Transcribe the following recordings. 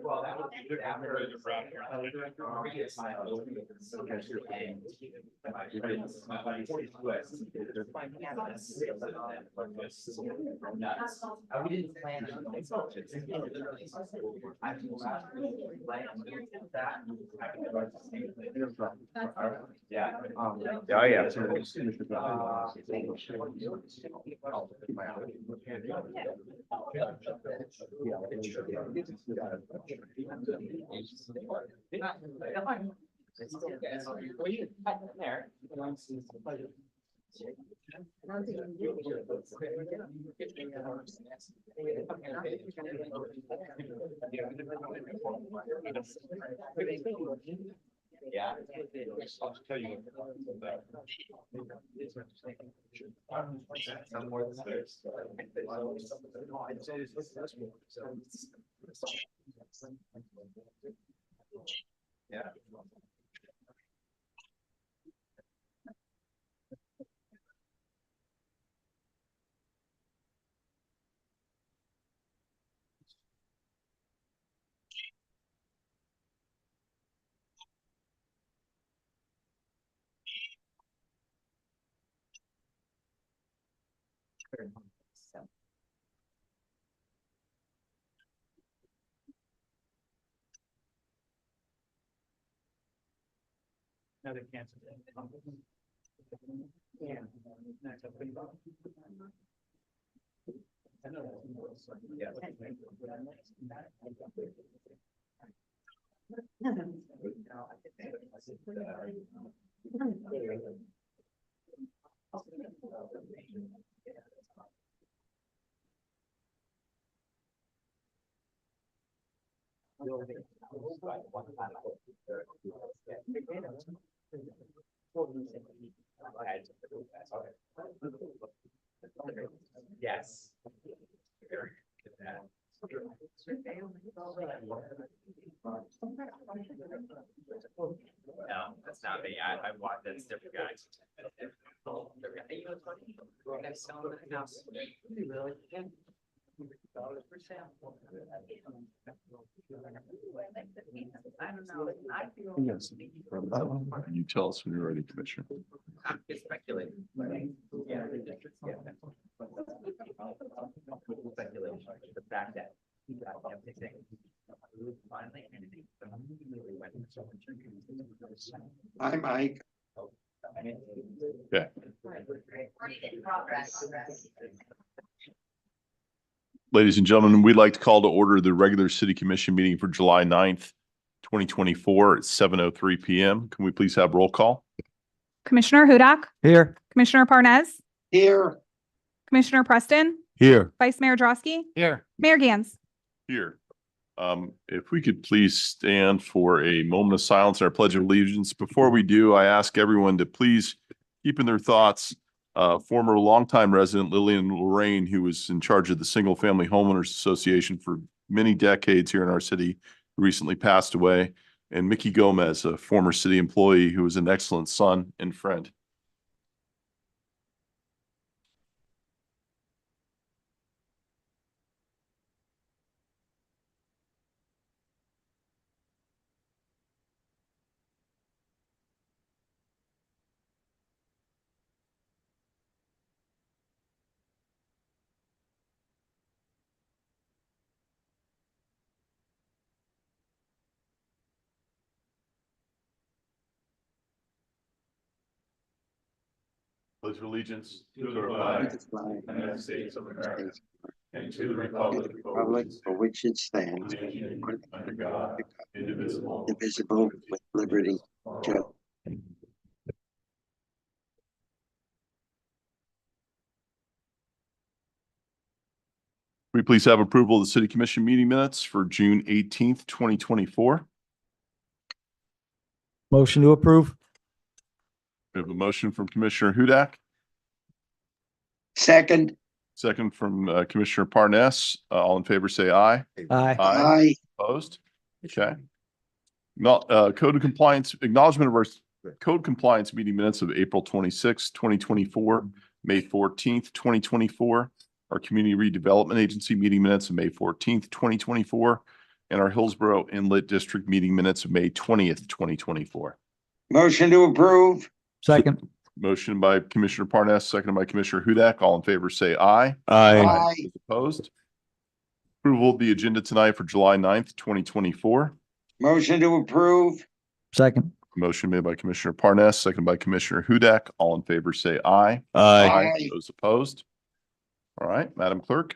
Well, that was after we didn't plan on yeah. Oh, yeah. Yeah. I'll tell you. Some more than others. Yeah. Another cancer. Yeah. Yes. No, that's not me. I watched that's different guys. Yes. You tell us when you're ready, Commissioner. It's speculating. Yeah. Speculation, the fact that he got everything. Finally, Hi, Mike. Okay. Ladies and gentlemen, we'd like to call to order the regular city commission meeting for July 9th, 2024 at 7:03 PM. Can we please have roll call? Commissioner Hudak, Here. Commissioner Parnez, Here. Commissioner Preston, Here. Vice Mayor Drosky, Here. Mayor Gans. Here. If we could please stand for a moment of silence, our pledge of allegiance. Before we do, I ask everyone to please keep in their thoughts former longtime resident Lillian Lorraine, who was in charge of the Single Family Homeowners Association for many decades here in our city, who recently passed away, and Mickey Gomez, a former city employee who was an excellent son and friend. Pledge of allegiance to the flag of the United States of America and to the republic For which it stands, under God, indivisible, indivisible, with liberty, justice. We please have approval of the city commission meeting minutes for June 18th, 2024. Motion to approve. We have a motion from Commissioner Hudak, second, second from Commissioner Parnas. All in favor, say aye. Aye. aye, Opposed? Okay. Code of compliance, acknowledgement of our code compliance meeting minutes of April 26th, 2024, May 14th, 2024, our community redevelopment agency meeting minutes of May 14th, 2024, and our Hillsborough Inlet District meeting minutes of May 20th, 2024. motion to approve, Second. Motion by Commissioner Parnas, seconded by Commissioner Hudak. All in favor, say aye. aye, Those opposed? Approval of the agenda tonight for July 9th, 2024. motion to approve, Second. Motion made by Commissioner Parnas, seconded by Commissioner Hudak. All in favor, say aye. Aye. Those opposed? All right, Madam Clerk.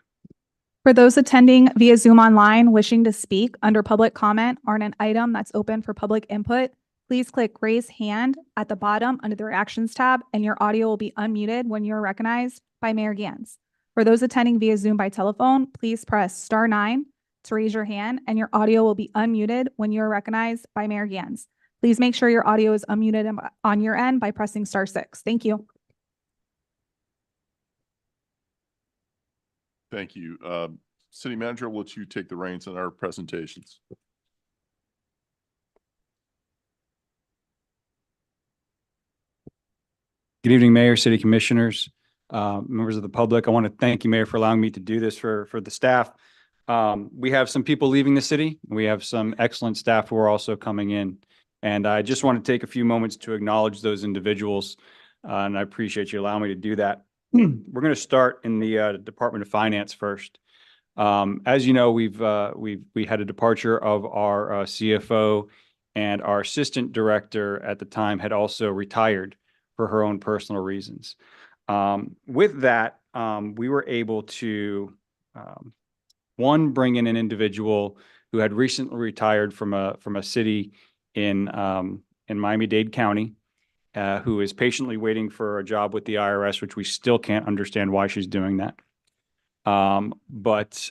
For those attending via Zoom online wishing to speak under public comment on an item that's open for public input, please click raise hand at the bottom under the reactions tab, and your audio will be unmuted when you're recognized by Mayor Gans. For those attending via Zoom by telephone, please press *9 to raise your hand, and your audio will be unmuted when you're recognized by Mayor Gans. Please make sure your audio is unmuted on your end by pressing *6. Thank you. Thank you. City Manager, will you take the reins on our presentations? Good evening, Mayor, City Commissioners, members of the public. I want to thank you, Mayor, for allowing me to do this for the staff. We have some people leaving the city. We have some excellent staff who are also coming in. And I just want to take a few moments to acknowledge those individuals. And I appreciate you allowing me to do that. We're going to start in the Department of Finance first. As you know, we had a departure of our CFO, and our assistant director at the time had also retired for her own personal reasons. With that, we were able to, one, bring in an individual who had recently retired from a city in Miami-Dade County, who is patiently waiting for a job with the IRS, which we still can't understand why she's doing that. But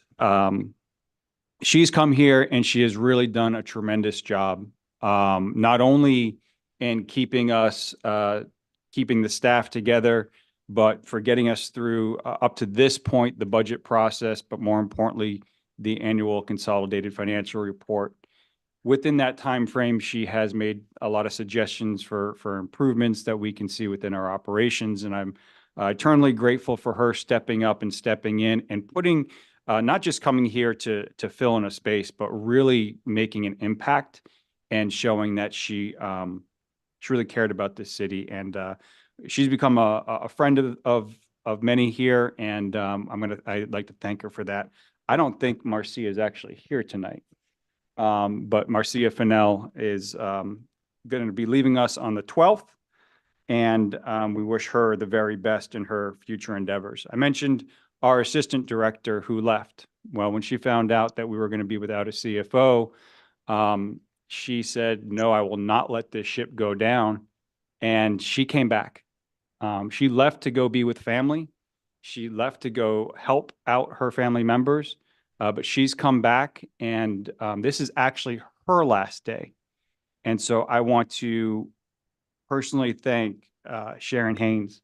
she's come here and she has really done a tremendous job, not only in keeping us, keeping the staff together, but for getting us through up to this point, the budget process, but more importantly, the annual consolidated financial report. Within that time frame, she has made a lot of suggestions for improvements that we can see within our operations, and I'm eternally grateful for her stepping up and stepping in and putting, not just coming here to fill in a space, but really making an impact and showing that she really cared about this city. And she's become a friend of many here, and I'd like to thank her for that. I don't think Marcia is actually here tonight. But Marcia Fennell is going to be leaving us on the 12th, and we wish her the very best in her future endeavors. I mentioned our assistant director who left. Well, when she found out that we were going to be without a CFO, she said, "No, I will not let this ship go down." And she came back. She left to go be with family. She left to go help out her family members. But she's come back, and this is actually her last day. And so I want to personally thank Sharon Haynes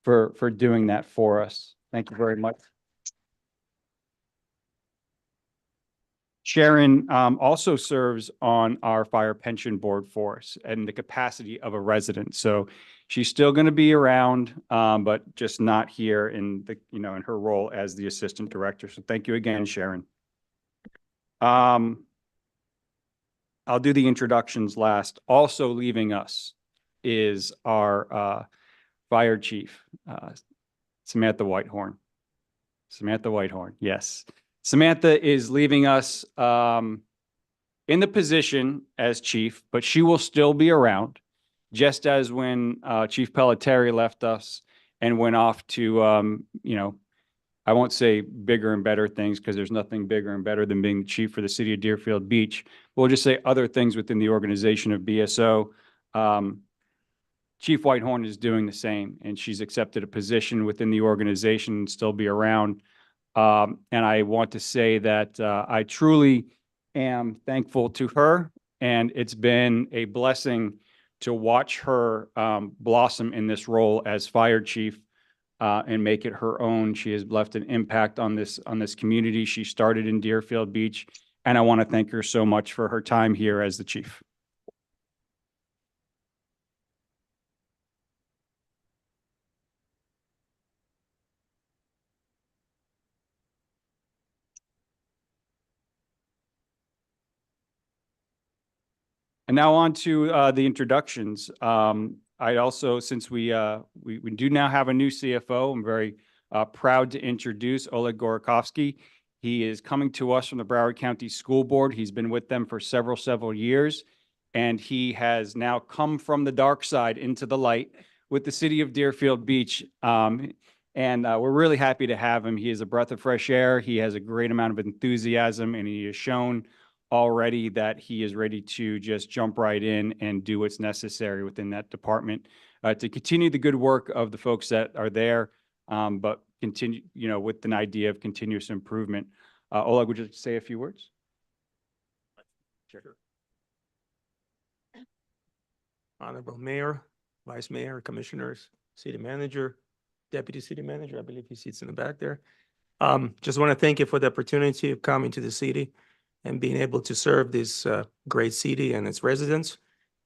for doing that for us. Thank you very much. Sharon also serves on our fire pension board for us in the capacity of a resident. So she's still going to be around, but just not here in the, in her role as the assistant director. So thank you again, Sharon. I'll do the introductions last. Also leaving us is our fire chief, Samantha Whitehorn. Samantha Whitehorn, yes. Samantha is leaving us in the position as chief, but she will still be around, just as when Chief Pelletieri left us and went off to, I won't say bigger and better things because there's nothing bigger and better than being the chief for the city of Deerfield Beach. We'll just say other things within the organization of BSO. Chief Whitehorn is doing the same, and she's accepted a position within the organization and still be around. And I want to say that I truly am thankful to her, and it's been a blessing to watch her blossom in this role as fire chief and make it her own. She has left an impact on this community. She started in Deerfield Beach, and I want to thank her so much for her time here as the chief. And now on to the introductions. I also, since we do now have a new CFO, I'm very proud to introduce Oleg Gorikovsky. He is coming to us from the Broward County School Board. He's been with them for several years, and he has now come from the dark side into the light with the city of Deerfield Beach. And we're really happy to have him. He is a breath of fresh air. He has a great amount of enthusiasm, and he has shown already that he is ready to just jump right in and do what's necessary within that department to continue the good work of the folks that are there, but continue, with an idea of continuous improvement. Oleg, would you like to say a few words? Sure. Honorable Mayor, Vice Mayor, Commissioners, City Manager, Deputy City Manager, I believe he sits in the back there. Just want to thank you for the opportunity of coming to the city and being able to serve this great city and its residents.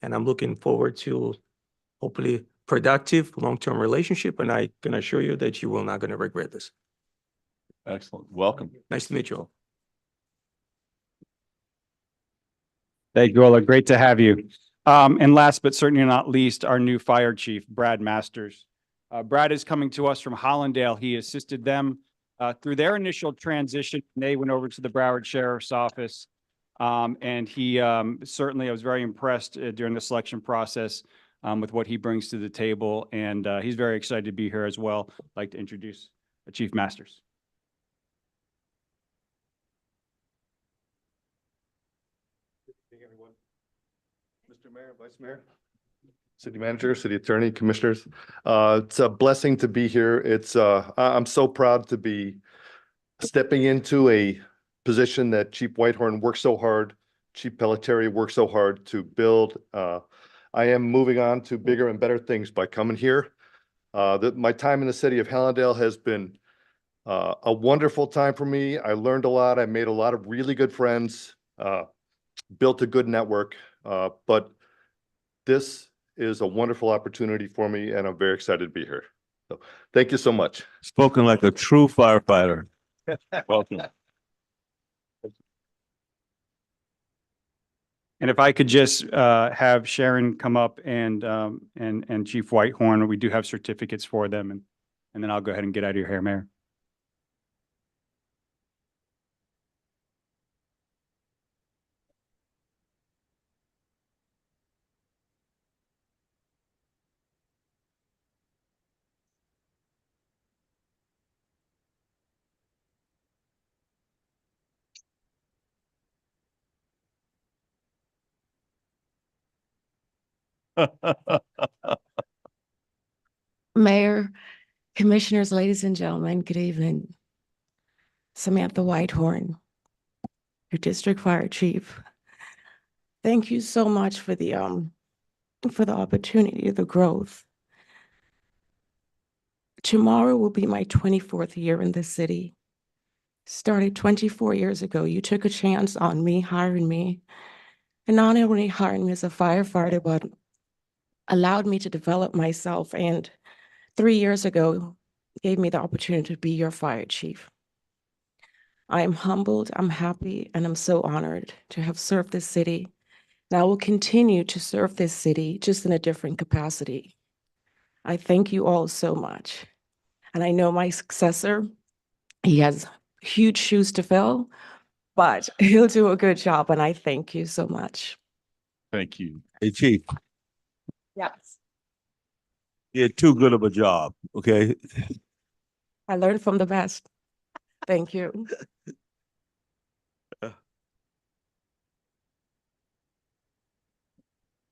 And I'm looking forward to hopefully productive long-term relationship. And I can assure you that you will not going to regret this. Excellent. Welcome. Nice to meet you all. Thank you, Oleg. Great to have you. And last but certainly not least, our new fire chief, Brad Masters. Brad is coming to us from Hollandale. He assisted them through their initial transition. They went over to the Broward Sheriff's Office. And he certainly, I was very impressed during the selection process with what he brings to the table. And he's very excited to be here as well. I'd like to introduce Chief Masters. Everyone. Mr. Mayor, Vice Mayor, City Manager, City Attorney, Commissioners. It's a blessing to be here. I'm so proud to be stepping into a position that Chief Whitehorn worked so hard, Chief Pelletieri worked so hard to build. I am moving on to bigger and better things by coming here. My time in the city of Hallandale has been a wonderful time for me. I learned a lot. I made a lot of really good friends, built a good network, but this is a wonderful opportunity for me, and I'm very excited to be here. So thank you so much. Spoken like a true firefighter. Welcome. And if I could just have Sharon come up and Chief Whitehorn, we do have certificates for them, and then I'll go ahead and get out of your hair, Mayor. Mayor, Commissioners, ladies and gentlemen, good evening. Samantha Whitehorn, your District Fire Chief. Thank you so much for the opportunity, the growth. Tomorrow will be my 24th year in this city. Started 24 years ago. You took a chance on me, hiring me, and not only hiring me as a firefighter, but allowed me to develop myself, and 3 years ago gave me the opportunity to be your fire chief. I am humbled, I'm happy, and I'm so honored to have served this city. And I will continue to serve this city, just in a different capacity. I thank you all so much. And I know my successor, he has huge shoes to fill, but he'll do a good job, and I thank you so much. Thank you. Hey, Chief, Yes. you did too good of a job, okay? I learned from the best. Thank you.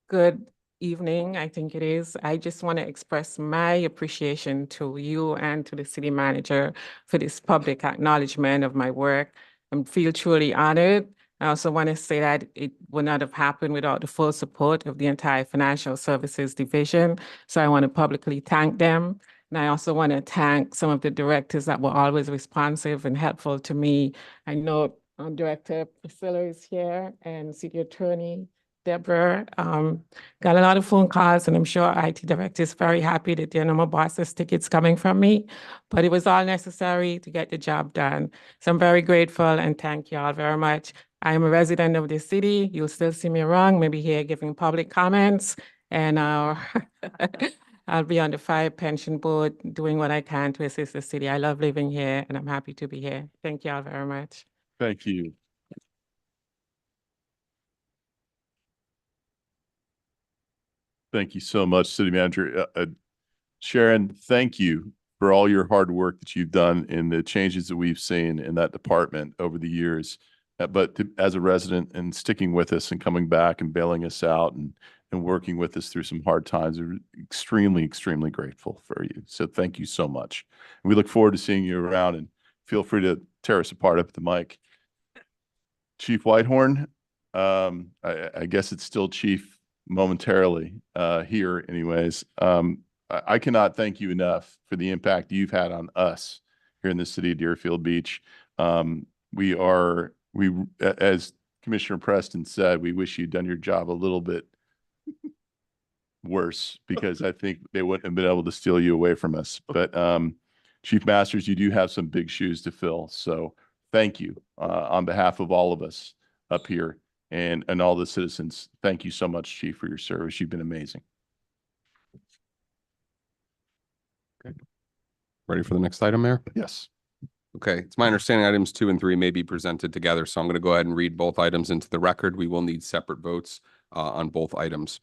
Good evening, I think it is. I just want to express my appreciation to you and to the city manager for this public acknowledgement of my work. I feel truly honored. I also want to say that it would not have happened without the full support of the entire Financial Services Division. So I want to publicly thank them. And I also want to thank some of the directors that were always responsive and helpful to me. I know Director Priscilla is here and City Attorney Deborah. Got a lot of phone calls, and I'm sure IT Director is very happy that there are no more bosses tickets coming from me, but it was all necessary to get the job done. So I'm very grateful and thank you all very much. I am a resident of this city. You'll still see me around, maybe here giving public comments, and I'll be on the fire pension board doing what I can to assist the city. I love living here and I'm happy to be here. Thank you all very much. Thank you. Thank you so much, City Manager. Sharon, thank you for all your hard work that you've done in the changes that we've seen in that department over the years. As a resident and sticking with us and coming back and bailing us out and working with us through some hard times, we're extremely, extremely grateful for you. So thank you so much. And we look forward to seeing you around, and feel free to tear us apart up at the mic. Chief Whitehorn, I guess it's still Chief momentarily here anyways. I cannot thank you enough for the impact you've had on us here in the city of Deerfield Beach. As Commissioner Preston said, we wish you'd done your job a little bit worse, because I think they wouldn't have been able to steal you away from us. But Chief Masters, you do have some big shoes to fill. So thank you on behalf of all of us up here and all the citizens. Thank you so much, Chief, for your service. You've been amazing. Ready for the next item, Mayor? Yes. Okay, it's my understanding items 2 and 3 may be presented together, so I'm going to go ahead and read both items into the record. We will need separate votes on both items.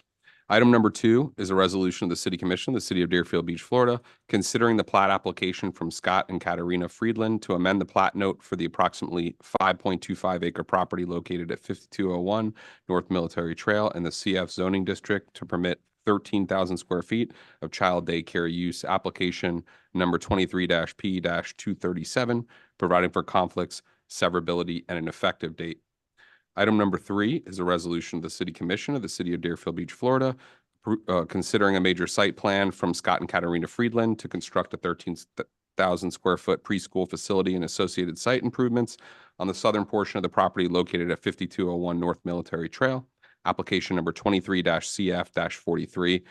Item number 2 is a resolution of the City Commission of the City of Deerfield Beach, Florida, considering the plat application from Scott and Katarina Friedland to amend the plat note for the approximately 5.25 acre property located at 5201 North Military Trail in the CF zoning district to permit 13,000 square feet of child daycare use, application number 23-P-237, providing for conflicts, severability, and an effective date. Item number 3 is a resolution of the City Commission of the City of Deerfield Beach, Florida, considering a major site plan from Scott and Katarina Friedland to construct a 13,000 square foot preschool facility and associated site improvements on the southern portion of the property located at 5201 North Military Trail. Application number 23-CF-43,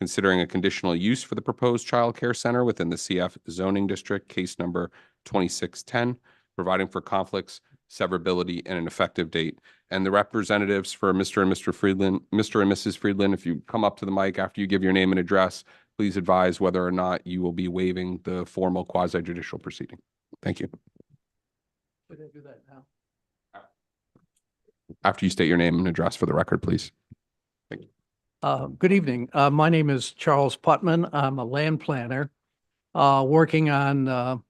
considering a conditional use for the proposed child care center within the CF zoning district, case number 2610, providing for conflicts, severability, and an effective date. And the representatives for Mr. and Mr. Friedland, Mr. and Mrs. Friedland, if you come up to the mic after you give your name and address, please advise whether or not you will be waiving the formal quasi-judicial proceeding. Thank you. Should I do that now? After you state your name and address for the record, please. Thank you. Good evening. My name is Charles Putman. I'm a land planner working on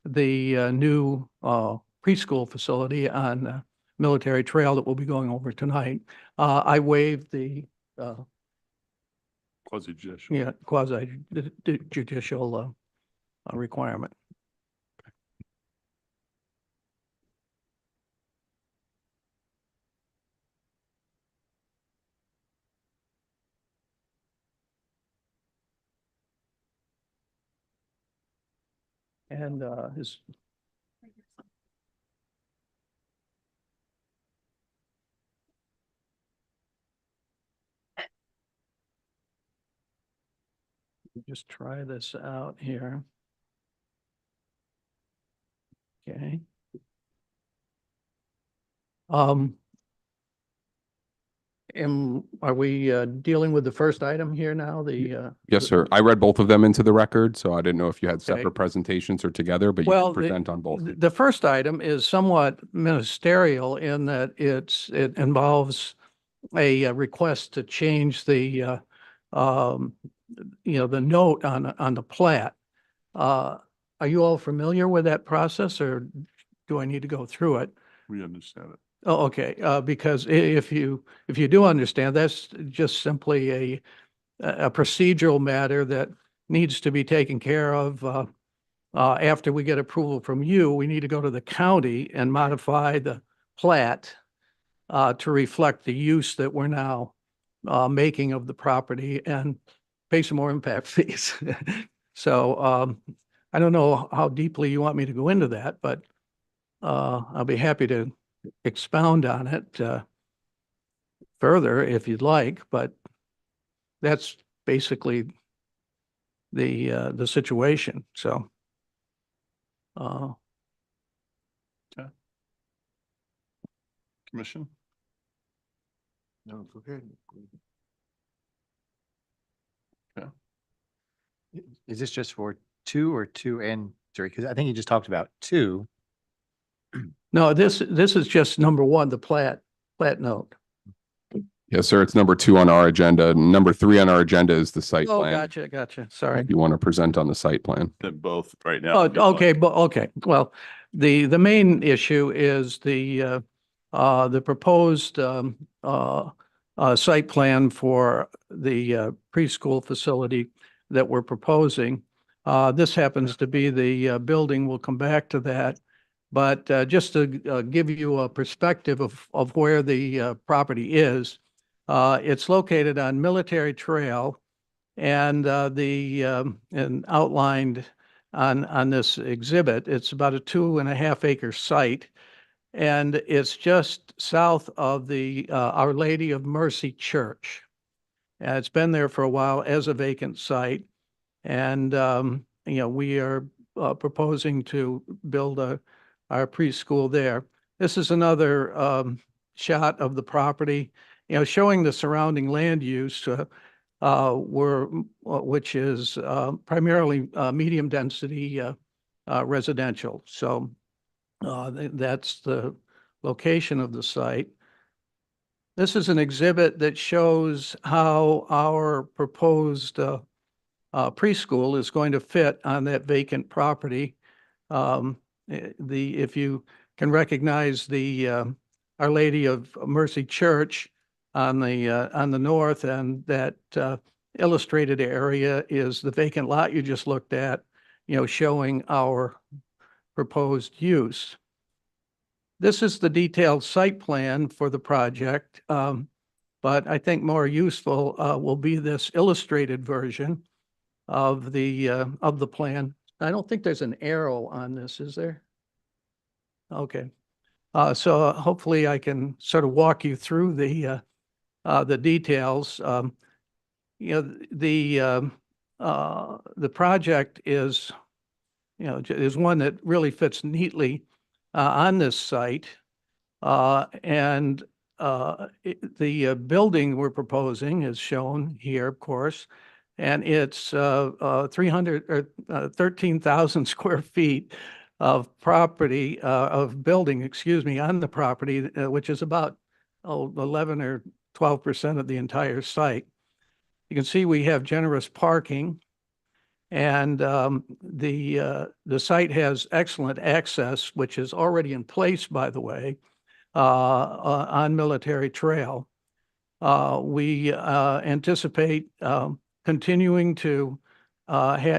the new preschool facility on Military Trail that we'll be going over tonight. I waived the Quasi-judicial. quasi-judicial requirement. And his just try this out here. Okay. Are we dealing with the first item here now? Yes, sir. I read both of them into the record, so I didn't know if you had Okay. separate presentations or together, but you Well, can present on both. The first item is somewhat ministerial in that it involves a request to change the the note on the plat. Are you all familiar with that process, or do I need to go through it? We understand it. Oh, okay, because if you do understand, that's just simply a procedural matter that needs to be taken care of. After we get approval from you, we need to go to the county and modify the plat to reflect the use that we're now making of the property and pay some more impact fees. So I don't know how deeply you want me to go into that, but I'll be happy to expound on it further if you'd like, but that's basically the situation. So Commission? No, go ahead. Is this just for 2 or 2 and 3? Because I think you just talked about 2. no, this is just number one, the plat note. Yes, sir. It's number 2 on our agenda. Number 3 on our agenda is the site Oh, plan. gotcha. Sorry. If you want to present on the site plan. Then both right now. Oh, if you'd like. okay, but okay. Well, the main issue is the proposed site plan for the preschool facility that we're proposing. This happens to be the building. We'll come back to that. But just to give you a perspective of where the property is, it's located on Military Trail, and and outlined on this exhibit, it's about a 2.5 acre site, and it's just south of the Our Lady of Mercy Church. It's been there for a while as a vacant site, and we are proposing to build our preschool there. This is another shot of the property, showing the surrounding land use, which is primarily medium density residential. So that's the location of the site. This is an exhibit that shows how our proposed preschool is going to fit on that vacant property. If you can recognize the Our Lady of Mercy Church on the north, and that illustrated area is the vacant lot you just looked at, showing our proposed use. This is the detailed site plan for the project, but I think more useful will be this illustrated version of the plan. I don't think there's an arrow on this, is there? Okay. So hopefully I can sort of walk you through the details. The project is, is one that really fits neatly on this site. And the building we're proposing is shown here, of course, and it's 13,000 square feet of property, of building, on the property, which is about 11 or 12% of the entire site. You can see we have generous parking, and the site has excellent access, which is already in place, by the way, on Military Trail. We anticipate continuing to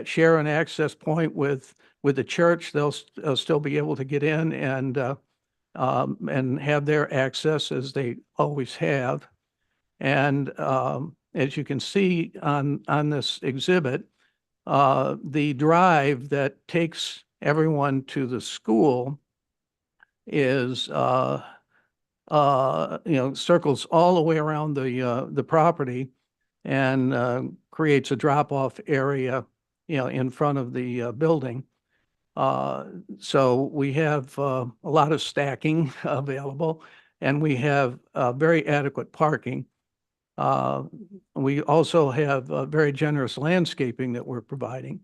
share an access point with the church. They'll still be able to get in and have their access as they always have. And as you can see on this exhibit, the drive that takes everyone to the school is circles all the way around the property, and creates a drop-off area, in front of the building. So we have a lot of stacking available, and we have very adequate parking. We also have very generous landscaping that we're providing.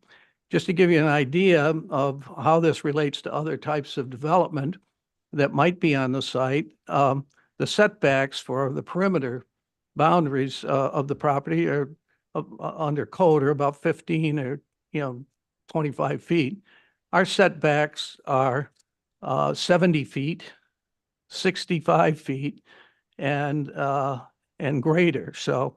Just to give you an idea of how this relates to other types of development that might be on the site, the setbacks for the perimeter boundaries of the property are under code are about 15 or 25 feet. Our setbacks are 70 feet. 65 feet and greater. So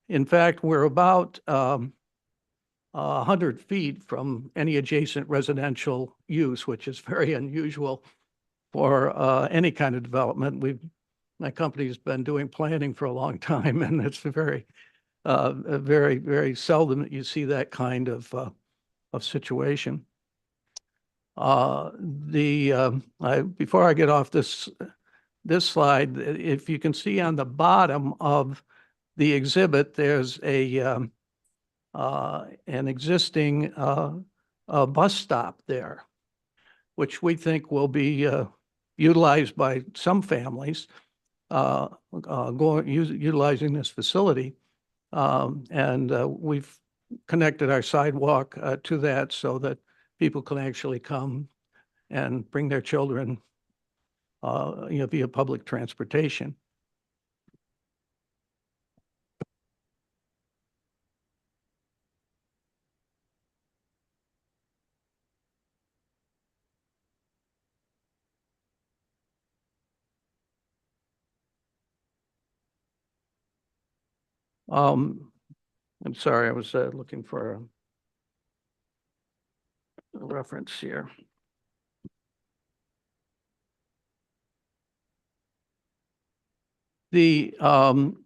in fact, we're about 100 feet from any adjacent residential use, which is very unusual for any kind of development. My company's been doing planning for a long time, and it's very, very seldom that you see that kind of situation. Before I get off this slide, if you can see on the bottom of the exhibit, there's an existing bus stop there, which we think will be utilized by some families utilizing this facility. And we've connected our sidewalk to that so that people can actually come and bring their children via public transportation. I'm sorry, I was looking for a reference here. One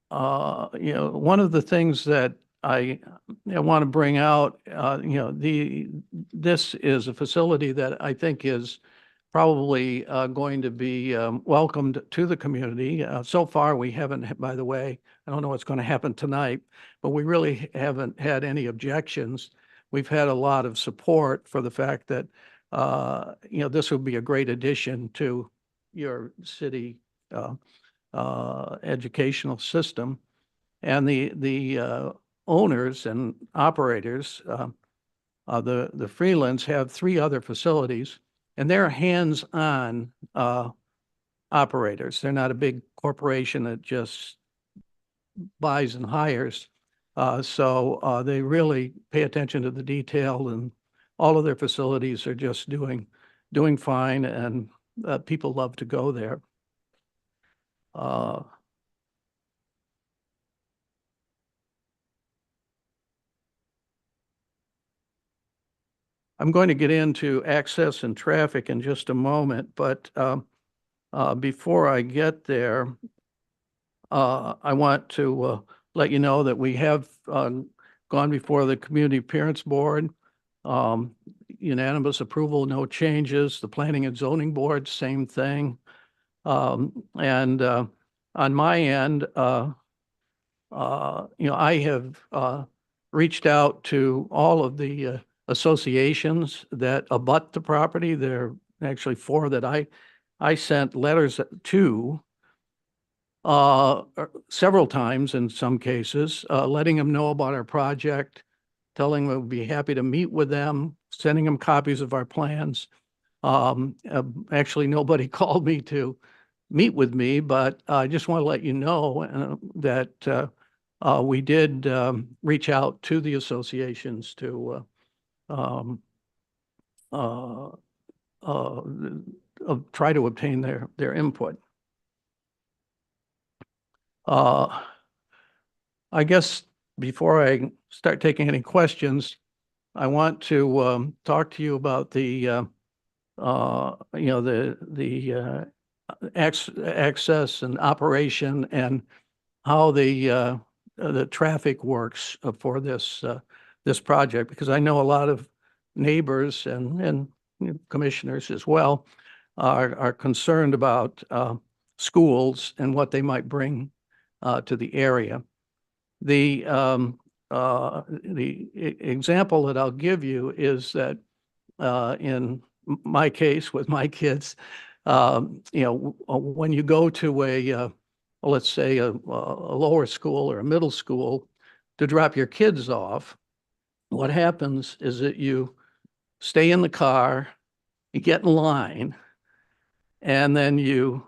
of the things that I want to bring out, this is a facility that I think is probably going to be welcomed to the community. So far, we haven't, by the way, I don't know what's going to happen tonight, but we really haven't had any objections. We've had a lot of support for the fact that, this would be a great addition to your city educational system. And the owners and operators, the Freelands have 3 other facilities, and they're hands-on operators. They're not a big corporation that just buys and hires. So they really pay attention to the detail, and all of their facilities are just doing fine, and people love to go there. I'm going to get into access and traffic in just a moment, but before I get there, I want to let you know that we have gone before the Community Appearance Board. Unanimous approval, no changes. The Planning and Zoning Board, same thing. And on my end, I have reached out to all of the associations that abut the property. There are actually 4 that I sent letters to several times in some cases, letting them know about our project, telling them we'd be happy to meet with them, sending them copies of our plans. Actually, nobody called me to meet with me, but I just want to let you know that we did reach out to the associations to try to obtain their input. I guess before I start taking any questions, I want to talk to you about the access and operation and how the traffic works for this project, because I know a lot of neighbors and commissioners as well are concerned about schools and what they might bring to the area. The example that I'll give you is that in my case with my kids, when you go to let's say a lower school or a middle school to drop your kids off, what happens is that you stay in the car, you get in line, and then you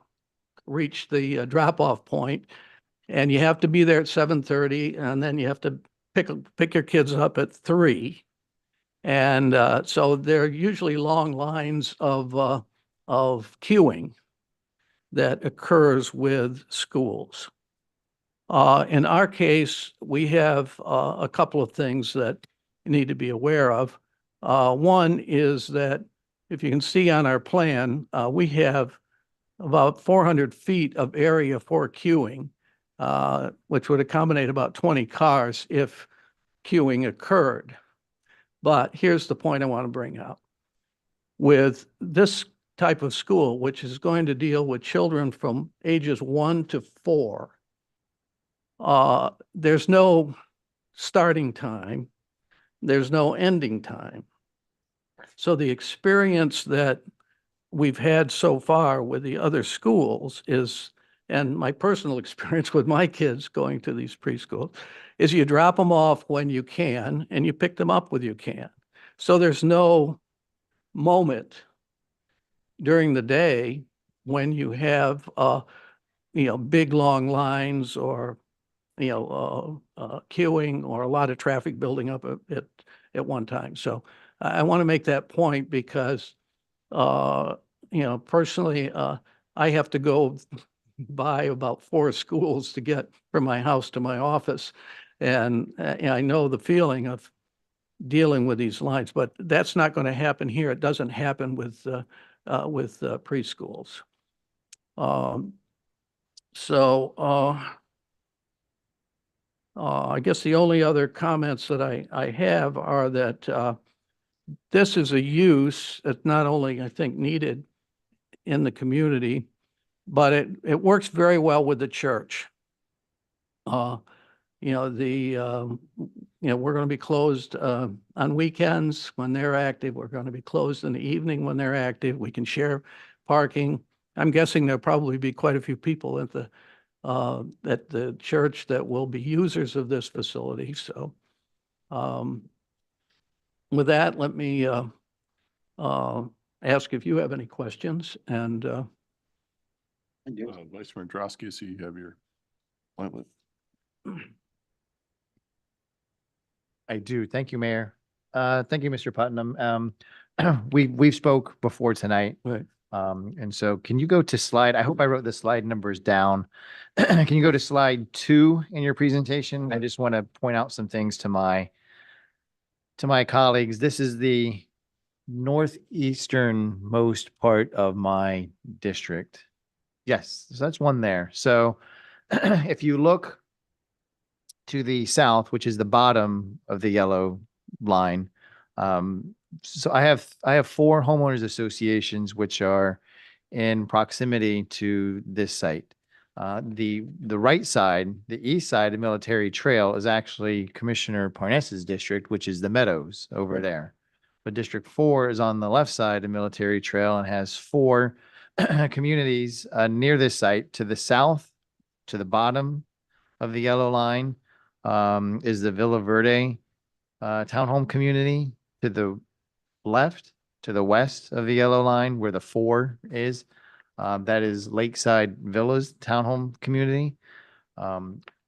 reach the drop-off point, and you have to be there at 7:30, and then you have to pick your kids up at 3. And so there are usually long lines of queuing. that occurs with schools. In our case, we have a couple of things that you need to be aware of. One is that if you can see on our plan, we have about 400 feet of area for queuing, which would accommodate about 20 cars if queuing occurred. But here's the point I want to bring up. With this type of school, which is going to deal with children from ages 1 to 4, there's no starting time. There's no ending time. So the experience that we've had so far with the other schools is, and my personal experience with my kids going to these preschools, is you drop them off when you can and you pick them up when you can. So there's no moment during the day when you have, big long lines or, queuing or a lot of traffic building up at one time. So I want to make that point because, personally, I have to go by about 4 schools to get from my house to my office. And I know the feeling of dealing with these lines, but that's not going to happen here. It doesn't happen with preschools. I guess the only other comments that I have are that this is a use that's not only, I think, needed in the community, but it works very well with the church. We're going to be closed on weekends when they're active. We're going to be closed in the evening when they're active. We can share parking. I'm guessing there'll probably be quite a few people at the church that will be users of this facility. So with that, let me ask if you have any questions. And Vice Mayor Drosky, so you have your appointment. I do. Thank you, Mayor. Thank you, Mr. Putnam. We've spoke before tonight. Right. And so can you go to slide, I hope I wrote the slide numbers down. Can you go to slide 2 in your presentation? I just want to point out some things to my colleagues. This is the northeasternmost part of my district. Yes, so that's one there. So if you look to the south, which is the bottom of the yellow line, so I have 4 homeowners associations which are in proximity to this site. The right side, the east side of Military Trail, is actually Commissioner Parnas's district, which is the Meadows over there. But District 4 is on the left side of Military Trail and has 4 communities near this site. To the south, to the bottom of the yellow line, is the Villa Verde townhome community. To the left, to the west of the yellow line, where the 4 is, that is Lakeside Villas townhome community.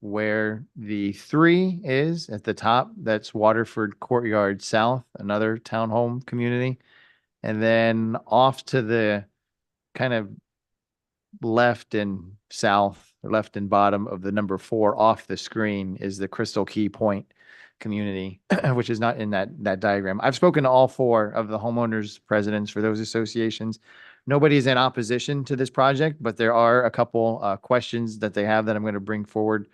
Where the 3 is at the top, that's Waterford Courtyard South, another townhome community. And then off to the kind of left and south, left and bottom of the number 4 off the screen is the Crystal Key Point community, which is not in that diagram. I've spoken to all 4 of the homeowners presidents for those associations. Nobody's in opposition to this project, but there are a couple questions that they have that I'm going to bring forward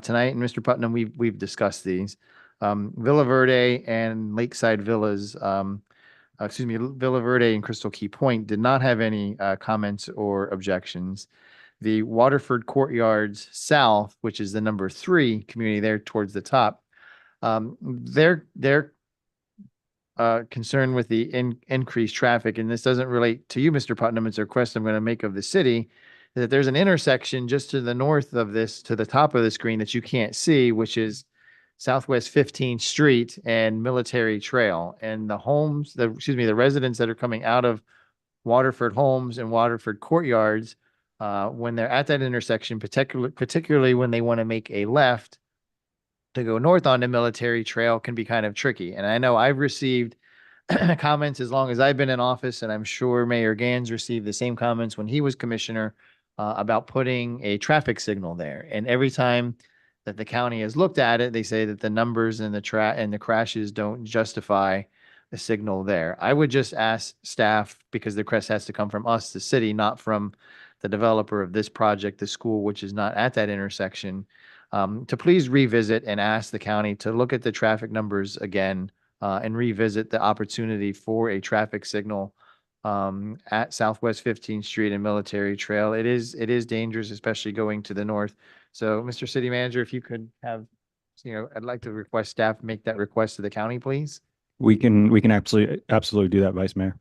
tonight. And Mr. Putnam, we've discussed these. Villa Verde and Lakeside Villas, Villa Verde and Crystal Key Point did not have any comments or objections. The Waterford Courtyards South, which is the number 3 community there towards the top, they're concerned with the increased traffic, and this doesn't relate to you, Mr. Putnam. It's a request I'm going to make of the city, that there's an intersection just to the north of this, to the top of the screen, that you can't see, which is Southwest 15th Street and Military Trail. And the homes, the residents that are coming out of Waterford Homes and Waterford Courtyards, when they're at that intersection, particularly when they want to make a left to go north onto Military Trail, can be kind of tricky. And I know I've received comments as long as I've been in office, and I'm sure Mayor Gans received the same comments when he was commissioner, about putting a traffic signal there. And every time that the county has looked at it, they say that the numbers and the crashes don't justify the signal there. I would just ask staff, because the request has to come from us, the city, not from the developer of this project, the school, which is not at that intersection, to please revisit and ask the county to look at the traffic numbers again, and revisit the opportunity for a traffic signal at Southwest 15th Street and Military Trail. It is dangerous, especially going to the north. So, Mr. City Manager, if you could have, I'd like to request staff make that request to the county, please. We can absolutely do that, Vice Mayor.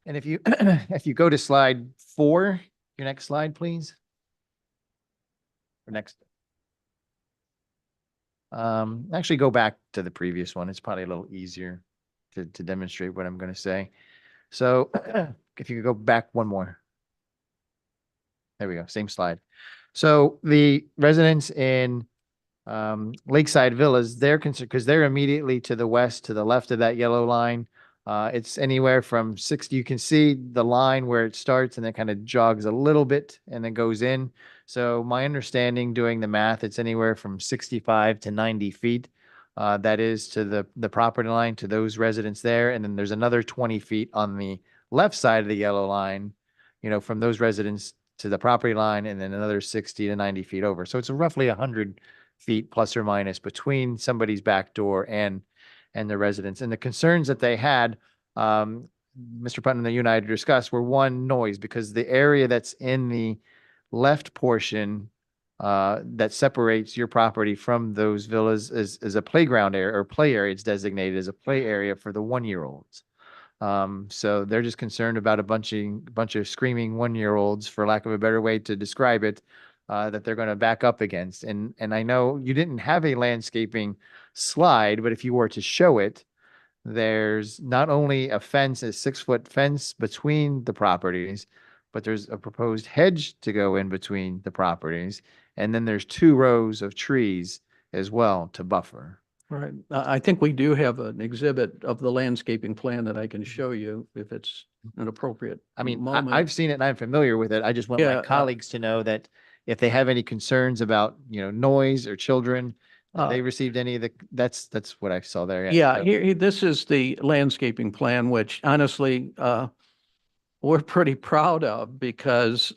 And if you, if you go to slide 4, your next slide, please. Or next. Actually go back to the previous one. It's probably a little easier to demonstrate what I'm going to say. So if you could go back one more. There we go. Same slide. So the residents in Lakeside Villas, they're concerned because they're immediately to the west, to the left of that yellow line. It's anywhere from 60. You can see the line where it starts and then kind of jogs a little bit and then goes in. So my understanding, doing the math, it's anywhere from 65 to 90 feet. That is to the property line, to those residents there. And then there's another 20 feet on the left side of the yellow line, from those residents to the property line, and then another 60 to 90 feet over. So it's roughly 100 feet plus or minus between somebody's back door and the residents. And the concerns that they had, Mr. Putnam, that you and I discussed, were one, noise, because the area that's in the left portion that separates your property from those villas is a playground area or play area. It's designated as a play area for the 1-year-olds. So they're just concerned about a bunch of screaming 1-year-olds, for lack of a better way to describe it, that they're going to back up against. And I know you didn't have a landscaping slide, but if you were to show it, there's not only a fence, a 6-foot fence between the properties, but there's a proposed hedge to go in between the properties. And then there's 2 rows of trees as well to buffer. Right. I think we do have an exhibit of the landscaping plan that I can show you if it's an appropriate I mean, moment. I've seen it and I'm familiar with it. I just want Yeah, my colleagues to know that if they have any concerns about, noise or children, they received any of that's what I saw there. Yeah, So- this is the landscaping plan, which honestly, we're pretty proud of because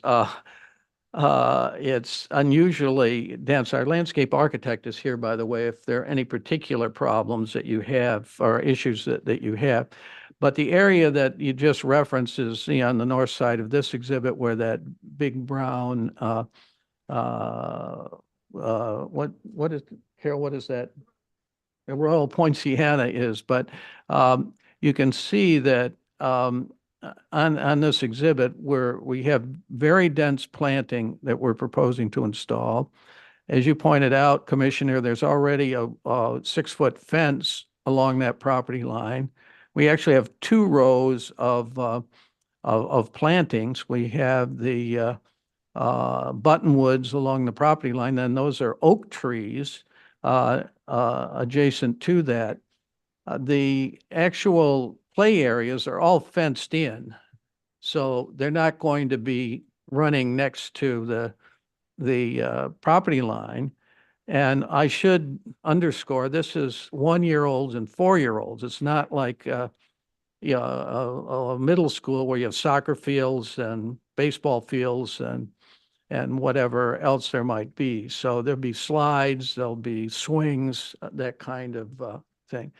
it's unusually dense. Our landscape architect is here, by the way, if there are any particular problems that you have or issues that you have. But the area that you just referenced is on the north side of this exhibit, where that big brown, what is, Carol, what is that? The Royal Poinciana is, but you can see that on this exhibit where we have very dense planting that we're proposing to install. As you pointed out, Commissioner, there's already a 6-foot fence along that property line. We actually have 2 rows of plantings. We have the buttonwoods along the property line, then those are oak trees adjacent to that. The actual play areas are all fenced in, so they're not going to be running next to the property line. And I should underscore, this is 1-year-olds and 4-year-olds. It's not like a middle school where you have soccer fields and baseball fields and whatever else there might be. So there'll be slides, there'll be swings, that kind of thing.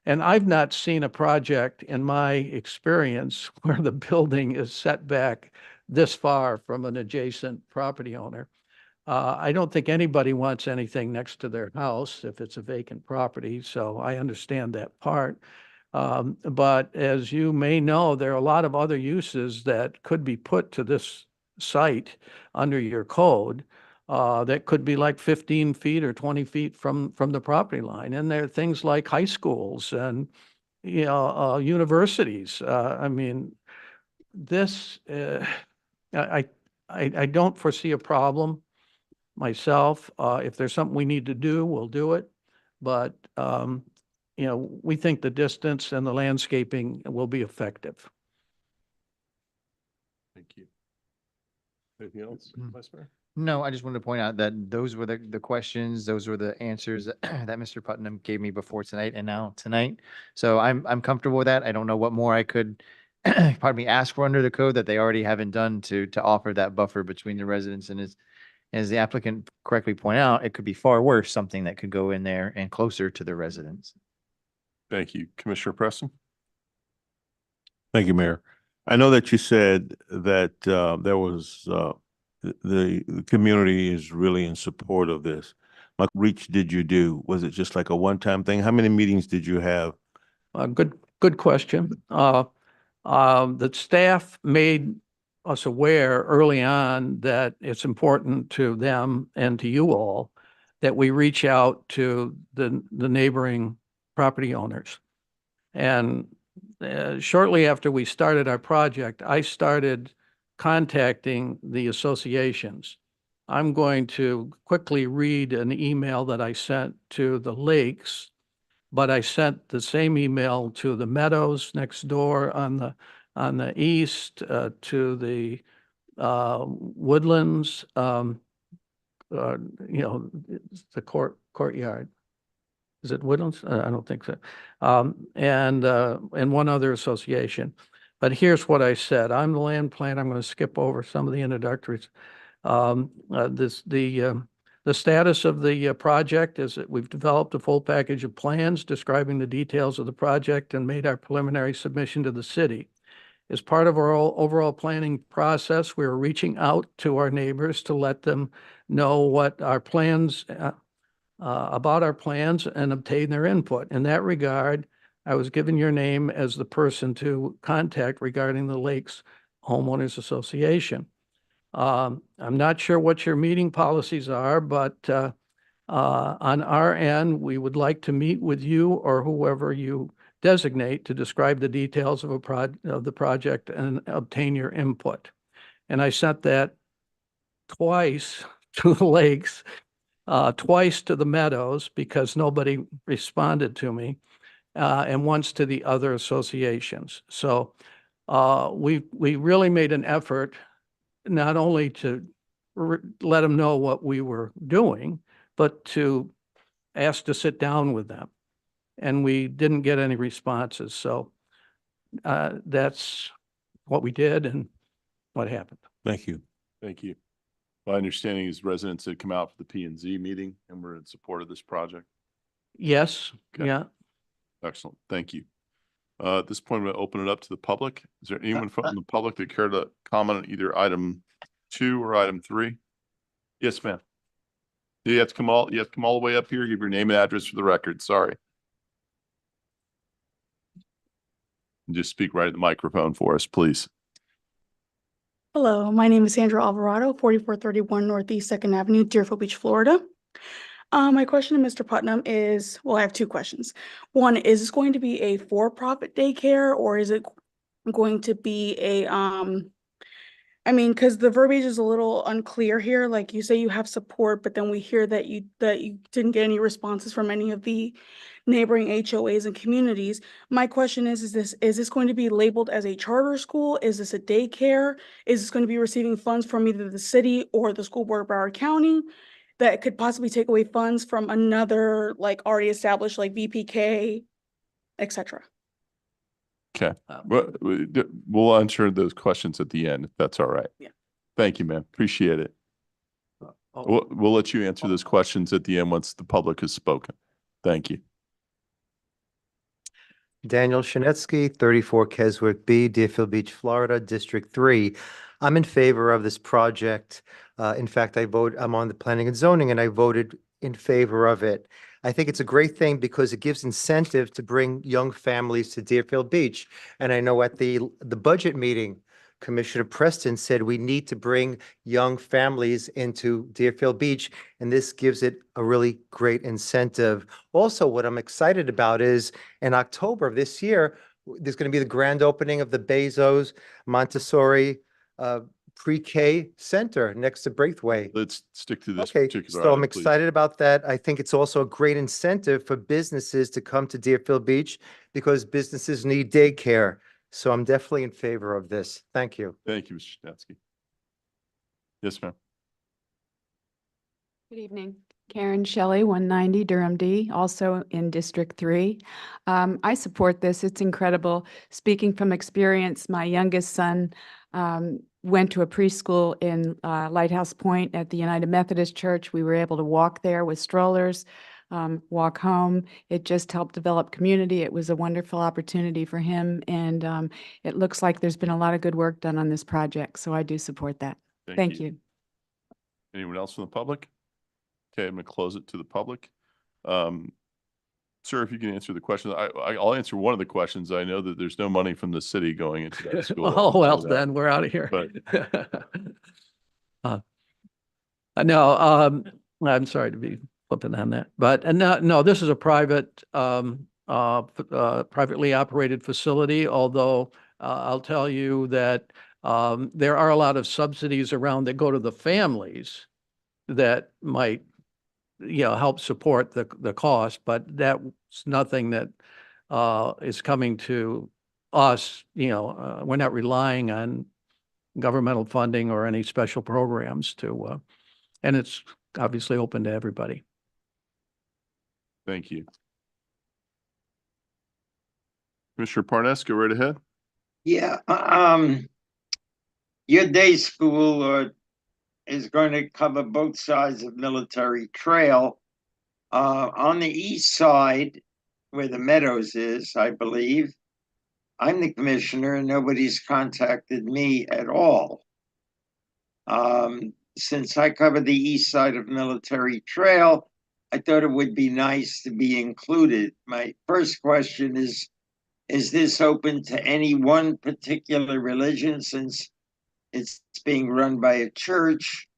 And I've not seen a project in my experience where the building is set back this far from an adjacent property owner. I don't think anybody wants anything next to their house if it's a vacant property, so I understand that part. But as you may know, there are a lot of other uses that could be put to this site under your code that could be like 15 feet or 20 feet from the property line. And there are things like high schools and, universities. I mean, this, I don't foresee a problem myself. If there's something we need to do, we'll do it. But, we think the distance and the landscaping will be effective. Thank you. Anything else, Mm. Vice Mayor? No, I just wanted to point out that those were the questions, those were the answers that Mr. Putnam gave me before tonight and now tonight. So I'm comfortable with that. I don't know what more I could, pardon me, ask for under the code that they already haven't done to offer that buffer between the residents and as the applicant correctly pointed out, it could be far worse, something that could go in there and closer to the residents. Thank you. Commissioner Preston? Thank you, Mayor. I know that you said that there was the community is really in support of this. What reach did you do? Was it just like a one-time thing? How many meetings did you have? Good question. The staff made us aware early on that it's important to them and to you all that we reach out to the neighboring property owners. And shortly after we started our project, I started contacting the associations. I'm going to quickly read an email that I sent to the Lakes, but I sent the same email to the Meadows next door on the east, to the Woodlands, the courtyard. Is it Woodlands? I don't think so. And one other association. But here's what I said. I'm the land plan. I'm going to skip over some of the introductories. The status of the project is that we've developed a full package of plans describing the details of the project and made our preliminary submission to the city. As part of our overall planning process, we're reaching out to our neighbors to let them know what our plans, about our plans and obtain their input. In that regard, I was given your name as the person to contact regarding the Lakes Homeowners Association. I'm not sure what your meeting policies are, but on our end, we would like to meet with you or whoever you designate to describe the details of the project and obtain your input. And I sent that twice to the Lakes, twice to the Meadows because nobody responded to me, and once to the other associations. So we really made an effort not only to let them know what we were doing, but to ask to sit down with them. And we didn't get any responses. So that's what we did and what happened. Thank you. Thank you. My understanding is residents had come out for the P and Z meeting and were in support of this project. Yes, Okay. yeah. Excellent. Thank you. At this point, I'm going to open it up to the public. Is there anyone from the public that care to comment on either item 2 or item 3? Yes, ma'am. You have to come all the way up here. Give your name and address for the record. Sorry. And just speak right at the microphone for us, please. Hello, my name is Sandra Alvarado, 4431 Northeast 2nd Avenue, Deerfield Beach, Florida. My question to Mr. Putnam is, well, I have 2 questions. One, is this going to be a for-profit daycare or is it going to be a, because the verbiage is a little unclear here. Like you say you have support, but then we hear that you didn't get any responses from any of the neighboring HOAs and communities. My question is this going to be labeled as a charter school? Is this a daycare? Is this going to be receiving funds from either the city or the school board of Broward County that could possibly take away funds from another like already established like VPK, etc.? Okay. We'll answer those questions at the end, if that's all right. Yeah. Thank you, ma'am. Appreciate it. We'll let you answer those questions at the end once the public has spoken. Thank you. Daniel Shanetsky, 34 Keswick B, Deerfield Beach, Florida, District 3. I'm in favor of this project. In fact, I'm on the planning and zoning and I voted in favor of it. I think it's a great thing because it gives incentive to bring young families to Deerfield Beach. And I know at the budget meeting, Commissioner Preston said we need to bring young families into Deerfield Beach, and this gives it a really great incentive. Also, what I'm excited about is in October of this year, there's going to be the grand opening of the Bezos Montessori Pre-K Center next to Braithwaite. Let's stick to this Okay, particular so I'm item, please. excited about that. I think it's also a great incentive for businesses to come to Deerfield Beach because businesses need daycare. So I'm definitely in favor of this. Thank you. Thank you, Mr. Shanetsky. Yes, ma'am. Good evening. Karen Shelley, 190 Durham D, also in District 3. I support this. It's incredible. Speaking from experience, my youngest son went to a preschool in Lighthouse Point at the United Methodist Church. We were able to walk there with strollers, walk home. It just helped develop community. It was a wonderful opportunity for him, and it looks like there's been a lot of good work done on this project, so I do support that. Thank you. Anyone else from the public? Okay, I'm gonna close it to the public. Sir, if you can answer the question, I'll answer one of the questions. I know that there's no money from the city going into that school. Oh, well, So that- then we're out of here. But No, I'm sorry to be flipping on that, but, no, this is a private, privately operated facility, although, I'll tell you that, there are a lot of subsidies around that go to the families that might, help support the cost, but that's nothing that, is coming to us, we're not relying on governmental funding or any special programs to, and it's obviously open to everybody. Thank you. Commissioner Parnas, go right ahead. Yeah, your day school is going to cover both sides of Military Trail. On the east side, where the Meadows is, I believe, I'm the commissioner and nobody's contacted me at all. Since I cover the east side of Military Trail, I thought it would be nice to be included. My first question is this open to any one particular religion since it's being run by a church,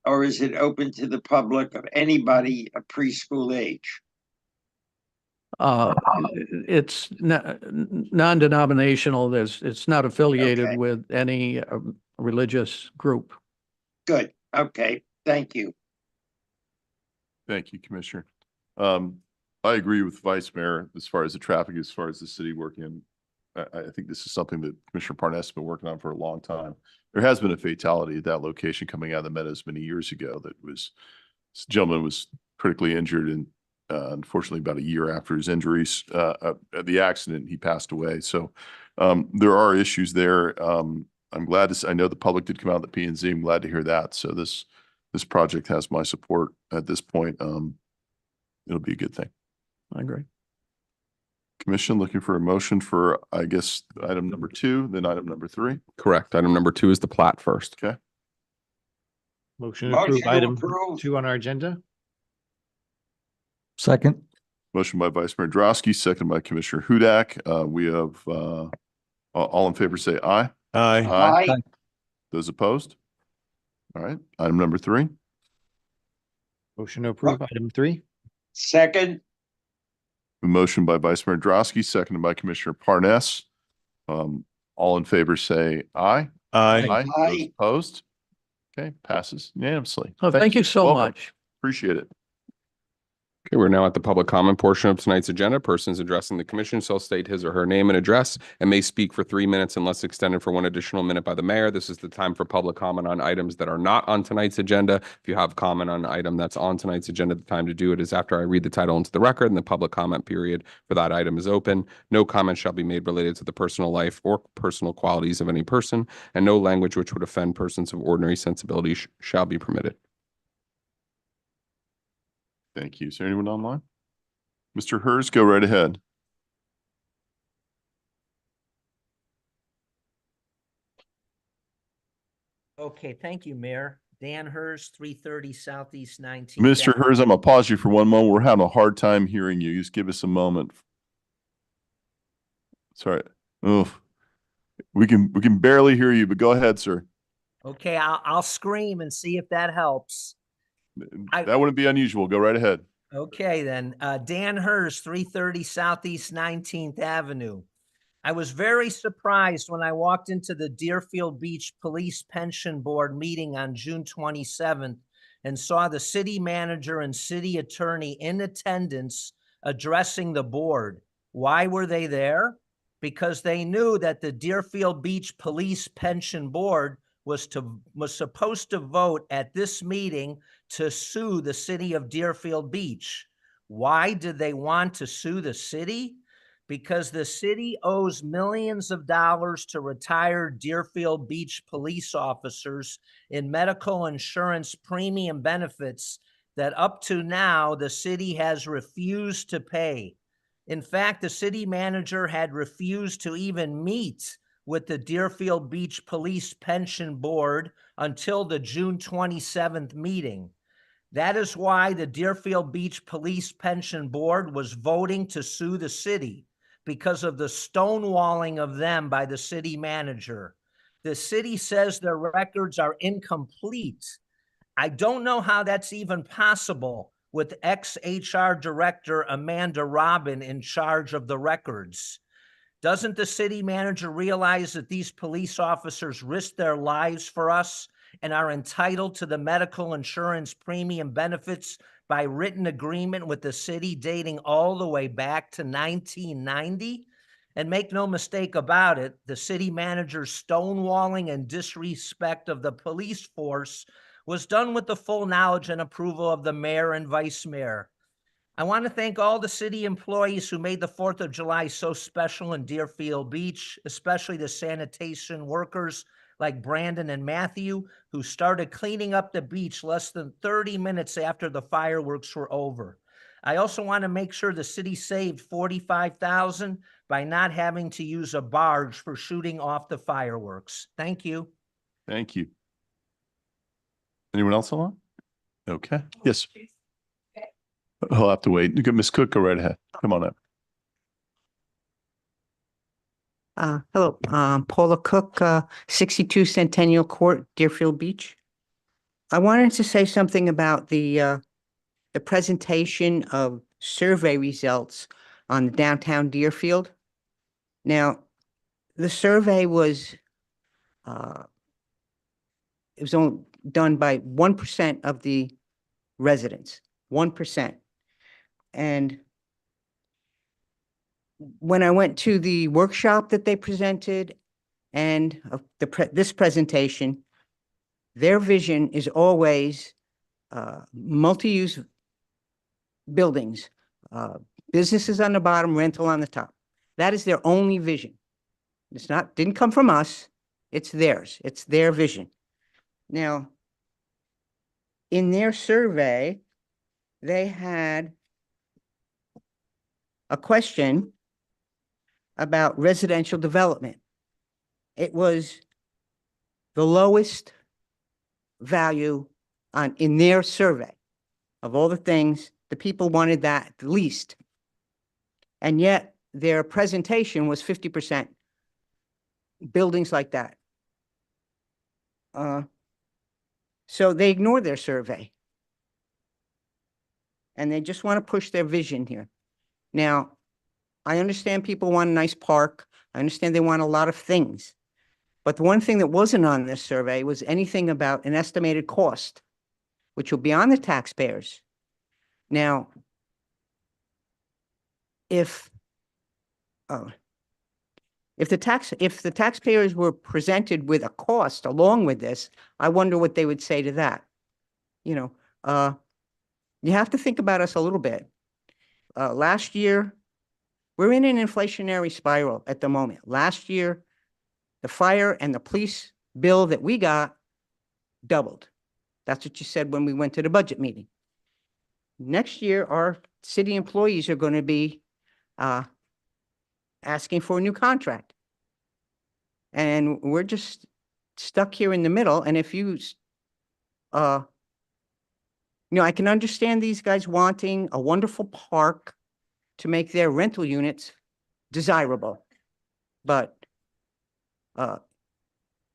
or is it open to the public of anybody of preschool age? It's non-denominational. It's not affiliated Okay. with any religious group. Good. Okay. Thank you. Thank you, Commissioner. I agree with Vice Mayor as far as the traffic, as far as the city working. I think this is something that Commissioner Parnas has been working on for a long time. There has been a fatality at that location coming out of the Meadows many years ago that was, this gentleman was critically injured and unfortunately about a year after his injuries, at the accident, he passed away. So there are issues there. I'm glad to, I know the public did come out of the P&Z. I'm glad to hear that. So this project has my support at this point. It'll be a good thing. I agree. Commission looking for a motion for, I guess, item number 2, then item number 3. Correct. Item number 2 is the plat first. Okay. Motion to approve Motion to item approve. 2 on our agenda. Second. Motion by Vice Mayor Drosky, second by Commissioner Hudak. We have, all in favor say aye. Aye. Aye. Those opposed? All right. Item number 3. Motion to approve item 3. Second. A motion by Vice Mayor Drosky, seconded by Commissioner Parnas. All in favor say aye. Aye. Those Aye. opposed? Okay, passes unanimously. Oh, thank you so Welcome. much. Appreciate it. Okay, we're now at the public comment portion of tonight's agenda. Persons addressing the commission shall state his or her name and address and may speak for 3 minutes unless extended for 1 additional minute by the mayor. This is the time for public comment on items that are not on tonight's agenda. If you have comment on an item that's on tonight's agenda, the time to do it is after I read the title into the record and the public comment period for that item is open. No comment shall be made related to the personal life or personal qualities of any person, and no language which would offend persons of ordinary sensibility shall be permitted. Thank you. Is there anyone online? Mr. Hers, go right ahead. Okay, thank you, Mayor. Dan Hers, 330 Southeast 19th. Mr. Hers, I'm gonna pause you for one moment. We're having a hard time hearing you. Just give us a moment. Sorry. Oof. We can barely hear you, but go ahead, sir. Okay, I'll scream and see if that helps. That wouldn't be unusual. Go right ahead. Okay, then. Dan Hers, 330 Southeast 19th Avenue. I was very surprised when I walked into the Deerfield Beach Police Pension Board meeting on June 27th and saw the city manager and city attorney in attendance addressing the board. Why were they there? Because they knew that the Deerfield Beach Police Pension Board was supposed to vote at this meeting to sue the city of Deerfield Beach. Why did they want to sue the city? Because the city owes millions of dollars to retired Deerfield Beach police officers in medical insurance premium benefits that up to now the city has refused to pay. In fact, the city manager had refused to even meet with the Deerfield Beach Police Pension Board until the June 27th meeting. That is why the Deerfield Beach Police Pension Board was voting to sue the city, because of the stonewalling of them by the city manager. The city says their records are incomplete. I don't know how that's even possible with ex-HR Director Amanda Robin in charge of the records. Doesn't the city manager realize that these police officers risk their lives for us and are entitled to the medical insurance premium benefits by written agreement with the city dating all the way back to 1990? And make no mistake about it, the city manager's stonewalling and disrespect of the police force was done with the full knowledge and approval of the mayor and vice mayor. I want to thank all the city employees who made the 4th of July so special in Deerfield Beach, especially the sanitation workers like Brandon and Matthew, who started cleaning up the beach less than 30 minutes after the fireworks were over. I also want to make sure the city saved $45,000 by not having to use a barge for shooting off the fireworks. Thank you. Thank you. Anyone else on? Okay, yes. I'll have to wait. You can Ms. Cook, go right ahead. Come on up. Hello, Paula Cook, 62 Centennial Court, Deerfield Beach. I wanted to say something about the presentation of survey results on downtown Deerfield. Now, the survey was it was only done by 1% of the residents, 1%. And when I went to the workshop that they presented and this presentation, their vision is always multi-use buildings, businesses on the bottom, rental on the top. That is their only vision. Didn't come from us. It's theirs. It's their vision. Now, in their survey, they had a question about residential development. It was the lowest value in their survey of all the things. The people wanted that the least. And yet their presentation was 50% buildings like that. So they ignore their survey. And they just want to push their vision here. Now, I understand people want a nice park. I understand they want a lot of things. But the one thing that wasn't on this survey was anything about an estimated cost, which will be on the taxpayers. Now, if the taxpayers were presented with a cost along with this, I wonder what they would say to that. You know, you have to think about us a little bit. Last year, we're in an inflationary spiral at the moment. Last year, the fire and the police bill that we got doubled. That's what you said when we went to the budget meeting. Next year, our city employees are going to be asking for a new contract. And we're just stuck here in the middle. And if you, I can understand these guys wanting a wonderful park to make their rental units desirable. But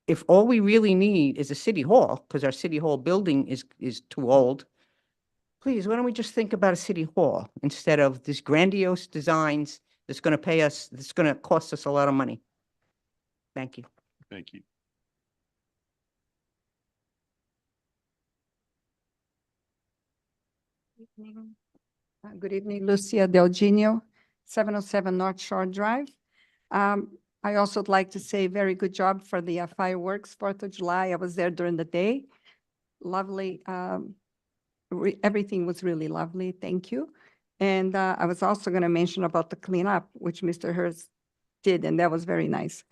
if all we really need is a city hall, because our city hall building is too old, please, why don't we just think about a city hall instead of these grandiose designs that's going to cost us a lot of money. Thank you. Thank you. Good evening, Lucia Del Genio, 707 North Shore Drive. I also would like to say very good job for the fireworks, 4th of July. I was there during the day. Lovely. Everything was really lovely. Thank you. And I was also going to mention about the cleanup, which Mr. Hurst did, and that was very nice.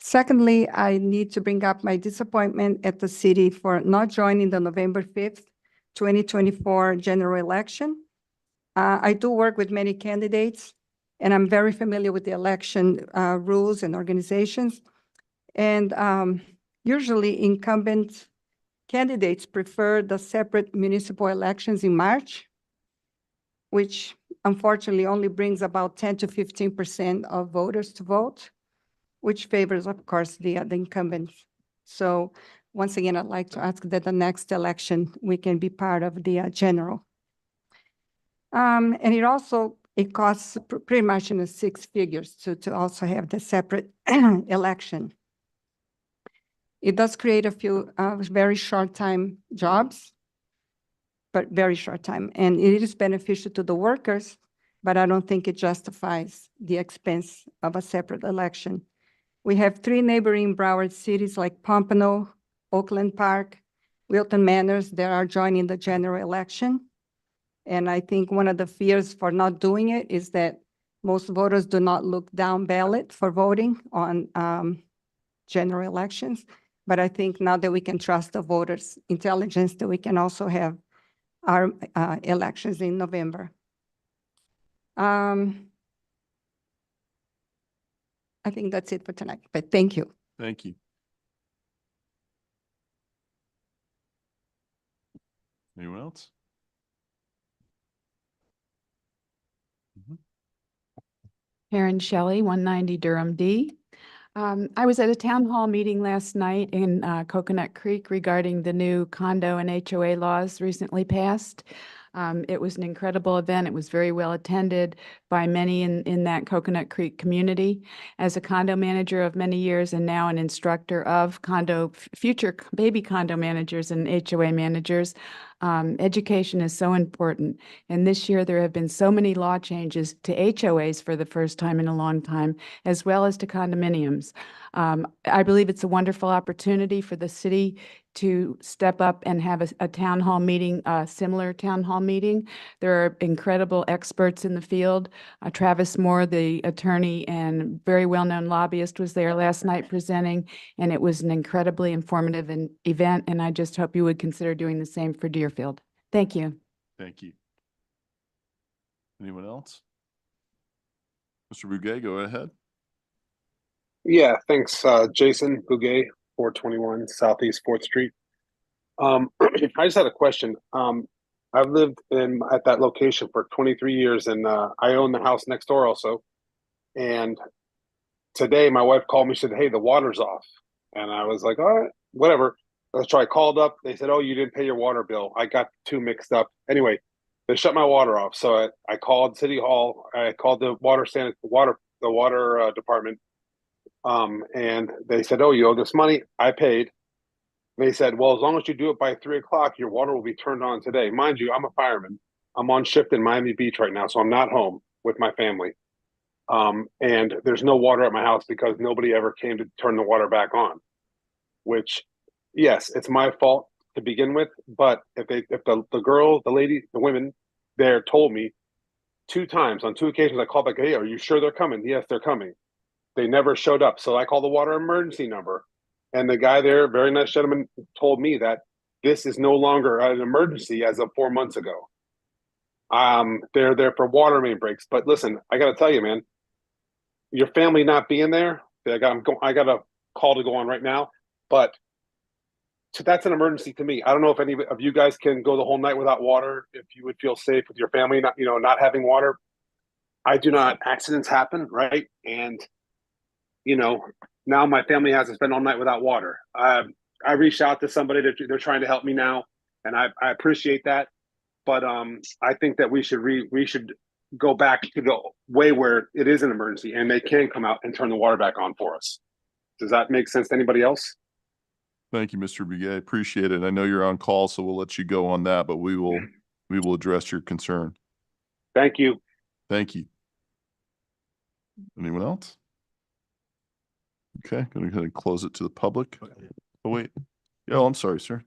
Secondly, I need to bring up my disappointment at the city for not joining the November 5th, 2024 general election. I do work with many candidates, and I'm very familiar with the election rules and organizations. And usually incumbent candidates prefer the separate municipal elections in March, which unfortunately only brings about 10 to 15% of voters to vote, which favors, of course, the incumbents. So once again, I'd like to ask that the next election, we can be part of the general. And it costs pretty much in the 6 figures to also have the separate election. It does create a few very short time jobs, but very short time. And it is beneficial to the workers, but I don't think it justifies the expense of a separate election. We have 3 neighboring Broward cities like Pompano, Oakland Park, Wilton Manors that are joining the general election. And I think one of the fears for not doing it is that most voters do not look down ballot for voting on general elections. But I think now that we can trust the voters' intelligence, that we can also have our elections in November. I think that's it for tonight, but thank you. Thank you. Anyone else? Karen Shelley, 190 Durham D. I was at a town hall meeting last night in Coconut Creek regarding the new condo and HOA laws recently passed. It was an incredible event. It was very well attended by many in that Coconut Creek community. As a condo manager of many years and now an instructor of future baby condo managers and HOA managers, education is so important. And this year there have been so many law changes to HOAs for the first time in a long time, as well as to condominiums. I believe it's a wonderful opportunity for the city to step up and have a town hall meeting, a similar town hall meeting. There are incredible experts in the field. Travis Moore, the attorney and very well-known lobbyist, was there last night presenting, and it was an incredibly informative event, and I just hope you would consider doing the same for Deerfield. Thank you. Thank you. Anyone else? Mr. Bouguet, go ahead. Yeah, thanks. Jason Bouguet, 421 Southeast 4th Street. I just had a question. I've lived at that location for 23 years, and I own the house next door also. And today my wife called me, she said, hey, the water's off. And I was like, all right, whatever. So I called up. They said, oh, you didn't pay your water bill. I got the 2 mixed up. Anyway, they shut my water off. So I called City Hall. I called the water department. And they said, oh, you owe this money. I paid. They said, well, as long as you do it by 3 o'clock, your water will be turned on today. Mind you, I'm a fireman. I'm on shift in Miami Beach right now, so I'm not home with my family. And there's no water at my house because nobody ever came to turn the water back on, which, yes, it's my fault to begin with. But if the women there told me 2 times, on 2 occasions, I called back, hey, are you sure they're coming? Yes, they're coming. They never showed up. So I called the water emergency number. And the guy there, very nice gentleman, told me that this is no longer an emergency as of 4 months ago. They're there for water main breaks. But listen, I got to tell you, man, your family not being there, I got a call to go on right now. But that's an emergency to me. I don't know if any of you guys can go the whole night without water, if you would feel safe with your family not having water. I do not. Accidents happen, right? And now my family has to spend all night without water. I reached out to somebody that they're trying to help me now, and I appreciate that. But I think that we should go back to the way where it is an emergency and they can come out and turn the water back on for us. Does that make sense to anybody else? Thank you, Mr. Bouguet. Appreciate it. I know you're on call, so we'll let you go on that, but we will address your concern. Thank you. Thank you. Anyone else? Okay, going to go ahead and close it to the public. Oh, wait. Oh, I'm sorry, sir.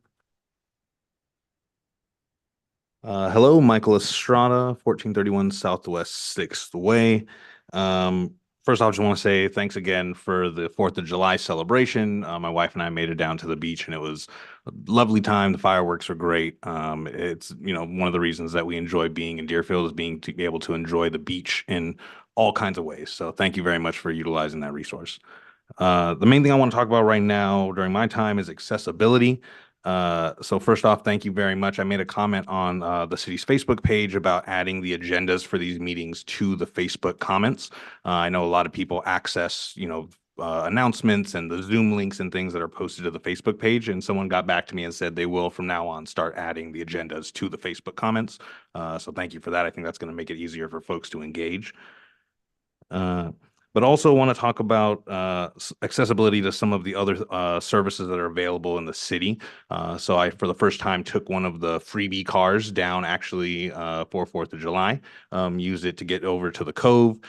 Hello, Michael Estrada, 1431 Southwest 6th Way. First off, I just want to say thanks again for the 4th of July celebration. My wife and I made it down to the beach and it was a lovely time. The fireworks were great. It's, one of the reasons that we enjoy being in Deerfield is being to be able to enjoy the beach in all kinds of ways. So thank you very much for utilizing that resource. The main thing I want to talk about right now during my time is accessibility. So first off, thank you very much. I made a comment on the city's Facebook page about adding the agendas for these meetings to the Facebook comments. I know a lot of people access, announcements and the Zoom links and things that are posted to the Facebook page. And someone got back to me and said they will from now on start adding the agendas to the Facebook comments. So thank you for that. I think that's going to make it easier for folks to engage. But also want to talk about accessibility to some of the other services that are available in the city. So I, for the first time, took one of the freebie cars down actually for 4th of July, used it to get over to the Cove.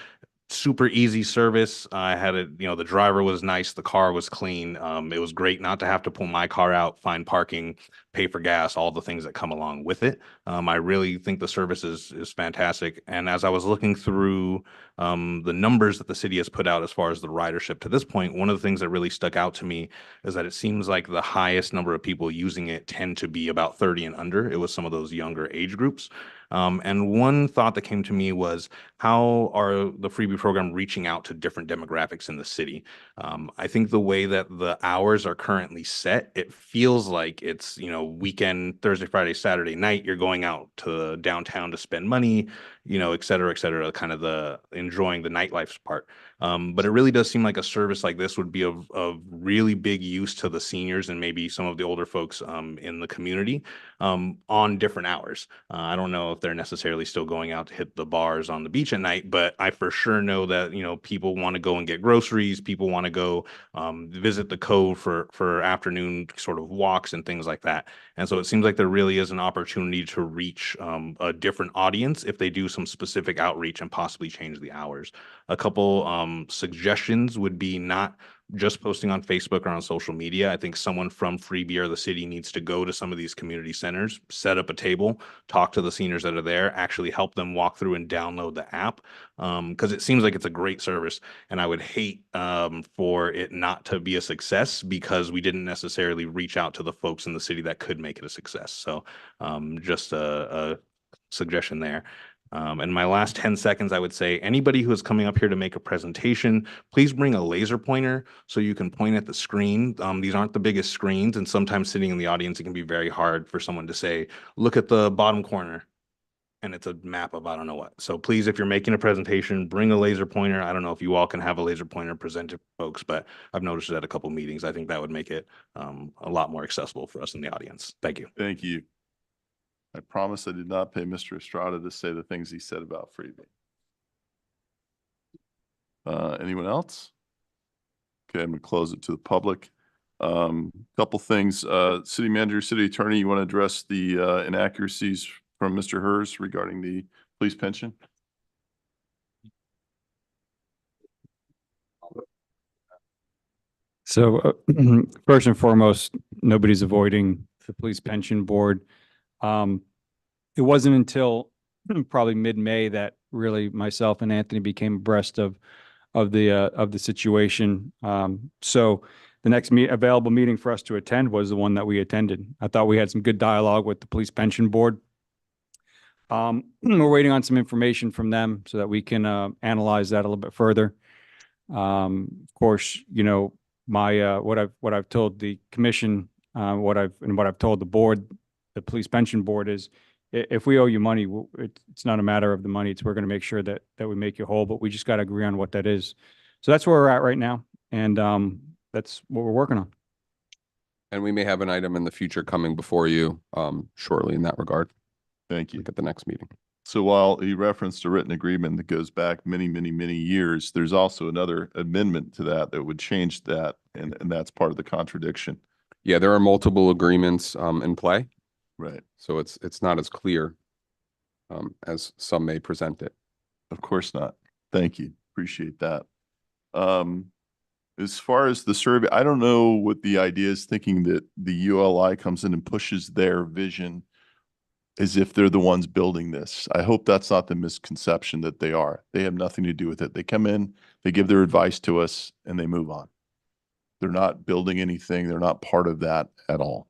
Super easy service. I had it, the driver was nice. The car was clean. It was great not to have to pull my car out, find parking, pay for gas, all the things that come along with it. I really think the service is fantastic. And as I was looking through the numbers that the city has put out as far as the ridership to this point, one of the things that really stuck out to me is that it seems like the highest number of people using it tend to be about 30 and under. It was some of those younger age groups. And one thought that came to me was, how are the freebie program reaching out to different demographics in the city? I think the way that the hours are currently set, it feels like it's, weekend, Thursday, Friday, Saturday night, you're going out to downtown to spend money, et cetera, kind of the enjoying the nightlife part. But it really does seem like a service like this would be of really big use to the seniors and maybe some of the older folks in the community on different hours. I don't know if they're necessarily still going out to hit the bars on the beach at night, but I for sure know that, people want to go and get groceries. People want to go visit the Cove for afternoon sort of walks and things like that. And so it seems like there really is an opportunity to reach a different audience if they do some specific outreach and possibly change the hours. A couple suggestions would be not just posting on Facebook or on social media. I think someone from Freebie or the city needs to go to some of these community centers, set up a table, talk to the seniors that are there, actually help them walk through and download the app. Because it seems like it's a great service, and I would hate for it not to be a success because we didn't necessarily reach out to the folks in the city that could make it a success. So just a suggestion there. And my last 10 seconds, I would say anybody who is coming up here to make a presentation, please bring a laser pointer so you can point at the screen. These aren't the biggest screens, and sometimes sitting in the audience, it can be very hard for someone to say, look at the bottom corner, and it's a map of I don't know what. So please, if you're making a presentation, bring a laser pointer. I don't know if you all can have a laser pointer present to folks, but I've noticed it at a couple meetings. I think that would make it a lot more accessible for us in the audience. Thank you. Thank you. I promise I did not pay Mr. Estrada to say the things he said about freebie. Anyone else? Okay, I'm gonna close it to the public. Couple things, city manager, city attorney, you want to address the inaccuracies from Mr. Hers regarding the police pension? So first and foremost, nobody's avoiding the police pension board. It wasn't until probably mid-May that really myself and Anthony became abreast of the situation. So the next available meeting for us to attend was the one that we attended. I thought we had some good dialogue with the police pension board. We're waiting on some information from them so that we can analyze that a little bit further. Of course, my what I've told the commission, what I've told the board, the police pension board is, if we owe you money, it's not a matter of the money. We're going to make sure that we make you whole, but we just got to agree on what that is. So that's where we're at right now, and that's what we're working on. And we may have an item in the future coming before you shortly in that regard. Thank you. At the next meeting. So while he referenced a written agreement that goes back many, many, many years, there's also another amendment to that would change that, and that's part of the contradiction. Yeah, there are multiple agreements in play. Right. So it's not as clear as some may present it. Of course not. Thank you. Appreciate that. As far as the survey, I don't know what the idea is, thinking that the ULI comes in and pushes their vision as if they're the ones building this. I hope that's not the misconception that they are. They have nothing to do with it. They come in, they give their advice to us, and they move on. They're not building anything. They're not part of that at all.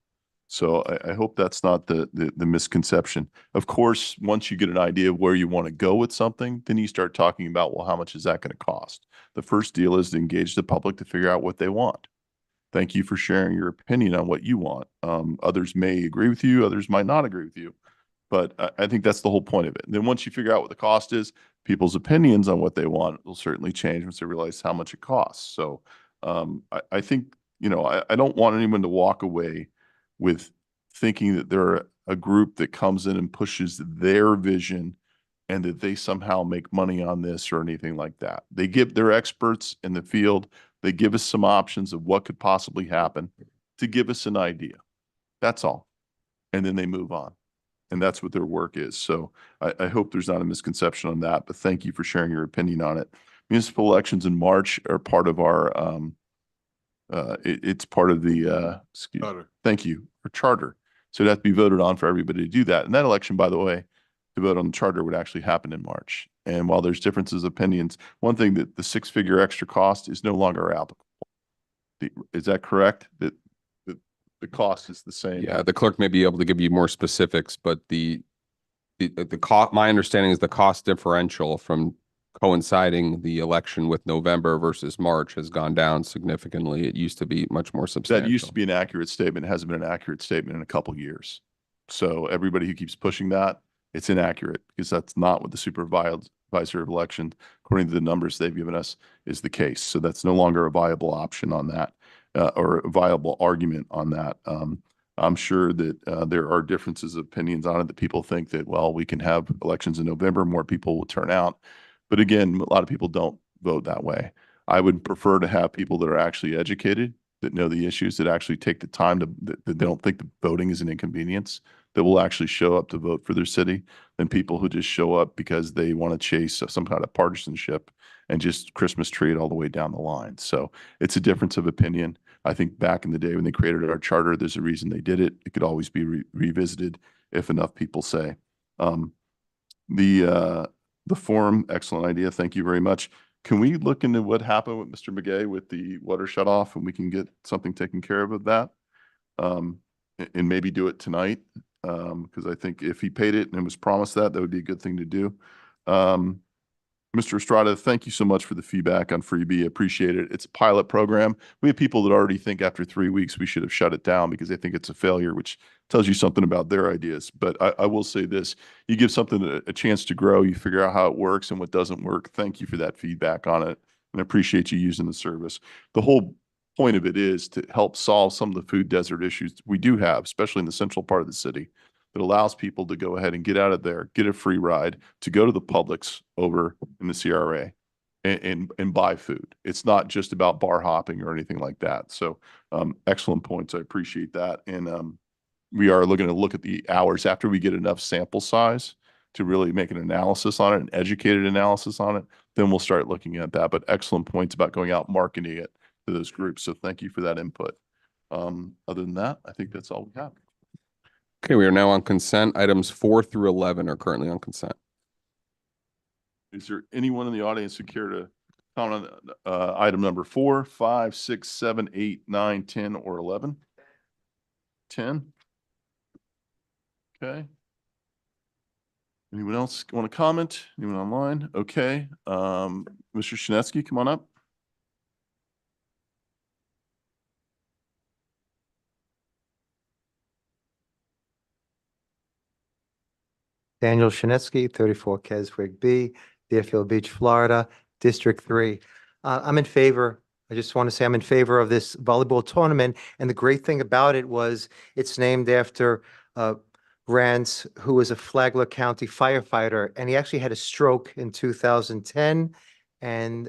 So I hope that's not the misconception. Of course, once you get an idea of where you want to go with something, then you start talking about, well, how much is that going to cost? The first deal is to engage the public to figure out what they want. Thank you for sharing your opinion on what you want. Others may agree with you, others might not agree with you. But I think that's the whole point of it. And then once you figure out what the cost is, people's opinions on what they want will certainly change once they realize how much it costs. So I think, I don't want anyone to walk away with thinking that they're a group that comes in and pushes their vision and that they somehow make money on this or anything like that. They give their experts in the field, they give us some options of what could possibly happen to give us an idea. That's all. And then they move on. And that's what their work is. So I hope there's not a misconception on that, but thank you for sharing your opinion on it. Municipal elections in March are part of our, it's part of the, thank you, our charter. So it'd have to be voted on for everybody to do that. And that election, by the way, to vote on the charter would actually happen in March. And while there's differences of opinions, one thing that the 6-figure extra cost is no longer applicable. Is that correct? That the cost is the same? Yeah, the clerk may be able to give you more specifics, but the cost, my understanding is the cost differential from coinciding the election with November versus March has gone down significantly. It used to be much more substantial. That used to be an accurate statement. It hasn't been an accurate statement in a couple of years. So everybody who keeps pushing that, it's inaccurate because that's not what the supervisor of election, according to the numbers they've given us, is the case. So that's no longer a viable option on that, or a viable argument on that. I'm sure that there are differences of opinions on it, that people think that, well, we can have elections in November, more people will turn out. But again, a lot of people don't vote that way. I would prefer to have people that are actually educated, that know the issues, that actually take the time that they don't think that voting is an inconvenience, that will actually show up to vote for their city, than people who just show up because they want to chase some kind of partisanship and just Christmas tree it all the way down the line. So it's a difference of opinion. I think back in the day when they created our charter, there's a reason they did it. It could always be revisited if enough people say. The forum, excellent idea. Thank you very much. Can we look into what happened with Mr. McGay with the water shut off, and we can get something taken care of that? And maybe do it tonight. Because I think if he paid it and was promised that would be a good thing to do. Mr. Estrada, thank you so much for the feedback on Freebie. Appreciate it. It's a pilot program. We have people that already think after 3 weeks we should have shut it down because they think it's a failure, which tells you something about their ideas. But I will say this, you give something a chance to grow, you figure out how it works and what doesn't work. Thank you for that feedback on it, and I appreciate you using the service. The whole point of it is to help solve some of the food desert issues we do have, especially in the central part of the city, that allows people to go ahead and get out of there, get a free ride to go to the Publix over in the CRA and buy food. It's not just about bar hopping or anything like that. So excellent points. I appreciate that. And we are looking to look at the hours after we get enough sample size to really make an analysis on it, an educated analysis on it. Then we'll start looking at that. But excellent points about going out marketing it to those groups. So thank you for that input. Other than that, I think that's all we have. Okay, we are now on consent. Items 4 through 11 are currently on consent. Is there anyone in the audience who care to comment on item number 4, 5, 6, 7, 8, 9, 10, or 11? 10? Okay. Anyone else want to comment? Anyone online? Okay. Mr. Shinetsky, come on up. Daniel Shinetsky, 34 Keswick B, Deerfield Beach, Florida, District 3. I'm in favor. I just want to say I'm in favor of this volleyball tournament. And the great thing about it was it's named after Rance, who was a Flagler County firefighter, and he actually had a stroke in 2010. And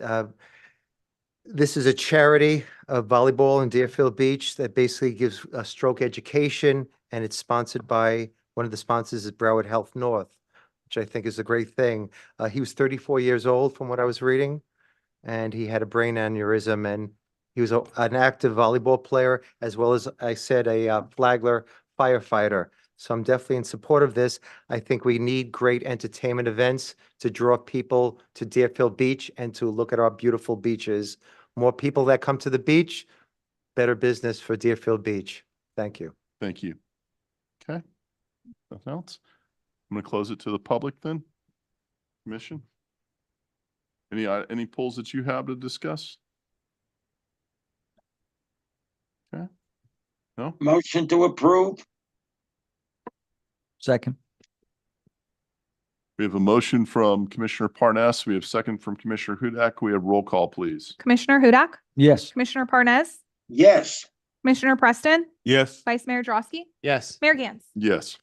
this is a charity of volleyball in Deerfield Beach that basically gives a stroke education, and it's sponsored by one of the sponsors is Broward Health North, which I think is a great thing. He was 34 years old from what I was reading, and he had a brain aneurysm, and He was an active volleyball player, as well as, I said, a Flagler firefighter. So I'm definitely in support of this. I think we need great entertainment events to draw people to Deerfield Beach and to look at our beautiful beaches. More people that come to the beach, better business for Deerfield Beach. Thank you. Thank you. Okay. Nothing else? I'm going to close it to the public then. Commission? Any polls that you have to discuss? Okay. No? Motion to approve? Second. We have a motion from Commissioner Parnas. We have second from Commissioner Hudak. We have roll call, please. Commissioner Hudak, Yes. Commissioner Parnas, Yes. Commissioner Preston, Yes. Vice Mayor Drosky, Yes. Mayor Gantz. Yes.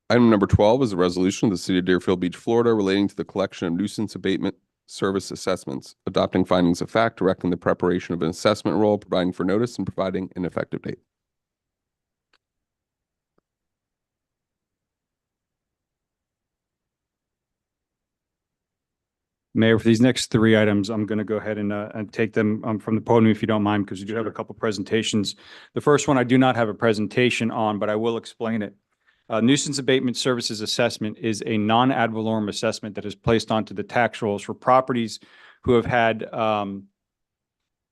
Item number 12 is a resolution of the City of Deerfield Beach, Florida relating to the collection of nuisance abatement service assessments, adopting findings of fact, directing the preparation of an assessment roll, providing for notice, and providing an effective date. Mayor, for these next three items, I'm going to go ahead and take them from the podium if you don't mind, because we do have a couple presentations. The first one I do not have a presentation on, but I will explain it. Nuisance abatement services assessment is a non-ad valorem assessment that is placed onto the tax rolls for properties who have had,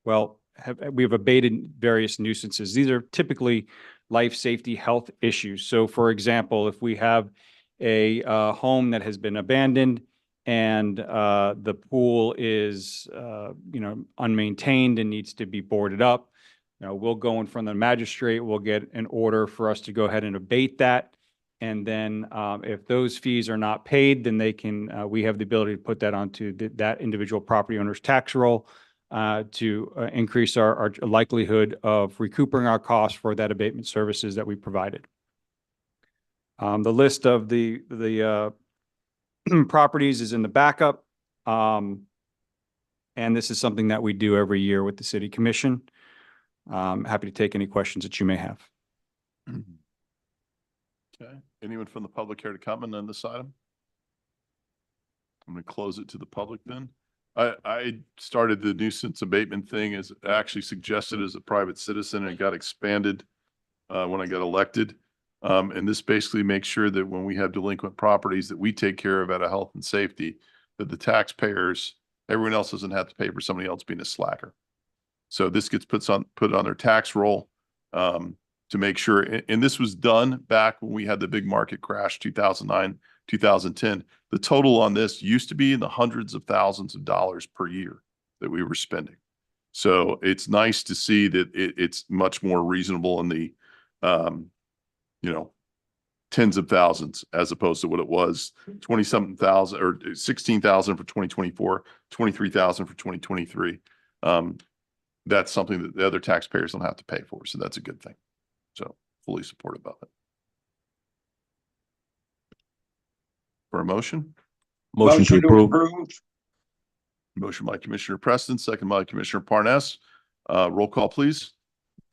we have abated various nuisances. These are typically life, safety, health issues. So for example, if we have a home that has been abandoned and the pool is, unmaintained and needs to be boarded up, we'll go in front of the magistrate, we'll get an order for us to go ahead and abate that. And then if those fees are not paid, then we have the ability to put that onto that individual property owner's tax roll to increase our likelihood of recouping our costs for that abatement services that we provided. The list of the properties is in the backup. And this is something that we do every year with the City Commission. Happy to take any questions that you may have. Okay. Anyone from the public care to comment on this item? I'm going to close it to the public then. I started the nuisance abatement thing as actually suggested as a private citizen and it got expanded when I got elected. And this basically makes sure that when we have delinquent properties that we take care of out of health and safety, that the taxpayers, everyone else doesn't have to pay for somebody else being a slacker. So this gets put on their tax roll to make sure. And this was done back when we had the big market crash, 2009, 2010. The total on this used to be in the hundreds of thousands of dollars per year that we were spending. So it's nice to see that it's much more reasonable in the, tens of thousands as opposed to what it was 20-something thousand or 16,000 for 2024, 23,000 for 2023. That's something that the other taxpayers don't have to pay for. So that's a good thing. So fully supportive of it. For a motion? Motion to approve. Motion by Commissioner Preston, second by Commissioner Parnas. Roll call, please.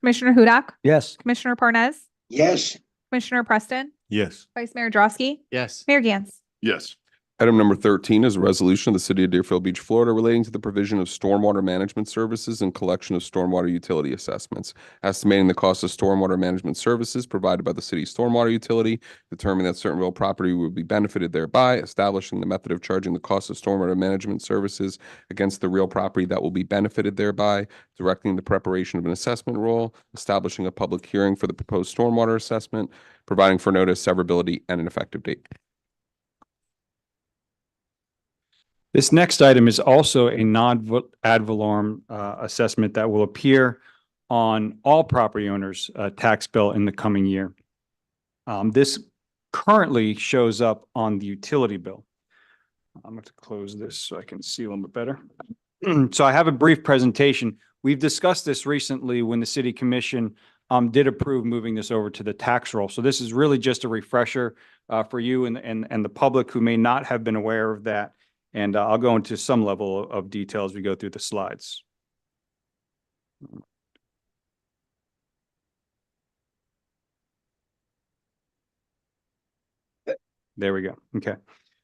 Commissioner Hudak, Yes. Commissioner Parnas, Yes. Commissioner Preston, Yes. Vice Mayor Drosky, Yes. Mayor Gantz. Yes. Item number 13 is a resolution of the City of Deerfield Beach, Florida relating to the provision of stormwater management services and collection of stormwater utility assessments, estimating the cost of stormwater management services provided by the city's stormwater utility, determining that certain real property would be benefited thereby, establishing the method of charging the cost of stormwater management services against the real property that will be benefited thereby, directing the preparation of an assessment roll, establishing a public hearing for the proposed stormwater assessment, providing for notice, severability, and an effective date. This next item is also a non-ad valorem assessment that will appear on all property owners' tax bill in the coming year. This currently shows up on the utility bill. I'm going to close this so I can see a little bit better. So I have a brief presentation. We've discussed this recently when the City Commission did approve moving this over to the tax roll. So this is really just a refresher for you and the public who may not have been aware of that. And I'll go into some level of detail as we go through the slides. There we go. Okay.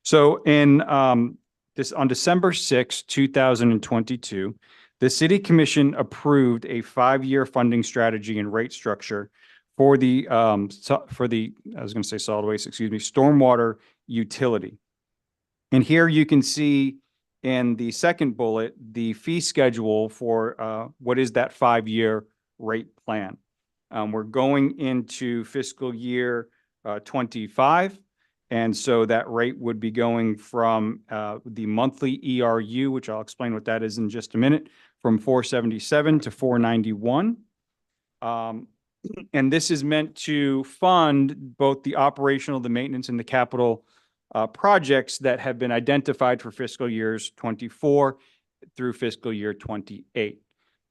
So on December 6, 2022, The City Commission approved a 5-year funding strategy and rate structure for the, I was going to say solid waste, excuse me, stormwater utility. And here you can see in the second bullet, the fee schedule for what is that 5-year rate plan. We're going into fiscal year 25. And so that rate would be going from the monthly ERU, which I'll explain what that is in just a minute, from 477 to 491. And this is meant to fund both the operational, the maintenance, and the capital projects that have been identified for fiscal years 24 through fiscal year 28.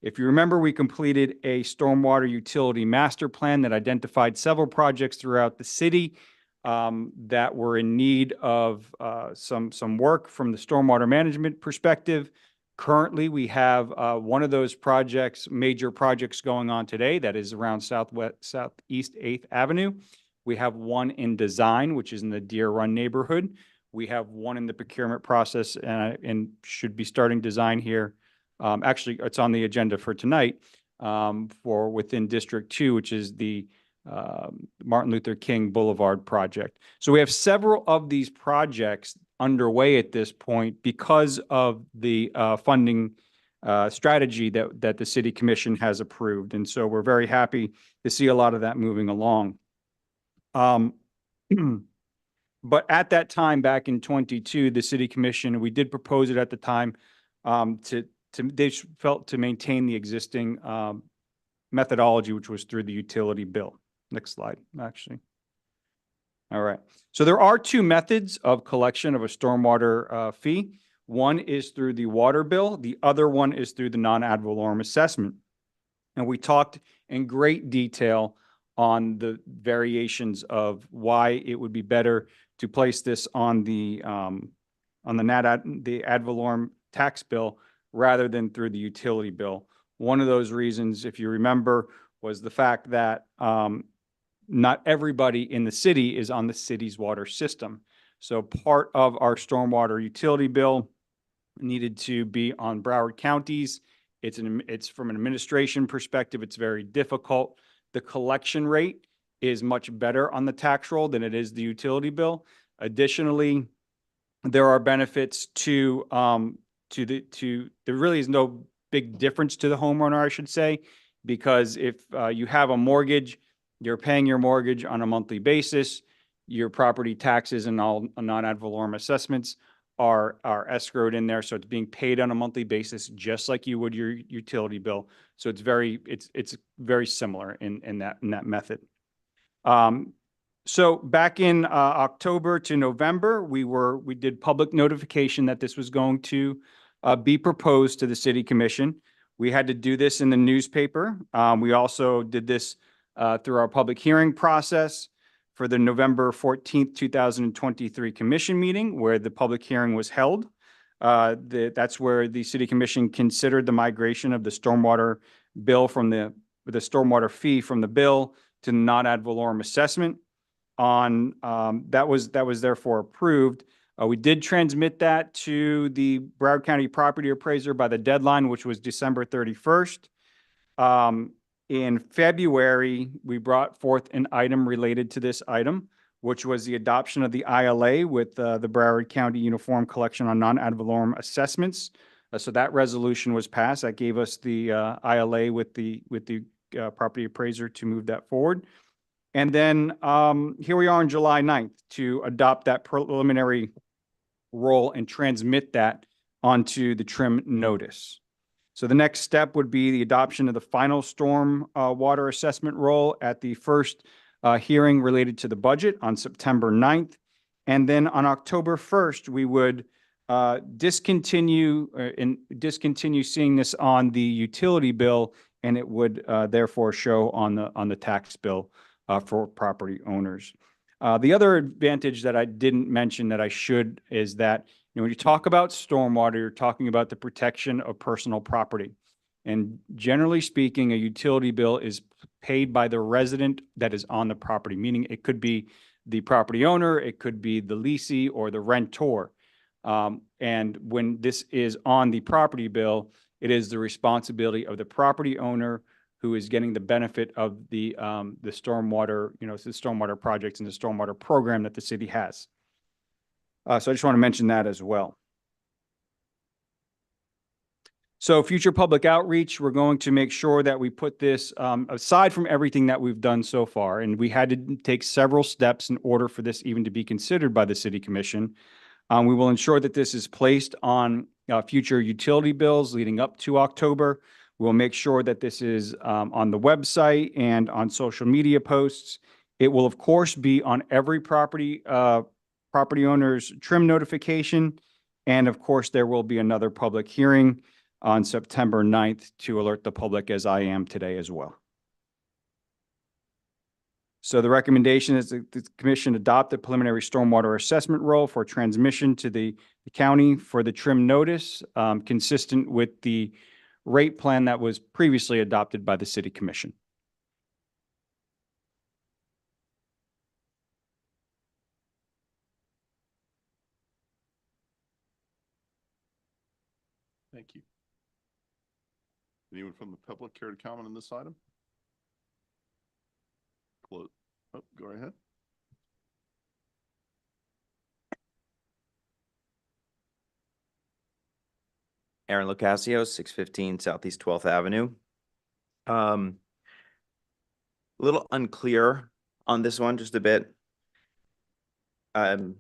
If you remember, we completed a stormwater utility master plan that identified several projects throughout the city that were in need of some work from the stormwater management perspective. Currently, we have one of those projects, major projects going on today that is around Southeast 8th Avenue. We have one in design, which is in the Deer Run neighborhood. We have one in the procurement process and should be starting design here. Actually, it's on the agenda for tonight for within District 2, which is the Martin Luther King Boulevard project. So we have several of these projects underway at this point because of the funding strategy that the City Commission has approved. And so we're very happy to see a lot of that moving along. But at that time, back in 22, the City Commission, we did propose it at the time they felt to maintain the existing methodology, which was through the utility bill. Next slide, actually. All right. So there are two methods of collection of a stormwater fee. One is through the water bill. The other one is through the non-ad valorem assessment. And we talked in great detail on the variations of why it would be better to place this on the ad valorem tax bill rather than through the utility bill. One of those reasons, if you remember, was the fact that not everybody in the city is on the city's water system. So part of our stormwater utility bill needed to be on Broward counties. It's from an administration perspective, it's very difficult. The collection rate is much better on the tax roll than it is the utility bill. Additionally, there are benefits there really is no big difference to the homeowner, I should say, because if you have a mortgage, you're paying your mortgage on a monthly basis, your property taxes and all non-ad valorem assessments are escrowed in there. So it's being paid on a monthly basis, just like you would your utility bill. So it's very similar in that method. So back in October to November, we did public notification that this was going to be proposed to the City Commission. We had to do this in the newspaper. We also did this through our public hearing process for the November 14th, 2023 commission meeting, where the public hearing was held. That's where the City Commission considered the migration of the stormwater bill from the stormwater fee from the bill to non-ad valorem assessment. That was therefore approved. We did transmit that to the Broward County property appraiser by the deadline, which was December 31st. In February, we brought forth an item related to this item, which was the adoption of the ILA with the Broward County Uniform Collection on Non-Ad Valorem Assessments. So that resolution was passed. That gave us the ILA with the property appraiser to move that forward. And then here we are on July 9th to adopt that preliminary roll and transmit that onto the TRIM notice. So the next step would be the adoption of the final storm water assessment roll at the first hearing related to the budget on September 9th. And then on October 1st, we would discontinue seeing this on the utility bill, and it would therefore show on the tax bill for property owners. The other advantage that I didn't mention that I should is that when you talk about stormwater, you're talking about the protection of personal property. And generally speaking, a utility bill is paid by the resident that is on the property, meaning it could be the property owner, it could be the leasee or the rentor. And when this is on the property bill, it is the responsibility of the property owner who is getting the benefit of the stormwater, the stormwater projects and the stormwater program that the city has. So I just want to mention that as well. So future public outreach, we're going to make sure that we put this, aside from everything that we've done so far, and we had to take several steps in order for this even to be considered by the City Commission. We will ensure that this is placed on future utility bills leading up to October. We'll make sure that this is on the website and on social media posts. It will, of course, be on every property owner's trim notification. And of course, there will be another public hearing on September 9th to alert the public, as I am today as well. So the recommendation is that the commission adopt the preliminary stormwater assessment role for transmission to the county for the trim notice, consistent with the rate plan that was previously adopted by the City Commission. Thank you. Anyone from the public care to comment on this item? Close. Oh, go right ahead. Aaron Lucasio, 615 Southeast 12th Avenue. A little unclear on this one, just a bit. I'm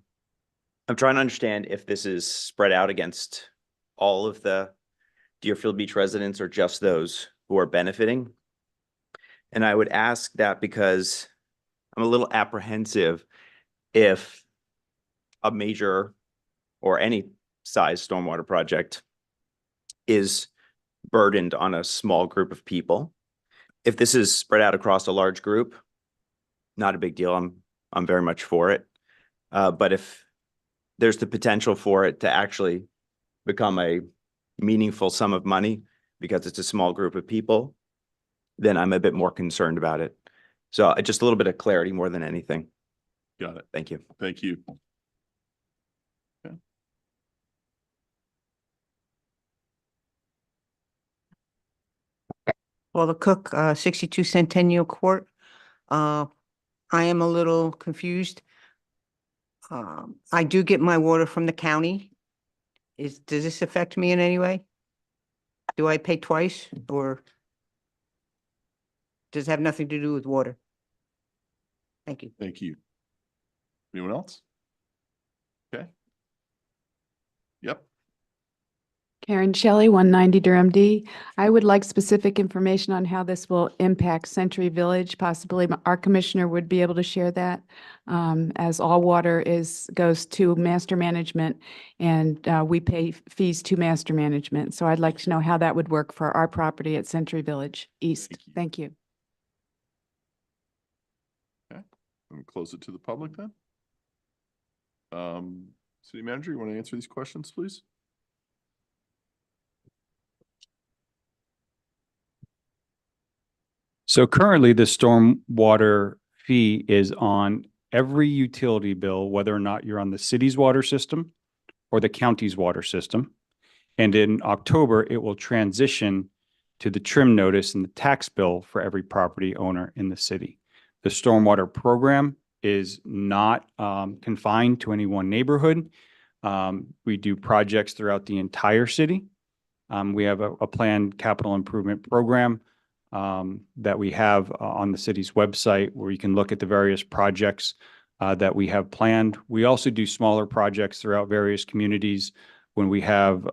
trying to understand if this is spread out against all of the Deerfield Beach residents or just those who are benefiting. And I would ask that because I'm a little apprehensive if a major or any size stormwater project is burdened on a small group of people. If this is spread out across a large group, not a big deal. I'm very much for it. But if there's the potential for it to actually become a meaningful sum of money because it's a small group of people, then I'm a bit more concerned about it. So just a little bit of clarity more than anything. Got it. Thank you. Thank you. Okay. Well, the Cook, 62 Centennial Court. I am a little confused. I do get my water from the county. Does this affect me in any way? Do I pay twice, or does it have nothing to do with water? Thank you. Thank you. Anyone else? Okay. Yep. Karen Shelley, 190 Durham D. I would like specific information on how this will impact Century Village. Possibly our commissioner would be able to share that, as all water goes to master management, and we pay fees to master management. So I'd like to know how that would work for our property at Century Village East. Thank you. Okay. Let me close it to the public then. City Manager, you want to answer these questions, please? So currently, the stormwater fee is on every utility bill, whether or not you're on the city's water system or the county's water system. And in October, it will transition to the trim notice and the tax bill for every property owner in the city. The stormwater program is not confined to any one neighborhood. We do projects throughout the entire city. We have a planned capital improvement program that we have on the city's website, where you can look at the various projects that we have planned. We also do smaller projects throughout various communities when we have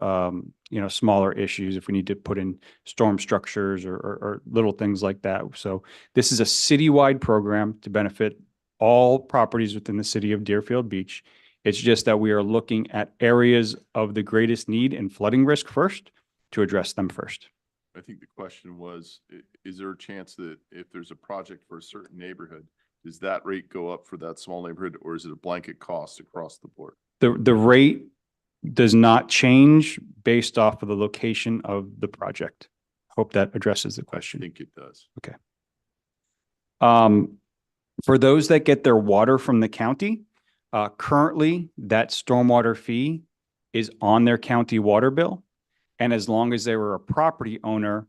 smaller issues, if we need to put in storm structures or little things like that. So this is a citywide program to benefit all properties within the city of Deerfield Beach. It's just that we are looking at areas of the greatest need and flooding risk first to address them first. I think the question was, is there a chance that if there's a project for a certain neighborhood, does that rate go up for that small neighborhood, or is it a blanket cost across the board? The rate does not change based off of the location of the project. Hope that addresses the question. I think it does. Okay. For those that get their water from the county, currently that stormwater fee is on their county water bill. And as long as they were a property owner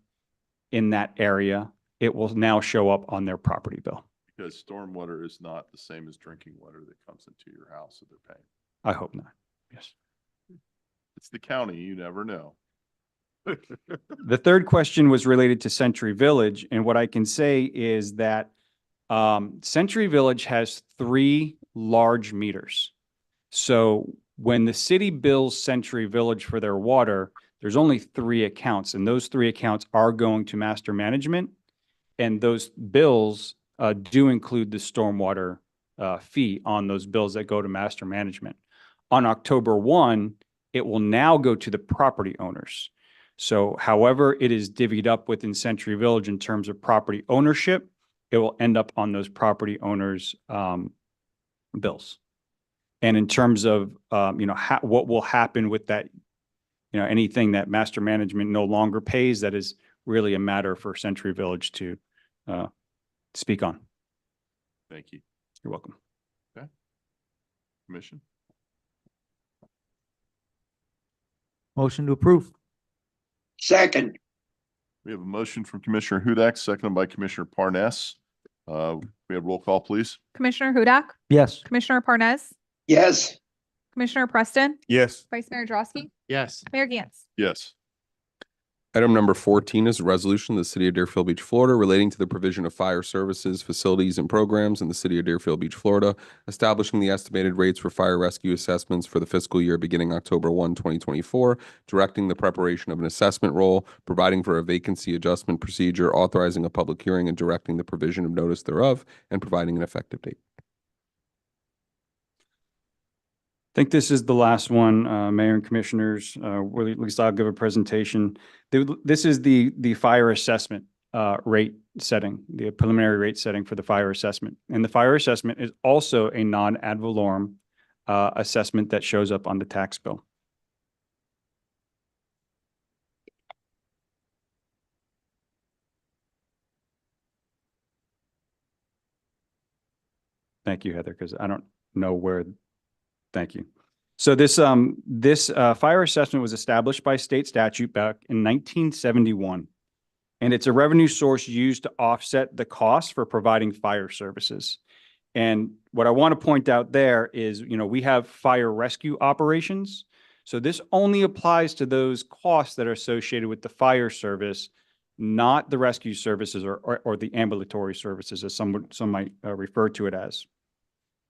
in that area, it will now show up on their property bill. Because stormwater is not the same as drinking water that comes into your house that they're paying. I hope not. Yes. It's the county, you never know. The third question was related to Century Village, and what I can say is that Century Village has 3 large meters. So when the city bills Century Village for their water, there's only 3 accounts, and those 3 accounts are going to master management, and those bills do include the stormwater fee on those bills that go to master management. On October 1, it will now go to the property owners. So however it is divvied up within Century Village in terms of property ownership, it will end up on those property owners' bills. And in terms of, what will happen with that, anything that master management no longer pays, that is really a matter for Century Village to speak on. Thank you. You're welcome. Okay. Commission? Motion to approve. Second, We have a motion from Commissioner Hudak, seconded by Commissioner Parnas. We have roll call, please. Commissioner Hudak, Yes. Commissioner Parnas, yes. Commissioner Preston, Yes. Vice Mayor Drosky, Yes. Mayor Gantz. Yes. Item number 14 is a resolution of the City of Deerfield Beach, Florida, relating to the provision of fire services, facilities, and programs in the City of Deerfield Beach, Florida, establishing the estimated rates for fire rescue assessments for the fiscal year beginning October 1, 2024, directing the preparation of an assessment roll, providing for a vacancy adjustment procedure, authorizing a public hearing, and directing the provision of notice thereof, and providing an effective date. I think this is the last one, Mayor and Commissioners, or at least I'll give a presentation. This is the fire assessment rate setting, the preliminary rate setting for the fire assessment. And the fire assessment is also a non-ad valorem assessment that shows up on the tax bill. Thank you, Heather, because I don't know where. Thank you. So this fire assessment was established by state statute back in 1971, and it's a revenue source used to offset the cost for providing fire services. And what I want to point out there is, we have fire rescue operations. So this only applies to those costs that are associated with the fire service, not the rescue services or the ambulatory services, as some might refer to it as.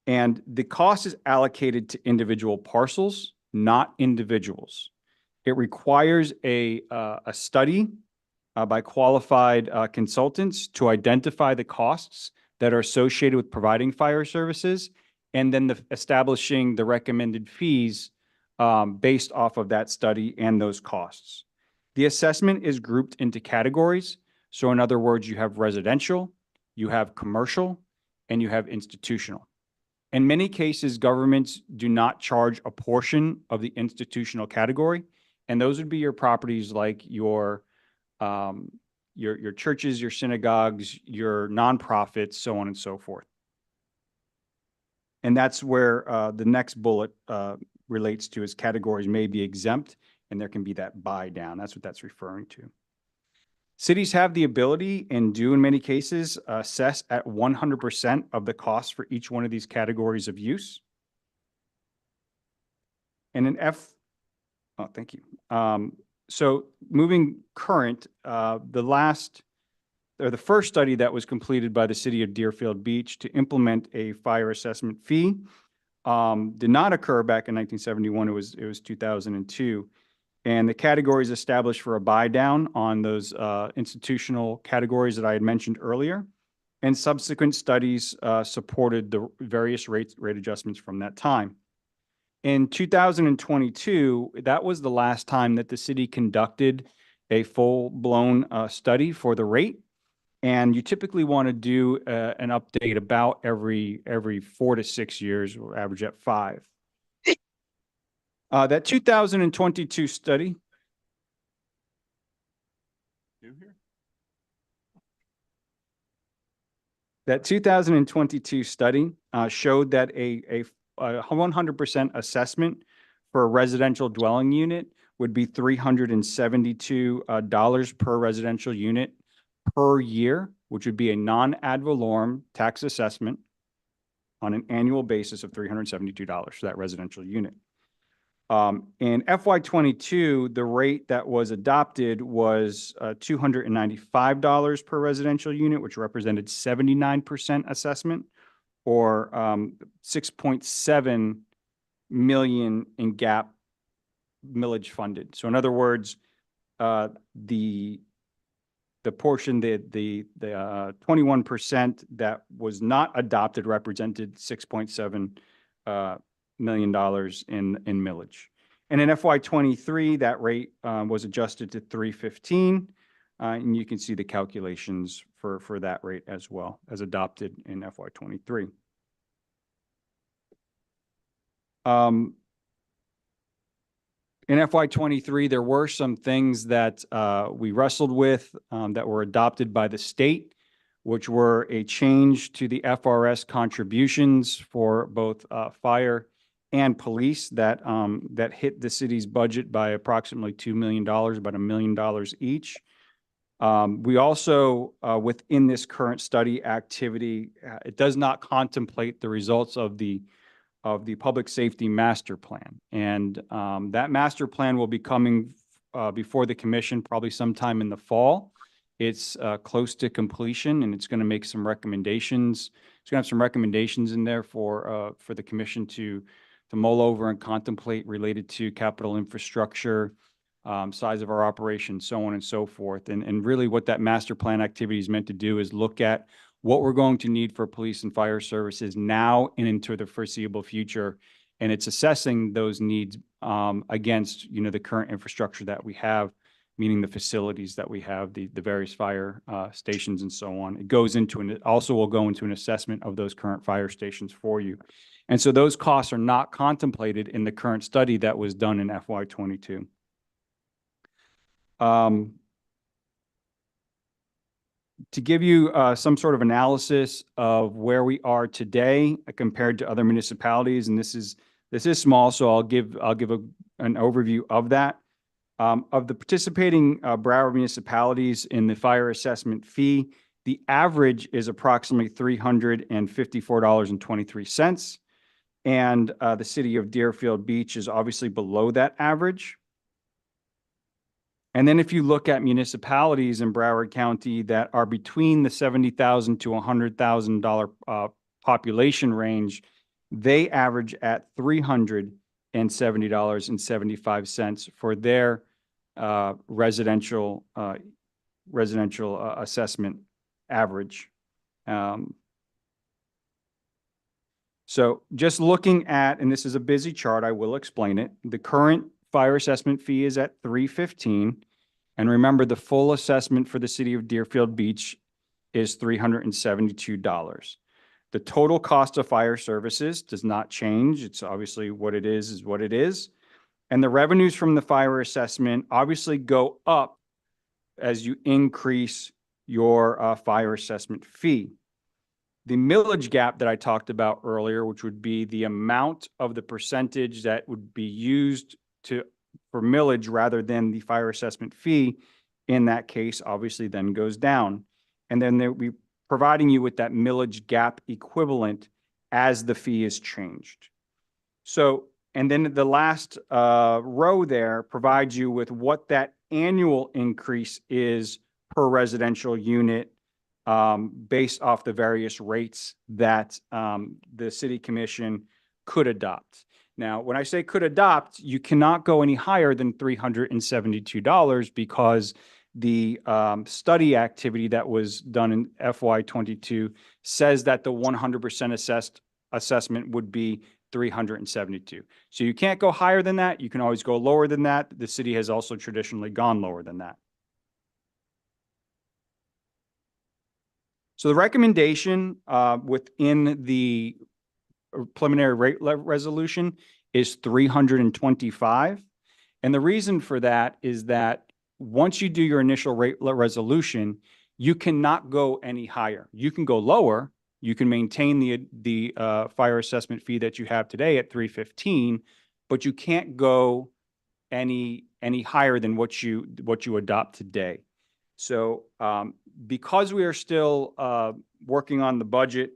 And the cost is allocated to individual parcels, not individuals. It requires a study by qualified consultants to identify the costs that are associated with providing fire services, and then establishing the recommended fees based off of that study and those costs. The assessment is grouped into categories. So in other words, you have residential, you have commercial, and you have institutional. In many cases, governments do not charge a portion of the institutional category, and those would be your properties like your churches, your synagogues, your nonprofits, so on and so forth. And that's where the next bullet relates to, is categories may be exempt, and there can be that buy down. That's what that's referring to. Cities have the ability, and do in many cases, assess at 100% of the cost for each one of these categories of use. And thank you. So moving current, the first study that was completed by the City of Deerfield Beach to implement a fire assessment fee did not occur back in 1971. It was 2002. And the categories established for a buy down on those institutional categories that I had mentioned earlier. And subsequent studies supported the various rate adjustments from that time. In 2022, that was the last time that the city conducted a full-blown study for the rate. And you typically want to do an update about every 4 to 6 years, or average at 5. That 2022 study. That 2022 study showed that a 100% assessment for a residential dwelling unit would be $372 per residential unit per year, which would be a non-ad valorem tax assessment on an annual basis of $372 for that residential unit. In FY '22, the rate that was adopted was $295 per residential unit, which represented 79% assessment, or 6.7 million in gap millage funded. So in other words, the portion, the 21% that was not adopted represented $6.7 million in millage. And in FY '23, that rate was adjusted to $315, and you can see the calculations for that rate as well as adopted in FY '23. In FY '23, there were some things that we wrestled with that were adopted by the state, which were a change to the FRS contributions for both fire and police that hit the city's budget by approximately $2 million, about $1 million each. We also, within this current study activity, it does not contemplate the results of the public safety master plan. And that master plan will be coming before the commission probably sometime in the fall. It's close to completion, and it's going to make some recommendations. It's going to have some recommendations in there for the commission to mull over and contemplate related to capital infrastructure, size of our operation, so on and so forth. And really what that master plan activity is meant to do is look at what we're going to need for police and fire services now and into the foreseeable future. And it's assessing those needs against, the current infrastructure that we have, meaning the facilities that we have, the various fire stations and so on. It goes into, and it also will go into an assessment of those current fire stations for you. And so those costs are not contemplated in the current study that was done in FY '22. To give you some sort of analysis of where we are today compared to other municipalities, and this is small, so I'll give an overview of that. Of the participating Broward municipalities in the fire assessment fee, the average is approximately $354.23. And the city of Deerfield Beach is obviously below that average. And then if you look at municipalities in Broward County that are between the $70,000 to $100,000 population range, they average at $370.75 for their residential assessment average. So just looking at, and this is a busy chart, I will explain it. The current fire assessment fee is at $315. And remember, the full assessment for the city of Deerfield Beach is $372. The total cost of fire services does not change. It's obviously what it is what it is. And the revenues from the fire assessment obviously go up as you increase your fire assessment fee. The millage gap that I talked about earlier, which would be the amount of the percentage that would be used for millage rather than the fire assessment fee, in that case, obviously then goes down. And then they'll be providing you with that millage gap equivalent as the fee is changed. So, and then the last row there provides you with what that annual increase is per residential unit based off the various rates that the city commission could adopt. Now, when I say could adopt, you cannot go any higher than $372 because the study activity that was done in FY '22 says that the 100% assessment would be $372. So you can't go higher than that. You can always go lower than that. The city has also traditionally gone lower than that. So the recommendation within the preliminary rate resolution is $325. And the reason for that is that once you do your initial rate resolution, you cannot go any higher. You can go lower. You can maintain the fire assessment fee that you have today at $315, but you can't go any higher than what you adopt today. So because we are still working on the budget,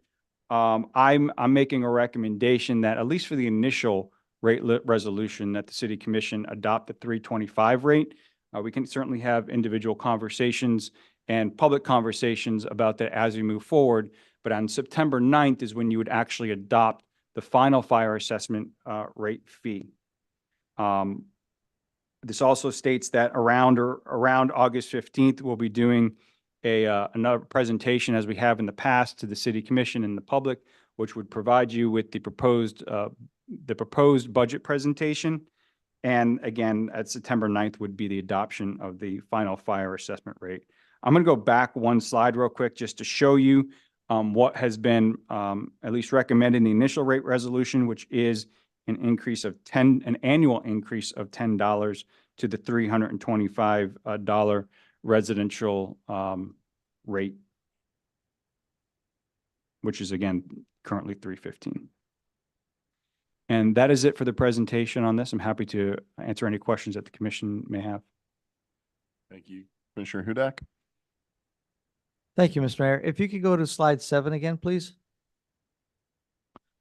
I'm making a recommendation that at least for the initial resolution that the City Commission adopt the 325 rate. We can certainly have individual conversations and public conversations about that as we move forward. But on September 9th is when you would actually adopt the final fire assessment rate fee. This also states that around August 15th, we'll be doing another presentation as we have in the past to the City Commission and the public, which would provide you with the proposed budget presentation. And again, at September 9th would be the adoption of the final fire assessment rate. I'm going to go back one slide real quick just to show you what has been at least recommended in the initial rate resolution, which is an annual increase of $10 to the $325 residential rate, which is again currently $315. And that is it for the presentation on this. I'm happy to answer any questions that the commission may have. Thank you. Commissioner Hudak? Thank you, Mr. Mayor. If you could go to slide 7 again, please.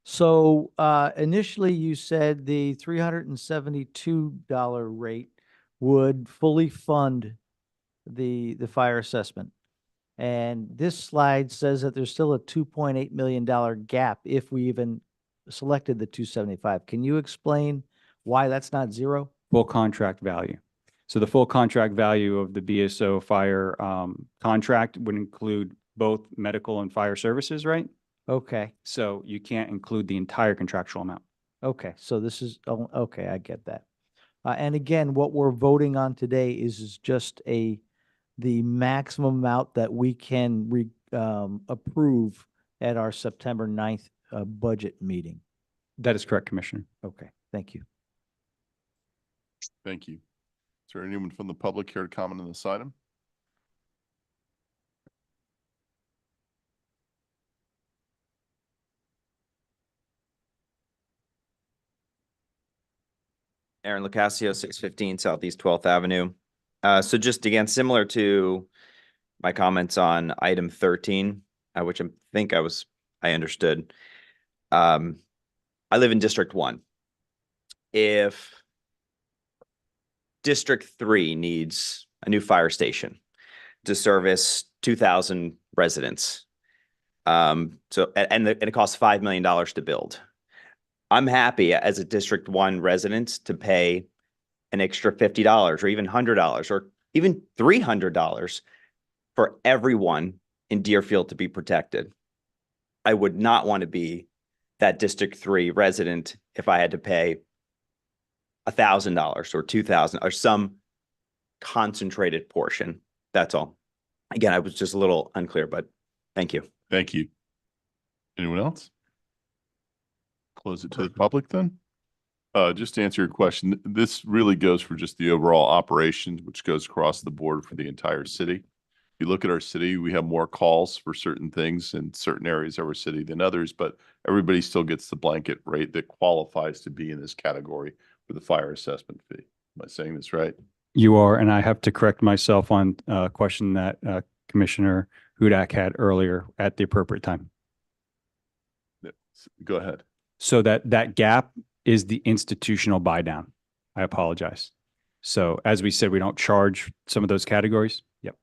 So initially you said the $372 rate would fully fund the fire assessment. And this slide says that there's still a $2.8 million gap if we even selected the 275. Can you explain why that's not zero? Full contract value. So the full contract value of the BSO fire contract would include both medical and fire services, right? Okay. So you can't include the entire contractual amount. Okay. So this is, okay, I get that. And again, what we're voting on today is just the maximum amount that we can approve at our September 9th budget meeting. That is correct, Commissioner. Okay, thank you. Thank you. Is there anyone from the public here to comment on this item? Aaron Lucasio, 615 Southeast 12th Avenue. So just again, similar to my comments on item 13, which I think I understood. I live in District 1. If District 3 needs a new fire station to service 2,000 residents, and it costs $5 million to build, I'm happy as a District 1 resident to pay an extra $50 or even $100 or even $300 for everyone in Deerfield to be protected. I would not want to be that District 3 resident if I had to pay $1,000 or $2,000 or some concentrated portion. That's all. Again, I was just a little unclear, but thank you. Thank you. Anyone else? Close it to the public then. Just to answer your question, this really goes for just the overall operation, which goes across the board for the entire city. If you look at our city, we have more calls for certain things in certain areas of our city than others, but everybody still gets the blanket rate that qualifies to be in this category for the fire assessment fee. Am I saying this right? You are, and I have to correct myself on a question that Commissioner Hudak had earlier at the appropriate time. Go ahead. So that gap is the institutional buy down. I apologize. So as we said, we don't charge some of those categories. Yep.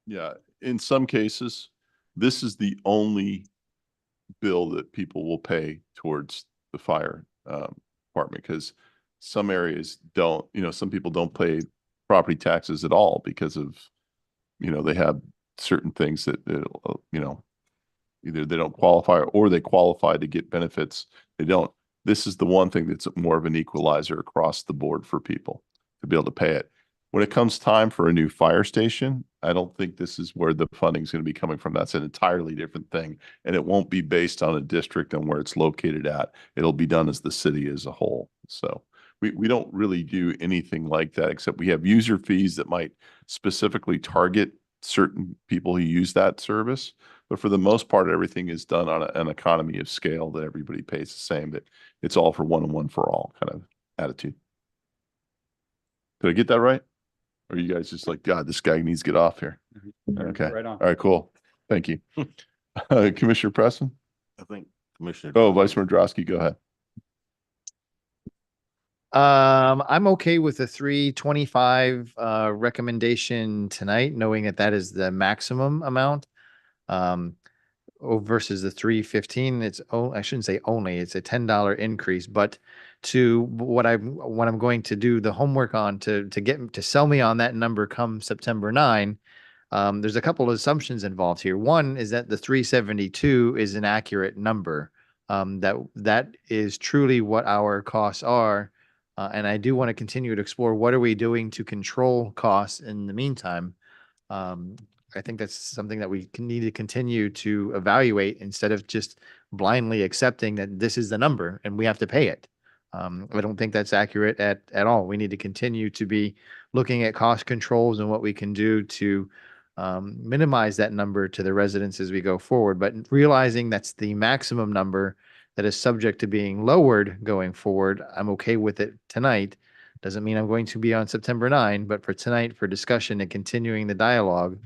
Yeah. In some cases, this is the only bill that people will pay towards the fire department, because some areas don't, some people don't pay property taxes at all because of, they have certain things that, either they don't qualify or they qualify to get benefits. They don't. This is the one thing that's more of an equalizer across the board for people to be able to pay it. When it comes time for a new fire station, I don't think this is where the funding is going to be coming from. That's an entirely different thing. And it won't be based on a district and where it's located at. It'll be done as the city as a whole. So we don't really do anything like that, except we have user fees that might specifically target certain people who use that service. But for the most part, everything is done on an economy of scale that everybody pays the same, that it's all for one and one for all kind of attitude. Did I get that right? Or are you guys just like, God, this guy needs to get off here? Okay. Right on. All right, cool. Thank you. Commissioner Preston? I think Commissioner. Oh, Vice Mayor Drosky, go ahead. I'm okay with the 325 recommendation tonight, knowing that that is the maximum amount. Versus the 315, I shouldn't say only, it's a $10 increase, but to what I'm going to do the homework on to get to sell me on that number come September 9. There's a couple of assumptions involved here. One is that the 372 is an accurate number. That is truly what our costs are. And I do want to continue to explore what are we doing to control costs in the meantime. I think that's something that we need to continue to evaluate instead of just blindly accepting that this is the number and we have to pay it. I don't think that's accurate at all. We need to continue to be looking at cost controls and what we can do to minimize that number to the residents as we go forward, but realizing that's the maximum number that is subject to being lowered going forward. I'm okay with it tonight. Doesn't mean I'm going to be on September 9, but for tonight, for discussion and continuing the dialogue,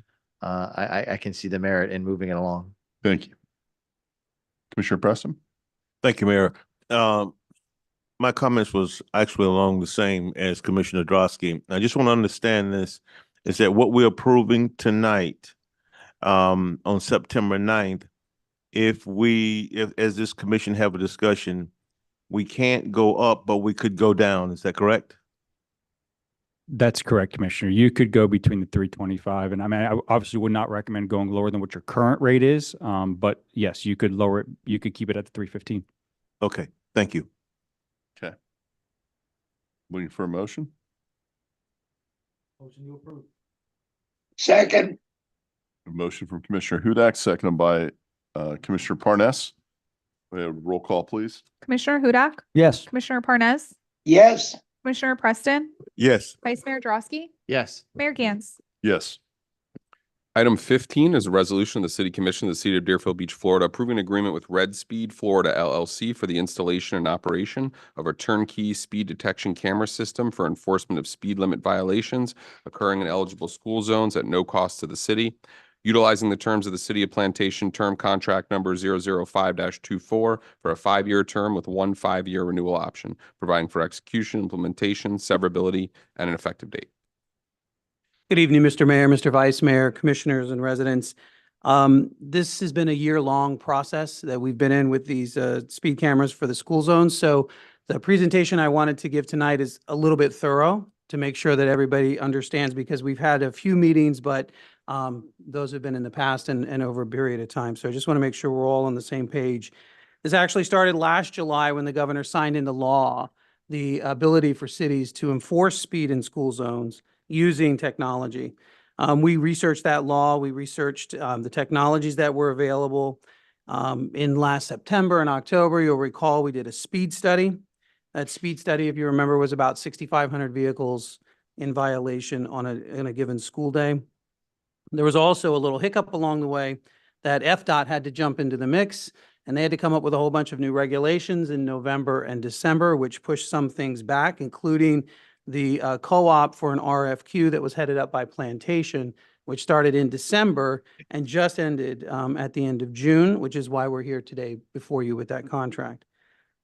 I can see the merit in moving it along. Thank you. Commissioner Preston? Thank you, Mayor. My comments was actually along the same as Commissioner Drosky. I just want to understand this, is that what we're approving tonight on September 9th, if as this commission have a discussion, we can't go up, but we could go down. Is that correct? That's correct, Commissioner. You could go between the 325, and I mean, I obviously would not recommend going lower than what your current rate is. But yes, you could lower it. You could keep it at the 315. Okay, thank you. Okay. Waiting for a motion. Motion to approve. Second. A motion from Commissioner Hudak, seconded by Commissioner Parnas. We have roll call, please. Commissioner Hudak, Yes. Commissioner Parnas, Yes. Commissioner Preston, Yes. Vice Mayor Drosky, Yes. Mayor Gantz. Yes. Item 15 is a resolution of the City Commission of the City of Deerfield Beach, Florida, approving an agreement with Red Speed Florida LLC for the installation and operation of a turnkey speed detection camera system for enforcement of speed limit violations occurring in eligible school zones at no cost to the city, utilizing the terms of the City of Plantation term contract number 005-24 for a 5-year term with 1 5-year renewal option, providing for execution, implementation, severability, and an effective date. Good evening, Mr. Mayor, Mr. Vice Mayor, Commissioners, and residents. This has been a year-long process that we've been in with these speed cameras for the school zones. So the presentation I wanted to give tonight is a little bit thorough to make sure that everybody understands, because we've had a few meetings, but those have been in the past and over a period of time. So I just want to make sure we're all on the same page. This actually started last July when the governor signed into law the ability for cities to enforce speed in school zones using technology. We researched that law. We researched the technologies that were available. In last September and October, you'll recall we did a speed study. That speed study, if you remember, was about 6,500 vehicles in violation in a given school day. There was also a little hiccup along the way that FDOT had to jump into the mix, and they had to come up with a whole bunch of new regulations in November and December, which pushed some things back, including the co-op for an RFQ that was headed up by Plantation, which started in December and just ended at the end of June, which is why we're here today before you with that contract.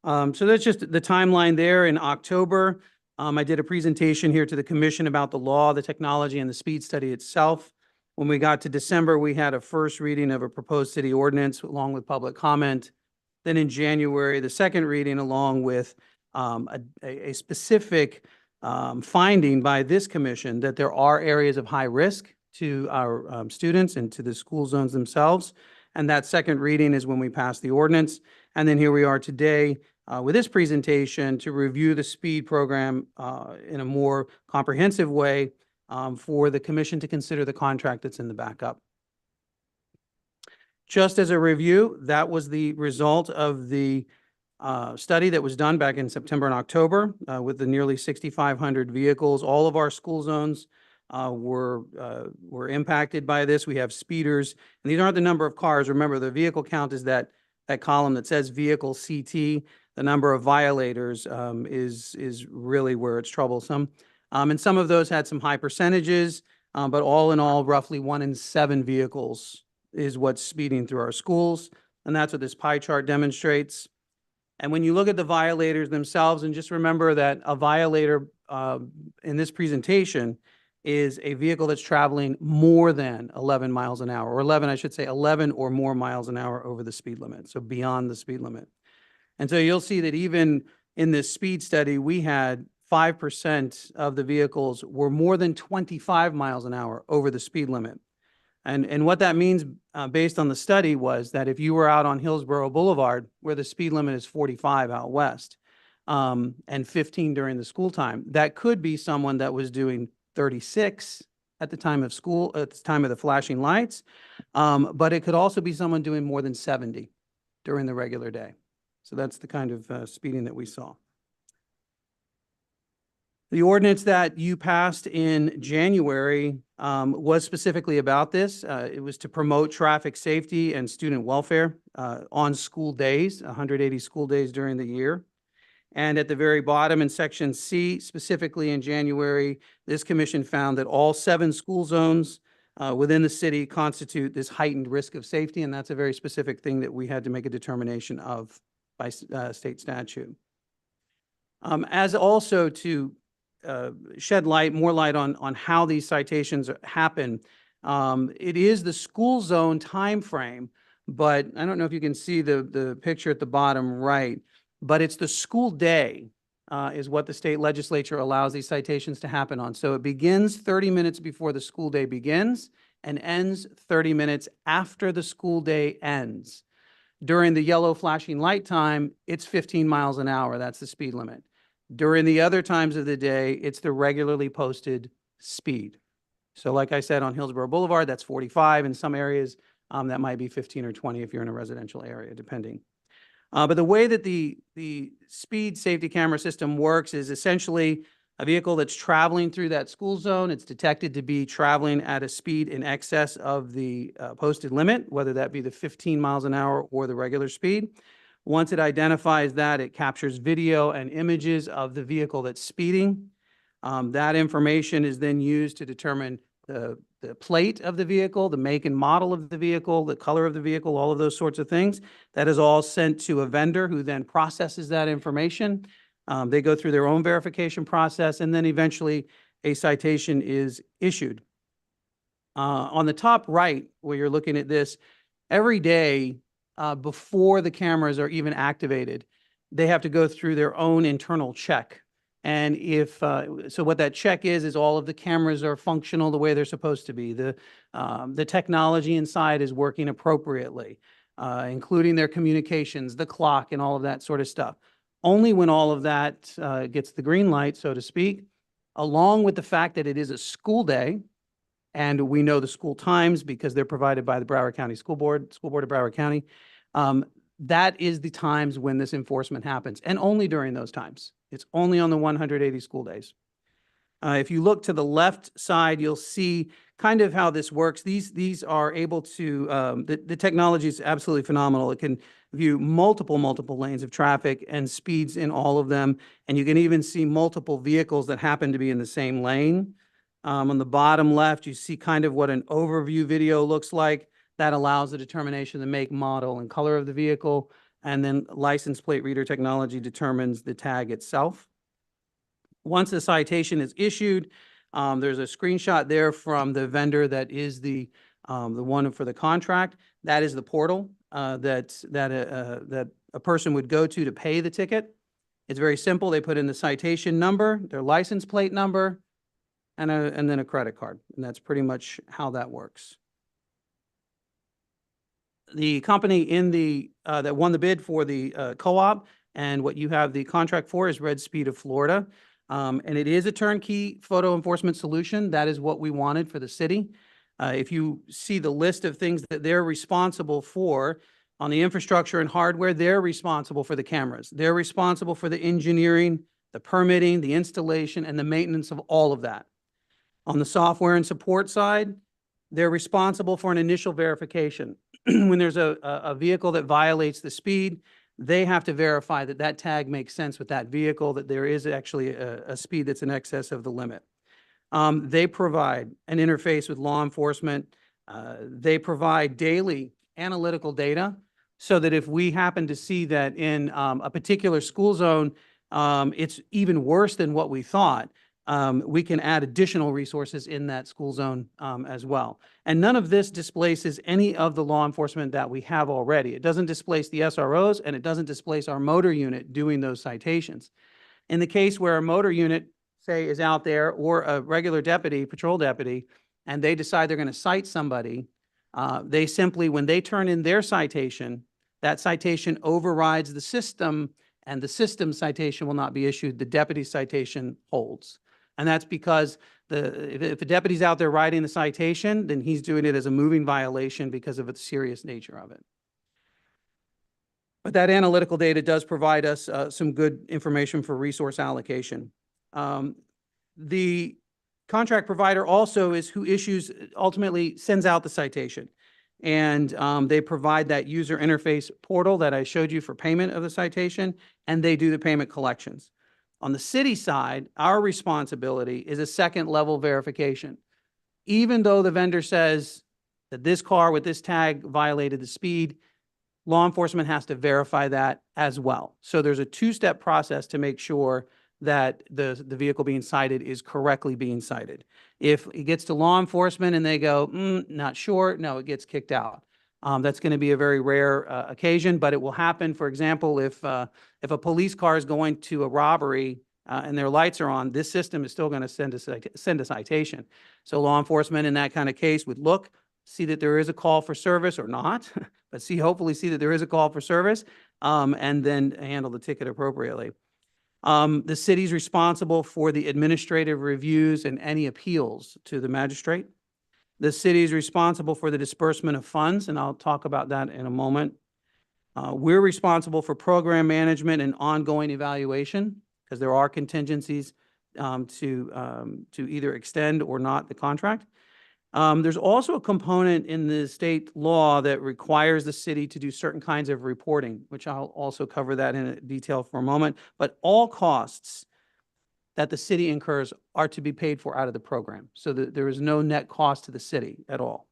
So that's just the timeline there. In October, I did a presentation here to the commission about the law, the technology, and the speed study itself. When we got to December, we had a first reading of a proposed city ordinance along with public comment. Then in January, the second reading along with a specific finding by this commission that there are areas of high risk to our students and to the school zones themselves. And that second reading is when we passed the ordinance. And then here we are today with this presentation to review the speed program in a more comprehensive way for the commission to consider the contract that's in the backup. Just as a review, that was the result of the study that was done back in September and October with the nearly 6,500 vehicles. All of our school zones were impacted by this. We have speeders, and these aren't the number of cars. Remember, the vehicle count is that column that says vehicle CT. The number of violators is really where it's troublesome. And some of those had some high percentages, but all in all, roughly 1 in 7 vehicles is what's speeding through our schools. And that's what this pie chart demonstrates. And when you look at the violators themselves, and just remember that a violator in this presentation is a vehicle that's traveling more than 11 miles an hour, or 11, I should say 11 or more miles an hour over the speed limit, so beyond the speed limit. And so you'll see that even in this speed study, we had 5% of the vehicles were more than 25 miles an hour over the speed limit. And what that means based on the study was that if you were out on Hillsborough Boulevard, where the speed limit is 45 out west, and 15 during the school time, that could be someone that was doing 36 at the time of school, at the time of the flashing lights, but it could also be someone doing more than 70 during the regular day. So that's the kind of speeding that we saw. The ordinance that you passed in January was specifically about this. It was to promote traffic safety and student welfare on school days, 180 school days during the year. And at the very bottom in section C, specifically in January, this commission found that all 7 school zones within the city constitute this heightened risk of safety, and that's a very specific thing that we had to make a determination of by state statute. As also to shed more light on how these citations happen, it is the school zone timeframe, but I don't know if you can see the picture at the bottom right, but it's the school day is what the state legislature allows these citations to happen on. So it begins 30 minutes before the school day begins and ends 30 minutes after the school day ends. During the yellow flashing light time, it's 15 miles an hour. That's the speed limit. During the other times of the day, it's the regularly posted speed. So like I said, on Hillsborough Boulevard, that's 45. In some areas, that might be 15 or 20 if you're in a residential area, depending. But the way that the speed safety camera system works is essentially a vehicle that's traveling through that school zone. It's detected to be traveling at a speed in excess of the posted limit, whether that be the 15 miles an hour or the regular speed. Once it identifies that, it captures video and images of the vehicle that's speeding. That information is then used to determine the plate of the vehicle, the make and model of the vehicle, the color of the vehicle, all of those sorts of things. That is all sent to a vendor who then processes that information. They go through their own verification process, and then eventually a citation is issued. On the top right, where you're looking at this, every day before the cameras are even activated, they have to go through their own internal check. And if so, what that check is all of the cameras are functional the way they're supposed to be. The technology inside is working appropriately, including their communications, the clock, and all of that sort of stuff. Only when all of that gets the green light, so to speak, along with the fact that it is a school day, and we know the school times because they're provided by the Broward County School Board of Broward County. That is the times when this enforcement happens, and only during those times. It's only on the 180 school days. If you look to the left side, you'll see kind of how this works. These are able to, the technology is absolutely phenomenal. It can view multiple lanes of traffic and speeds in all of them. And you can even see multiple vehicles that happen to be in the same lane. On the bottom left, you see kind of what an overview video looks like. That allows the determination of the make, model, and color of the vehicle. And then license plate reader technology determines the tag itself. Once the citation is issued, there's a screenshot there from the vendor that is the one for the contract. That is the portal that a person would go to pay the ticket. It's very simple. They put in the citation number, their license plate number, and then a credit card. And that's pretty much how that works. The company in the that won the bid for the co-op and what you have the contract for is Red Speed of Florida. And it is a turnkey photo enforcement solution. That is what we wanted for the city. If you see the list of things that they're responsible for on the infrastructure and hardware, they're responsible for the cameras. They're responsible for the engineering, the permitting, the installation, and the maintenance of all of that. On the software and support side, they're responsible for an initial verification. When there's a vehicle that violates the speed, they have to verify that that tag makes sense with that vehicle, that there is actually a speed that's in excess of the limit. They provide an interface with law enforcement. They provide daily analytical data so that if we happen to see that in a particular school zone, it's even worse than what we thought, we can add additional resources in that school zone as well. And none of this displaces any of the law enforcement that we have already. It doesn't displace the SROs, and it doesn't displace our motor unit doing those citations. In the case where a motor unit, say, is out there, or a regular deputy, patrol deputy, and they decide they're going to cite somebody, they simply, when they turn in their citation, that citation overrides the system, and the system citation will not be issued. The deputy citation holds. And that's because if a deputy's out there writing the citation, then he's doing it as a moving violation because of the serious nature of it. But that analytical data does provide us some good information for resource allocation. The contract provider also is who ultimately sends out the citation. And they provide that user interface portal that I showed you for payment of the citation, and they do the payment collections. On the city side, our responsibility is a second level verification. Even though the vendor says that this car with this tag violated the speed, law enforcement has to verify that as well. So there's a two-step process to make sure that the vehicle being cited is correctly being cited. If it gets to law enforcement and they go, not sure, no, it gets kicked out. That's going to be a very rare occasion, but it will happen. For example, if a police car is going to a robbery and their lights are on, this system is still going to send a citation. So law enforcement in that kind of case would look, see that there is a call for service or not, but hopefully see that there is a call for service, and then handle the ticket appropriately. The city's responsible for the administrative reviews and any appeals to the magistrate. The city is responsible for the disbursement of funds, and I'll talk about that in a moment. We're responsible for program management and ongoing evaluation, because there are contingencies to either extend or not the contract. There's also a component in the state law that requires the city to do certain kinds of reporting, which I'll also cover that in detail for a moment. But all costs that the city incurs are to be paid for out of the program, so that there is no net cost to the city at all.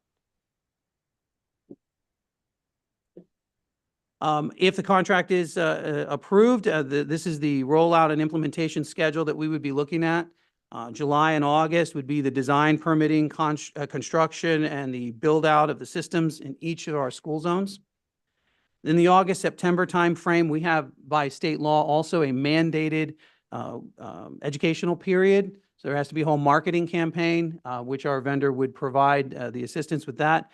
If the contract is approved, this is the rollout and implementation schedule that we would be looking at. July and August would be the design, permitting, construction, and the build-out of the systems in each of our school zones. In the August-September timeframe, we have, by state law, also a mandated educational period. So there has to be a whole marketing campaign, which our vendor would provide the assistance with that.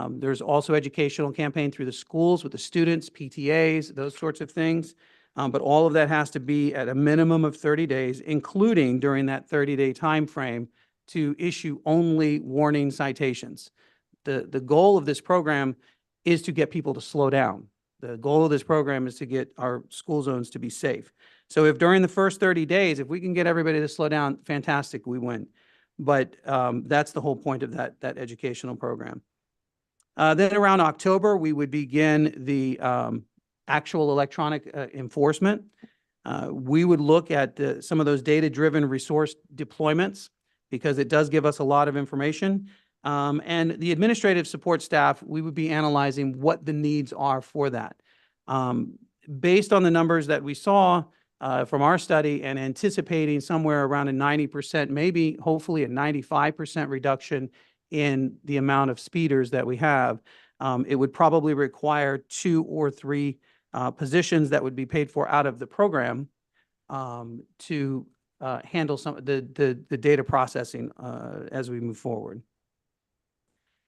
There's also educational campaign through the schools with the students, PTAs, those sorts of things. But all of that has to be at a minimum of 30 days, including during that 30-day time frame to issue only warning citations. The goal of this program is to get people to slow down. The goal of this program is to get our school zones to be safe. So if during the first 30 days, if we can get everybody to slow down, fantastic, we win. But that's the whole point of that educational program. Then around October, we would begin the actual electronic enforcement. We would look at some of those data-driven resource deployments, because it does give us a lot of information. And the administrative support staff, we would be analyzing what the needs are for that. Based on the numbers that we saw from our study, and anticipating somewhere around a 90%, maybe hopefully a 95% reduction in the amount of speeders that we have, it would probably require 2 or 3 positions that would be paid for out of the program to handle some of the data processing as we move forward.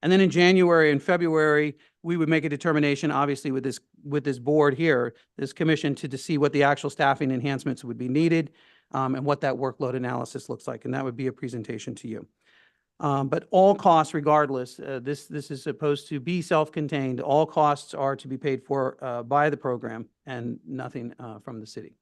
And then in January and February, we would make a determination, obviously with this board here, this commission, to see what the actual staffing enhancements would be needed, and what that workload analysis looks like. And that would be a presentation to you. But all costs, regardless, this is supposed to be self-contained. All costs are to be paid for by the program, and nothing from the city.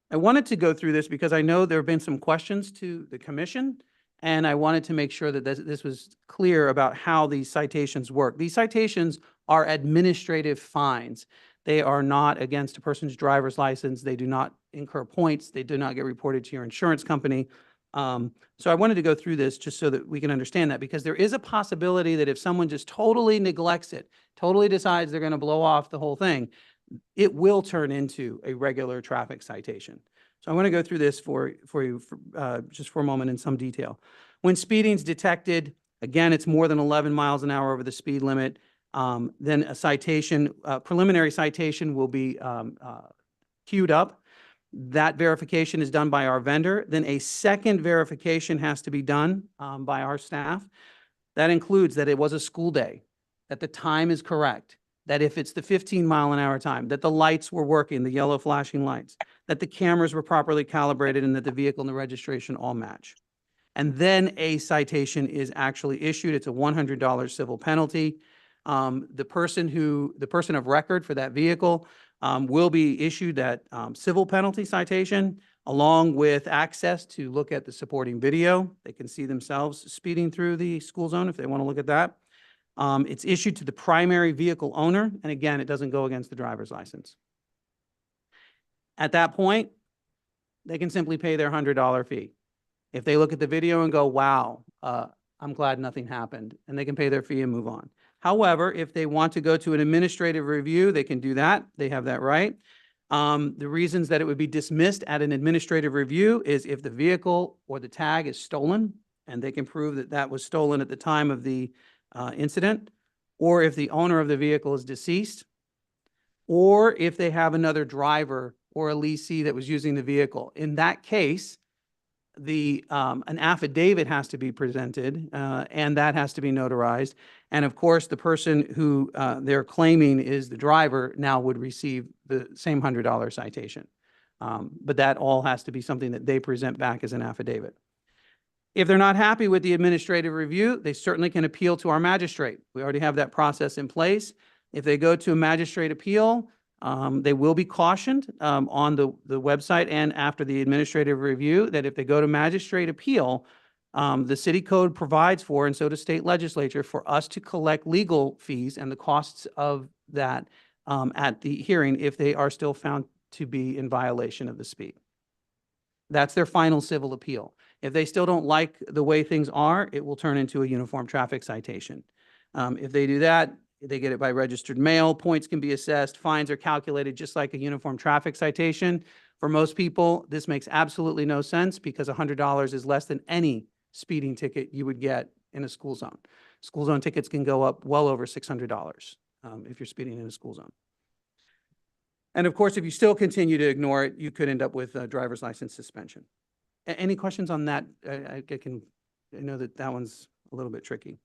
I wanted to go through this because I know there have been some questions to the commission, and I wanted to make sure that this was clear about how these citations work. These citations are administrative fines. They are not against a person's driver's license. They do not incur points. They do not get reported to your insurance company. So I wanted to go through this just so that we can understand that, because there is a possibility that if someone just totally neglects it, totally decides they're going to blow off the whole thing, it will turn into a regular traffic citation. So I want to go through this for you just for a moment in some detail. When speeding's detected, again, it's more than 11 miles an hour over the speed limit, then a citation, preliminary citation will be queued up. That verification is done by our vendor. Then a second verification has to be done by our staff. That includes that it was a school day, that the time is correct, that if it's the 15-mile-an-hour time, that the lights were working, the yellow flashing lights, that the cameras were properly calibrated, and that the vehicle and the registration all match. And then a citation is actually issued. It's a $100 civil penalty. The person of record for that vehicle will be issued that civil penalty citation, along with access to look at the supporting video. They can see themselves speeding through the school zone if they want to look at that. It's issued to the primary vehicle owner, and again, it doesn't go against the driver's license. At that point, they can simply pay their $100 fee. If they look at the video and go, wow, I'm glad nothing happened, and they can pay their fee and move on. However, if they want to go to an administrative review, they can do that. They have that right. The reasons that it would be dismissed at an administrative review is if the vehicle or the tag is stolen, and they can prove that that was stolen at the time of the incident, or if the owner of the vehicle is deceased, or if they have another driver or a leasee that was using the vehicle. In that case, an affidavit has to be presented, and that has to be notarized. And of course, the person who they're claiming is the driver now would receive the same $100 citation. But that all has to be something that they present back as an affidavit. If they're not happy with the administrative review, they certainly can appeal to our magistrate. We already have that process in place. If they go to a magistrate appeal, they will be cautioned on the website and after the administrative review that if they go to magistrate appeal, the city code provides for, and so does state legislature, for us to collect legal fees and the costs of that at the hearing if they are still found to be in violation of the speed. That's their final civil appeal. If they still don't like the way things are, it will turn into a uniform traffic citation. If they do that, they get it by registered mail. Points can be assessed. Fines are calculated just like a uniform traffic citation. For most people, this makes absolutely no sense because $100 is less than any speeding ticket you would get in a school zone. School zone tickets can go up well over $600 if you're speeding in a school zone. And of course, if you still continue to ignore it, you could end up with a driver's license suspension. Any questions on that? I know that one's a little bit tricky.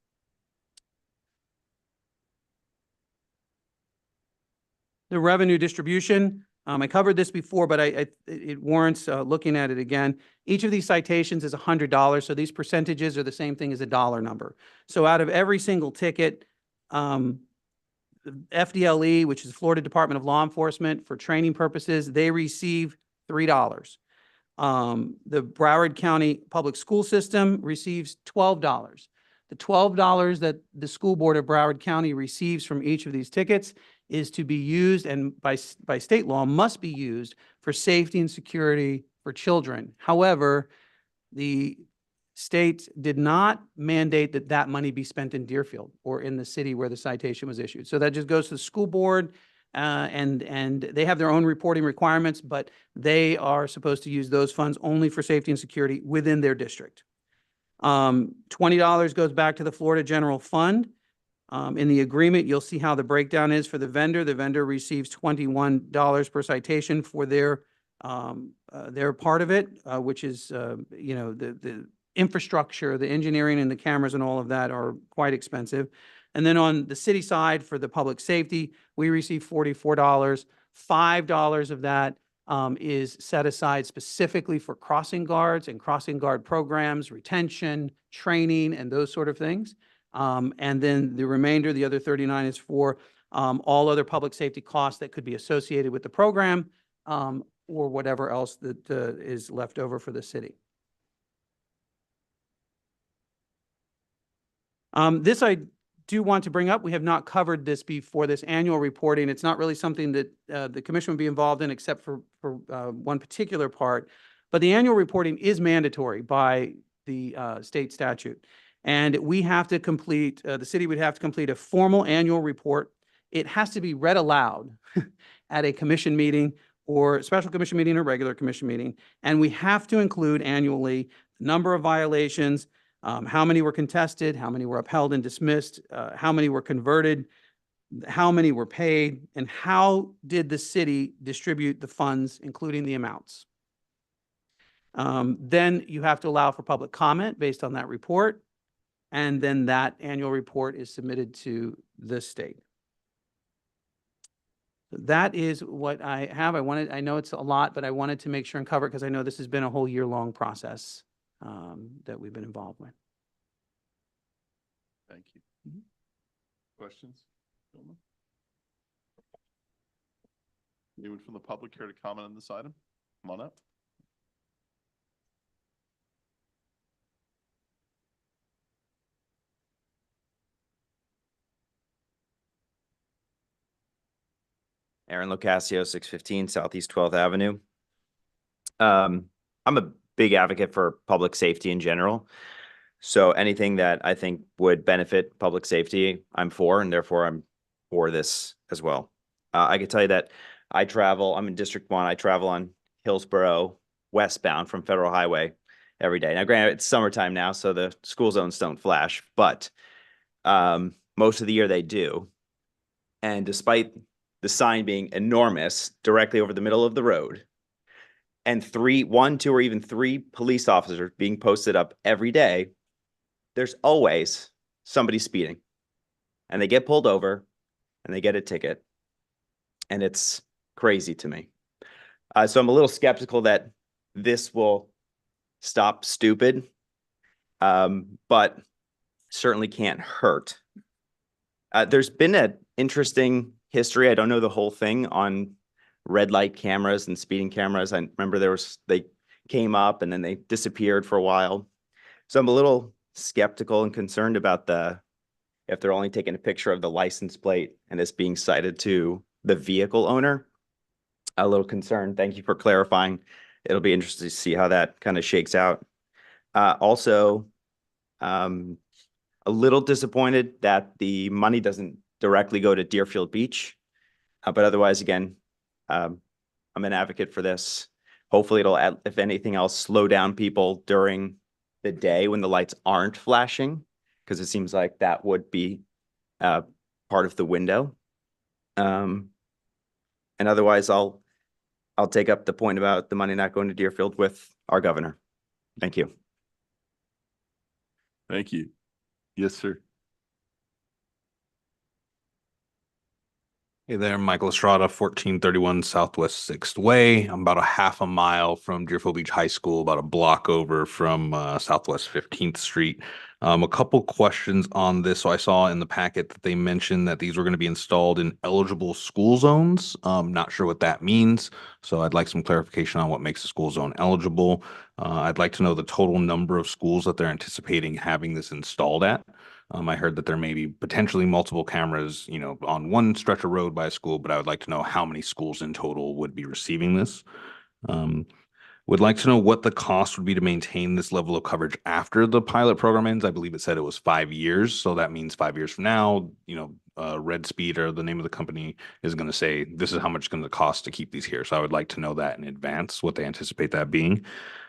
The revenue distribution, I covered this before, but it warrants looking at it again. Each of these citations is $100, so these percentages are the same thing as a dollar number. So out of every single ticket, FDLE, which is Florida Department of Law Enforcement, for training purposes, they receive $3. The Broward County Public School System receives $12. The $12 that the School Board of Broward County receives from each of these tickets is to be used, and by state law, must be used for safety and security for children. However, the state did not mandate that that money be spent in Deerfield or in the city where the citation was issued. So that just goes to the school board, and they have their own reporting requirements, but they are supposed to use those funds only for safety and security within their district. $20 goes back to the Florida General Fund. In the agreement, you'll see how the breakdown is for the vendor. The vendor receives $21 per citation for their part of it, which is, the infrastructure, the engineering and the cameras and all of that are quite expensive. And then on the city side for the public safety, we receive $44. $5 of that is set aside specifically for crossing guards and crossing guard programs, retention, training, and those sort of things. And then the remainder, the other 39, is for all other public safety costs that could be associated with the program, or whatever else that is left over for the city. This I do want to bring up. We have not covered this before, this annual reporting. It's not really something that the commission would be involved in except for one particular part. But the annual reporting is mandatory by the state statute. And we have to complete, the city would have to complete a formal annual report. It has to be read aloud at a commission meeting or special commission meeting or regular commission meeting. And we have to include annually the number of violations, how many were contested, how many were upheld and dismissed, how many were converted, how many were paid, and how did the city distribute the funds, including the amounts. Then you have to allow for public comment based on that report. And then that annual report is submitted to the state. That is what I have. I know it's a lot, but I wanted to make sure and cover it because I know this has been a whole year-long process that we've been involved with. Thank you. Questions? Gentlemen? Anyone from the public care to comment on this item? Come on up. Aaron Locascio, 615 Southeast 12th Avenue. I'm a big advocate for public safety in general. So anything that I think would benefit public safety, I'm for, and therefore I'm for this as well. I can tell you that I'm in District 1, I travel on Hillsborough westbound from Federal Highway every day. Now, granted, it's summertime now, so the school zones don't flash, but most of the year they do. And despite the sign being enormous directly over the middle of the road, and 1, 2, or even 3 police officers being posted up every day, there's always somebody speeding. And they get pulled over and they get a ticket. And it's crazy to me. So I'm a little skeptical that this will stop stupid, but certainly can't hurt. There's been an interesting history. I don't know the whole thing on red light cameras and speeding cameras. I remember they came up and then they disappeared for a while. So I'm a little skeptical and concerned about if they're only taking a picture of the license plate and it's being cited to the vehicle owner. A little concerned. Thank you for clarifying. It'll be interesting to see how that kind of shakes out. Also, a little disappointed that the money doesn't directly go to Deerfield Beach. But otherwise, again, I'm an advocate for this. Hopefully it'll, if anything else, slow down people during the day when the lights aren't flashing, because it seems like that would be part of the window. And otherwise, I'll take up the point about the money not going to Deerfield with our governor. Thank you. Thank you. Yes, sir. Hey there, Michael Estrada, 1431 Southwest 6th Way. I'm about a half a mile from Deerfield Beach High School, about a block over from Southwest 15th Street. A couple questions on this. So I saw in the packet that they mentioned that these were going to be installed in eligible school zones. Not sure what that means. So I'd like some clarification on what makes a school zone eligible. I'd like to know the total number of schools that they're anticipating having this installed at. I heard that there may be potentially multiple cameras, on one stretch of road by a school, but I would like to know how many schools in total would be receiving this. Would like to know what the cost would be to maintain this level of coverage after the pilot program ends. I believe it said it was 5 years. So that means 5 years from now, Red Speed, or the name of the company, is going to say, this is how much it's going to cost to keep these here. So I would like to know that in advance, what they anticipate that being.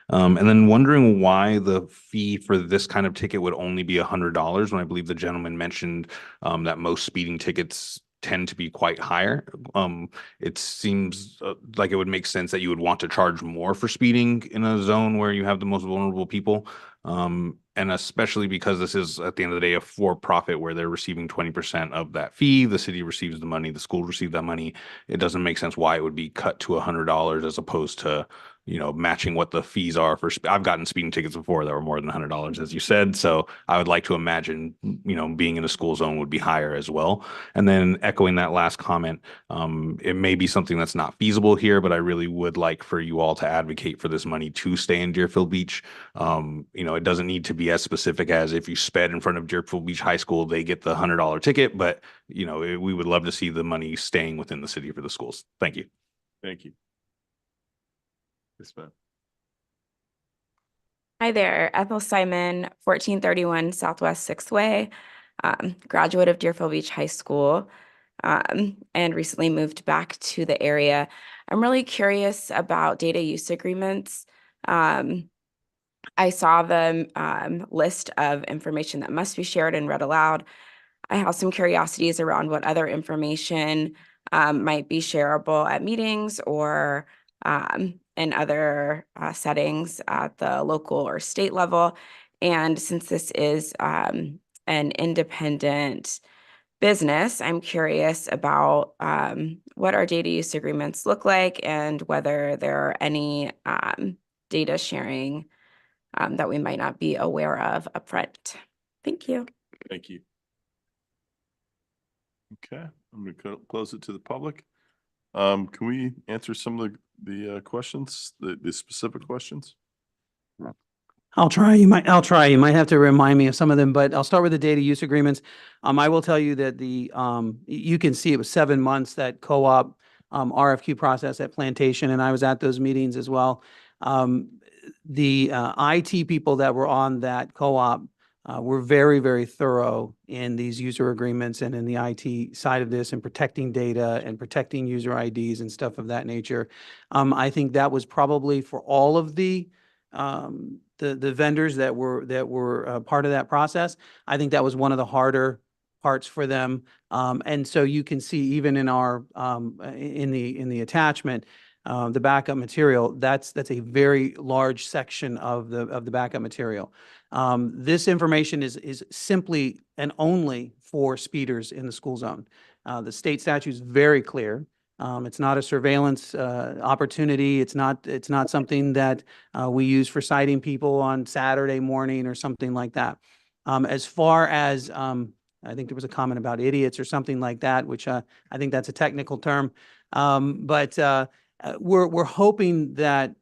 And then wondering why the fee for this kind of ticket would only be $100, when I believe the gentleman mentioned that most speeding tickets tend to be quite higher. It seems like it would make sense that you would want to charge more for speeding in a zone where you have the most vulnerable people. And especially because this is, at the end of the day, a for-profit where they're receiving 20% of that fee. The city receives the money, the school receives that money. It doesn't make sense why it would be cut to $100 as opposed to matching what the fees are for, I've gotten speeding tickets before that were more than $100, as you said. So I would like to imagine, being in a school zone would be higher as well. And then echoing that last comment, it may be something that's not feasible here, but I really would like for you all to advocate for this money to stay in Deerfield Beach. It doesn't need to be as specific as if you sped in front of Deerfield Beach High School, they get the $100 ticket, but we would love to see the money staying within the city for the schools. Thank you. Thank you. Yes, ma'am. Hi there, Ethel Simon, 1431 Southwest 6th Way, graduate of Deerfield Beach High School, and recently moved back to the area. I'm really curious about data use agreements. I saw the list of information that must be shared and read aloud. I have some curiosities around what other information might be shareable at meetings or in other settings at the local or state level. And since this is an independent business, I'm curious about what our data use agreements look like and whether there are any data sharing that we might not be aware of upfront. Thank you. Thank you. Okay, I'm going to close it to the public. Can we answer some of the questions, the specific questions? I'll try. You might have to remind me of some of them, but I'll start with the data use agreements. I will tell you that you can see it was 7 months that co-op RFQ process at Plantation, and I was at those meetings as well. The IT people that were on that co-op were very, very thorough in these user agreements and in the IT side of this and protecting data and protecting user IDs and stuff of that nature. I think that was probably for all of the vendors that were part of that process. I think that was one of the harder parts for them. And so you can see even in our in the attachment, the backup material, that's a very large section of the backup material. This information is simply and only for speeders in the school zone. The state statute is very clear. It's not a surveillance opportunity. It's not something that we use for citing people on Saturday morning or something like that. As far as I think there was a comment about idiots or something like that, which I think that's a technical term. But we're hoping that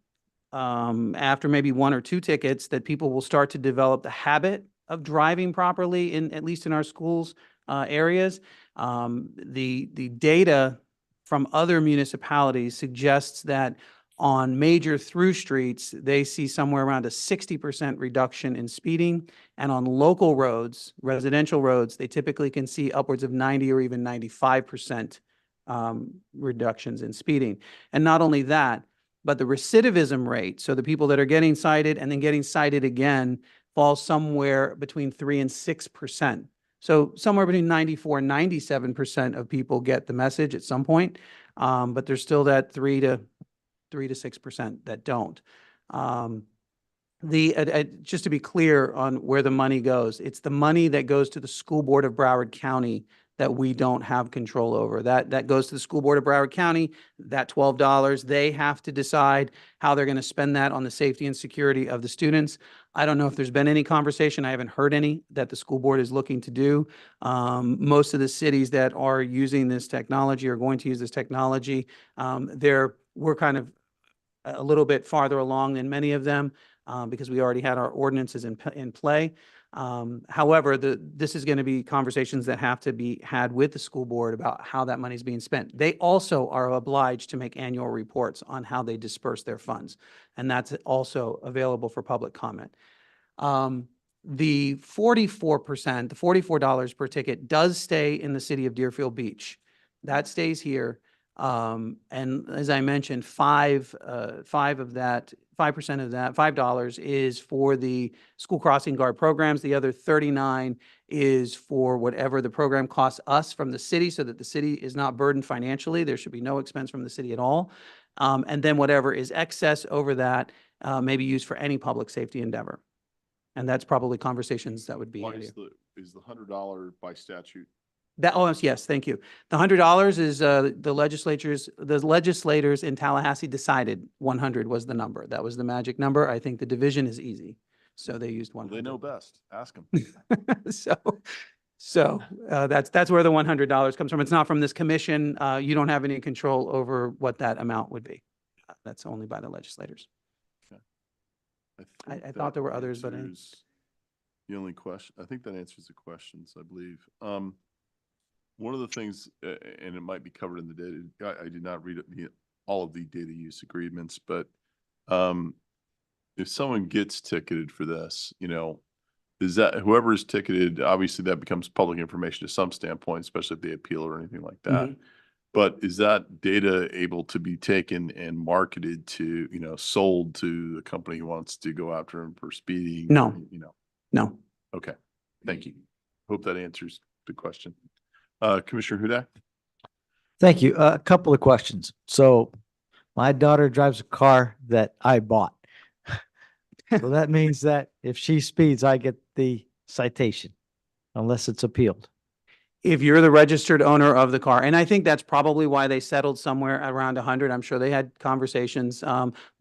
after maybe 1 or 2 tickets, that people will start to develop the habit of driving properly at least in our schools areas. The data from other municipalities suggests that on major through streets, they see somewhere around a 60% reduction in speeding. And on local roads, residential roads, they typically can see upwards of 90 or even 95% reductions in speeding. And not only that, but the recidivism rate, so the people that are getting cited and then getting cited again, falls somewhere between 3 and 6%. So somewhere between 94 and 97% of people get the message at some point, but there's still that 3 to 6% that don't. Just to be clear on where the money goes, it's the money that goes to the School Board of Broward County that we don't have control over. That goes to the School Board of Broward County, that $12, they have to decide how they're going to spend that on the safety and security of the students. I don't know if there's been any conversation, I haven't heard any, that the school board is looking to do. Most of the cities that are using this technology are going to use this technology. We're kind of a little bit farther along than many of them because we already had our ordinances in play. However, this is going to be conversations that have to be had with the school board about how that money is being spent. They also are obliged to make annual reports on how they disperse their funds, and that's also available for public comment. The 44%, the $44 per ticket does stay in the city of Deerfield Beach. That stays here. And as I mentioned, 5% of that, $5 is for the school crossing guard programs. The other 39 is for whatever the program costs us from the city so that the city is not burdened financially. There should be no expense from the city at all. And then whatever is excess over that may be used for any public safety endeavor. And that's probably conversations that would be. Why is the $100 by statute? That, oh, yes, thank you. The $100 is, the legislators in Tallahassee decided 100 was the number. That was the magic number. I think the division is easy. So they used 100. They know best. Ask them. That's where the $100 comes from. It's not from this commission. You don't have any control over what that amount would be. That's only by the legislators. I think thought there were that others, but answers the only question, I think that answers the questions, I believe. One of the things, and it might be covered in the data, I did not read all of the data use agreements, but if someone gets ticketed for this, you know, is that whoever is ticketed, obviously that becomes public information to some standpoint, especially if they appeal or anything like that. Mhm. But is that data able to be taken and marketed to, you know, sold to the company who wants to go after him for speeding? No. You know, No. okay, thank you. Hope that answers the question. Commissioner Hudak? Thank you. A couple of questions. So my daughter drives a car that I bought. So that means that if she speeds, I get the citation unless it's appealed. If you're the registered owner of the car, and I think that's probably why they settled somewhere around 100. I'm sure they had conversations,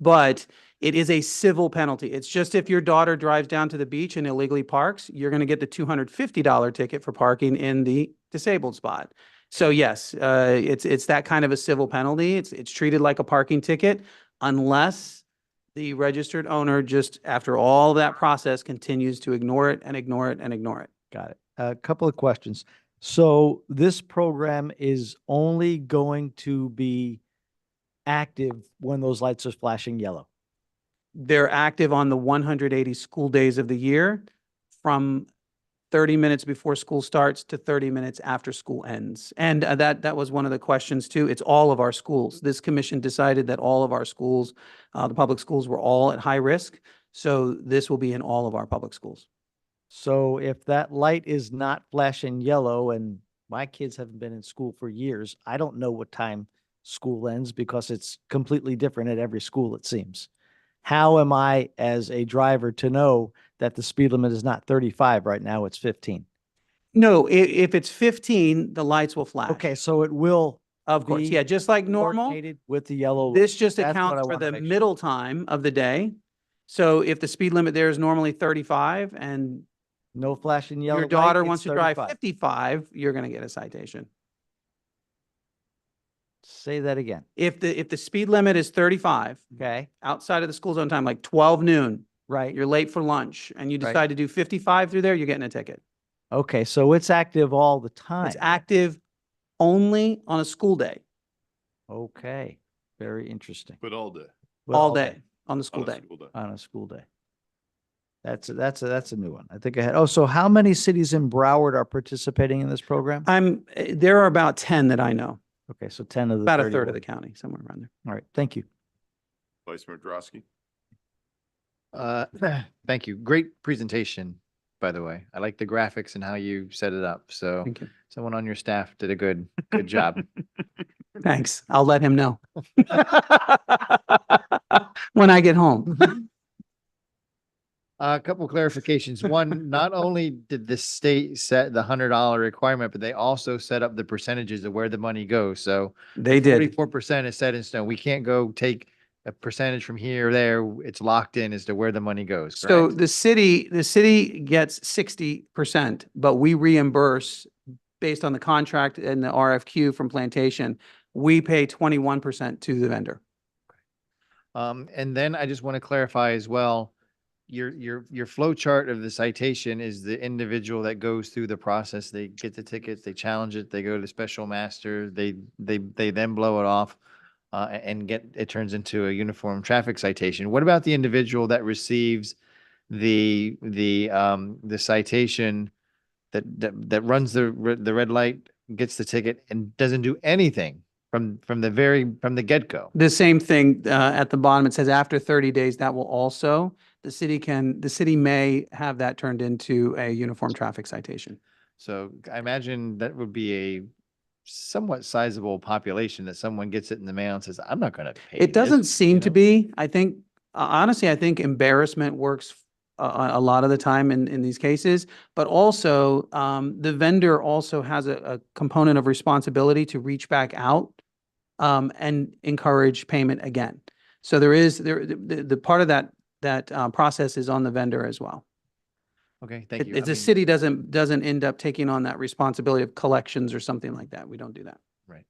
but it is a civil penalty. It's just if your daughter drives down to the beach and illegally parks, you're going to get the $250 ticket for parking in the disabled spot. So yes, it's that kind of a civil penalty. It's treated like a parking ticket unless the registered owner, just after all that process, continues to ignore it and ignore it and ignore it. Got it. A couple of questions. So this program is only going to be active when those lights are flashing yellow. They're active on the 180 school days of the year from 30 minutes before school starts to 30 minutes after school ends. And that was one of the questions too. It's all of our schools. This commission decided that all of our schools, the public schools, were all at high risk. So this will be in all of our public schools. So if that light is not flashing yellow, and my kids haven't been in school for years, I don't know what time school ends because it's completely different at every school, it seems. How am I, as a driver, to know that the speed limit is not 35 right now, it's 15? No, if it's 15, the lights will flash. Okay, so it will. Of course, be yeah, just like normal. coordinated with the yellow. This just That's what I accounts for wanna the make sure. middle time of the day. So if the speed limit there is normally 35 and No flashing yellow your light, daughter it's wants to drive 35. 55, you're going to get a citation. Say that again. If the speed limit is 35, Okay, outside of the school zone time, like 12 noon, right. you're late for lunch and you Right. decide to do 55 through there, you're getting a ticket. Okay, so it's active all the time. It's active only on a school day, Okay, very interesting. But all day. But all day on the school On a day. school day. On a school day. That's a new one. I think I had, oh, so how many cities in Broward are participating in this program? There are about 10 that I know, Okay, so 10 of the about a 31. third of the county, somewhere around there. All right, thank you. Vice Mayor Drosky? Thank you. Great presentation, by the way. I like the graphics and how you set it up. So Thank you. someone on your staff did a good job. Thanks. I'll let him know when I get home. A couple clarifications. One, not only did the state set the $100 requirement, but they also set up the percentages of where the money goes. So They did. 44% is set in stone. We can't go take a percentage from here or there. It's locked in as to where the money goes. So correct? the city gets 60%, but we reimburse based on the contract and the RFQ from Plantation. We pay 21% to the vendor. And then I just want to clarify as well, your flow chart of the citation is the individual that goes through the process. They get the tickets, they challenge it, they go to special master, they then blow it off, and it turns into a uniform traffic citation. What about the individual that receives the citation that runs the red light, gets the ticket and doesn't do anything from the get-go? The same thing, at the bottom, it says after 30 days, that will also, the city may have that turned into a uniform traffic citation. So I imagine that would be a somewhat sizable population that someone gets it in the mail and says, I'm not going to pay It doesn't this," seem you to know? be. I think, honestly, I think embarrassment works a lot of the time in these cases. But also, the vendor also has a component of responsibility to reach back out and encourage payment again. So the part of that process is on the vendor as well. Okay, thank you. I The mean, city doesn't end up taking on that responsibility of collections or something like that. We don't do that. Right.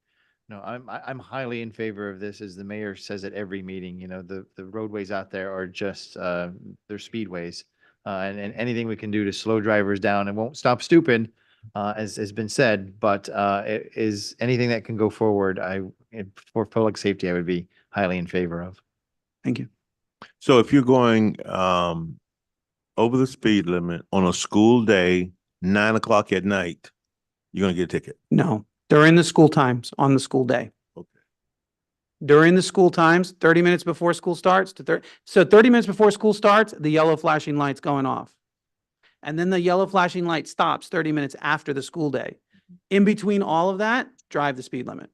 No, I'm highly in favor of this, as the mayor says at every meeting. You know, the roadways out there are just they're speedways, and anything we can do to slow drivers down and won't stop stupid, as has been said. But it is anything that can go forward. For public safety, I would be highly in favor of. Thank you. So if you're going over the speed limit on a school day, 9 o'clock at night, you're gonna get a ticket. No, during the school times on the school day. Okay. During the school times, 30 minutes before school starts so 30 minutes before school starts, the yellow flashing light's going off. And then the yellow flashing light stops 30 minutes after the school day. In between all of that, drive the speed limit.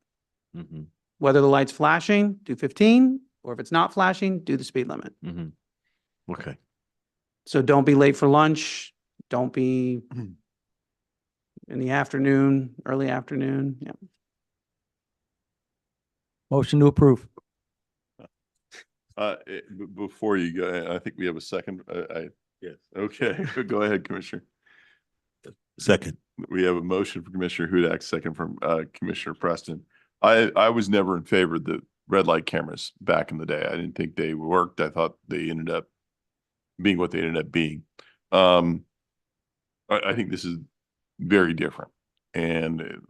Mm-hmm. Whether the light's flashing, do 15, or if it's not flashing, do the speed limit. Mm-hmm. Okay. So don't be late for lunch. Don't be in the afternoon, early afternoon. Yeah. Motion to approve. Before you go, I think we have a second. Yes. Okay, go ahead, Commissioner. Second. We have a motion from Commissioner Hudak, second from Commissioner Preston. I was never in favor of the red light cameras back in the day. I didn't think they worked. I thought they ended up being what they ended up being. I think this is very different. And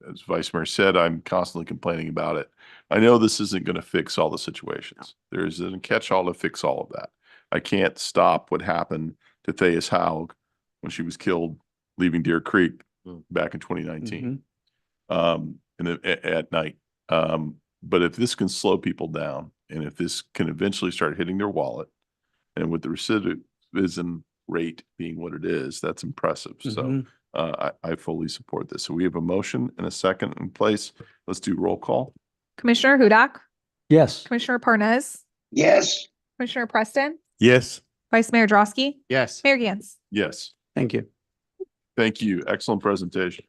as Vice Mayor said, I'm constantly complaining about it. I know this isn't going to fix all the situations. There is a catch-all to fix all of that. I can't stop what happened to Thais Haug when she was killed leaving Deer Creek back in 2019 at night. But if this can slow people down, and if this can eventually start hitting their wallet, and with the recidivism rate being what it is, that's impressive. So I fully support this. So we have a motion and a second in place. Let's do roll call. Commissioner Hudak, Yes. Commissioner Parnas, Yes. Commissioner Preston, Yes. Vice Mayor Drosky, Yes. Mayor Gantz. Yes. Thank you. Thank you. Excellent presentation.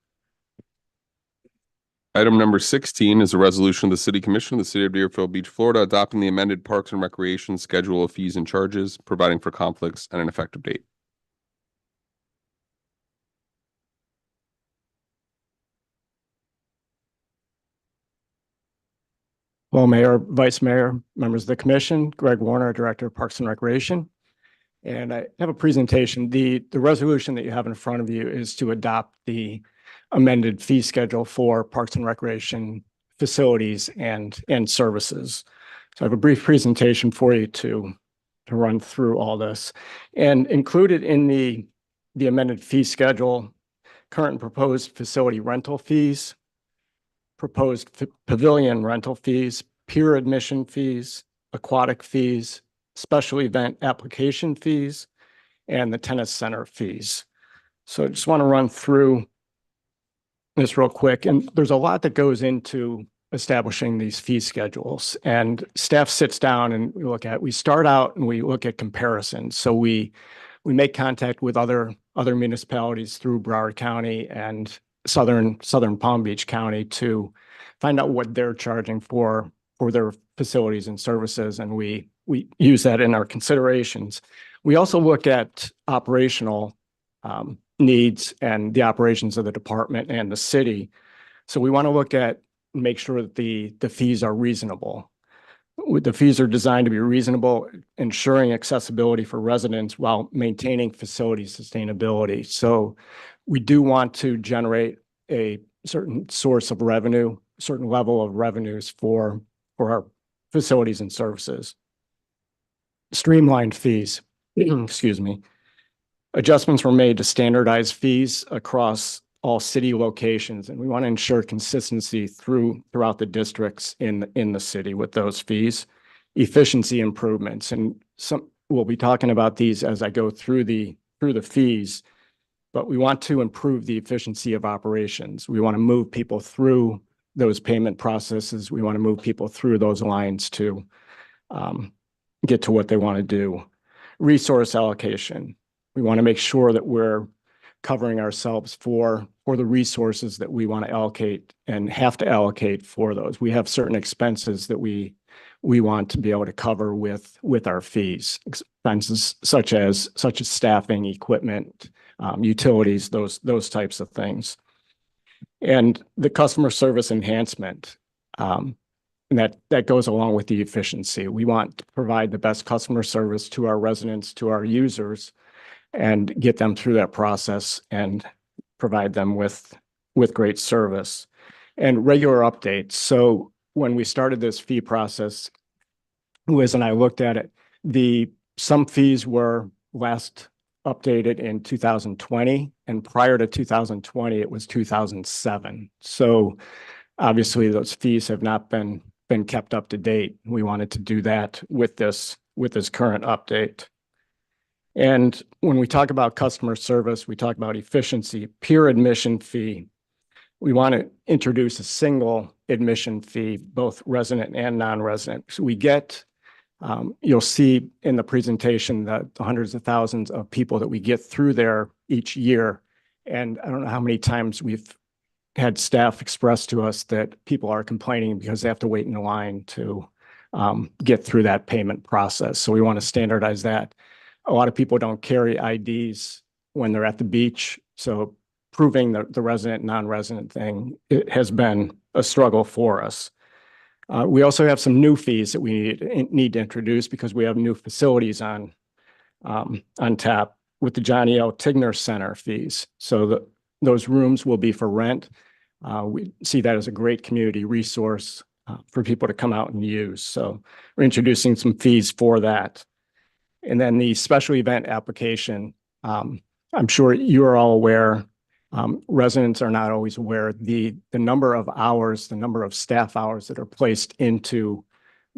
Item number 16 is a resolution of the City Commission of the City of Deerfield Beach, Florida, adopting the amended Parks and Recreation Schedule of Fees and Charges, providing for conflicts and an effective date. Hello, Mayor, Vice Mayor, members of the commission, Greg Warner, Director of Parks and Recreation. And I have a presentation. The resolution that you have in front of you is to adopt the amended fee schedule for Parks and Recreation facilities and services. So I have a brief presentation for you to run through all this. And included in the amended fee schedule, current and proposed facility rental fees, proposed pavilion rental fees, pier admission fees, aquatic fees, special event application fees, and the tennis center fees. So I just want to run through this real quick. And there's a lot that goes into establishing these fee schedules. And staff sits down and we start out and we look at comparisons. So we make contact with other municipalities through Broward County and Southern Palm Beach County to find out what they're charging for their facilities and services. And we use that in our considerations. We also look at operational needs and the operations of the department and the city. So we want to make sure that the fees are reasonable. The fees are designed to be reasonable, ensuring accessibility for residents while maintaining facility sustainability. So we do want to generate a certain source of revenue, certain level of revenues for our facilities and services. Streamlined fees, excuse me. Adjustments were made to standardize fees across all city locations, and we want to ensure consistency throughout the districts in the city with those fees. Efficiency improvements, and we'll be talking about these as I go through the fees, but we want to improve the efficiency of operations. We want to move people through those payment processes. We want to move people through those lines to get to what they want to do. resource allocation. We want to make sure that we're covering ourselves for the resources that we want to allocate and have to allocate for those. We have certain expenses that we want to be able to cover with our fees, expenses such as staffing, equipment, utilities, those types of things. And the customer service enhancement, and that goes along with the efficiency. We want to provide the best customer service to our residents, to our users, and get them through that process and provide them with great service and regular updates. So when we started this fee process, Liz and I looked at it, some fees were last updated in 2020, and prior to 2020, it was 2007. So obviously those fees have not been kept up to date. We wanted to do that with this current update. And when we talk about customer service, we talk about efficiency, peer admission fee. We want to introduce a single admission fee, both resident and non-resident. So we get, you'll see in the presentation that the hundreds of thousands of people that we get through there each year. And I don't know how many times we've had staff express to us that people are complaining because they have to wait in line to get through that payment process. So we want to standardize that. A lot of people don't carry IDs when they're at the beach. So proving the resident, non-resident thing, it has been a struggle for us. We also have some new fees that we need to introduce because we have new facilities on tap with the Johnny L. Tigner Center fees. So those rooms will be for rent. We see that as a great community resource for people to come out and use. So we're introducing some fees for that. And then the special event application, I'm sure you are all aware, residents are not always aware, the number of hours, the number of staff hours that are placed into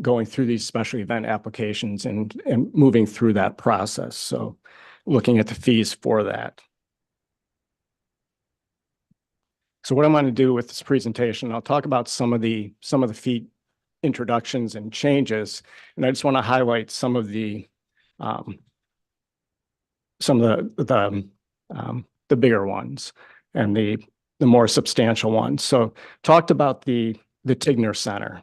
going through these special event applications and moving through that process. So looking at the fees for that. So what I'm going to do with this presentation, I'll talk about some of the fee introductions and changes, and I just want to highlight some of the bigger ones and the more substantial ones. So talked about the Tigner Center,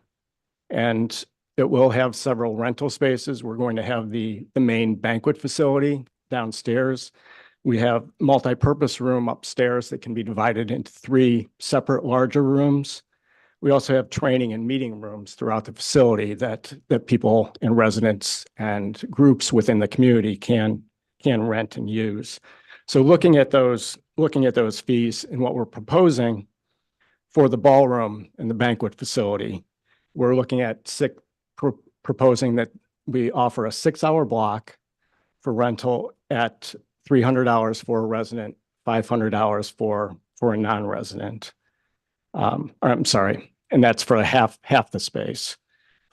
and it will have several rental spaces. We're going to have the main banquet facility downstairs. We have multi-purpose room upstairs that can be divided into 3 separate larger rooms. We also have training and meeting rooms throughout the facility that people and residents and groups within the community can rent and use. So looking at those fees and what we're proposing for the ballroom and the banquet facility, we're looking at proposing that we offer a 6-hour block for rental at $300 for a resident, $500 for a non-resident. I'm sorry, and that's for half the space.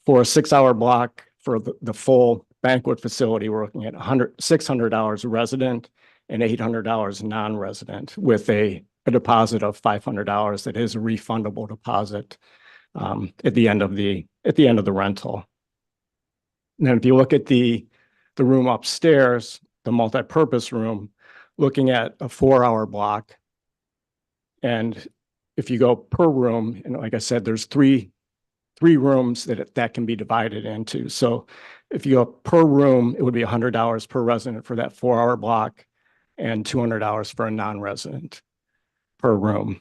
For a 6-hour block for the full banquet facility, we're looking at $600 resident and $800 non-resident with a deposit of $500 that is a refundable deposit at the end of the rental. And then if you look at the room upstairs, the multi-purpose room, looking at a 4-hour block, and if you go per room, and like I said, there's three rooms that can be divided into. So if you go per room, it would be $100 per resident for that 4-hour block and $200 for a non-resident per room.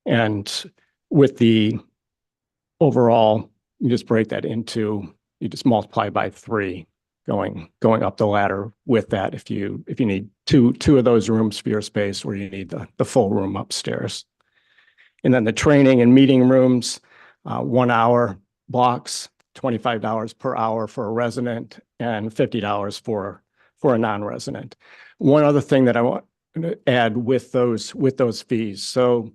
And with the overall, you just break that into, you just multiply by 3 going up the ladder with that if you need two of those rooms for your space, or you need the full room upstairs. And then the training and meeting rooms, 1-hour blocks, $25 per hour for a resident and $50 for a non-resident. One other thing that I want to add with those fees. So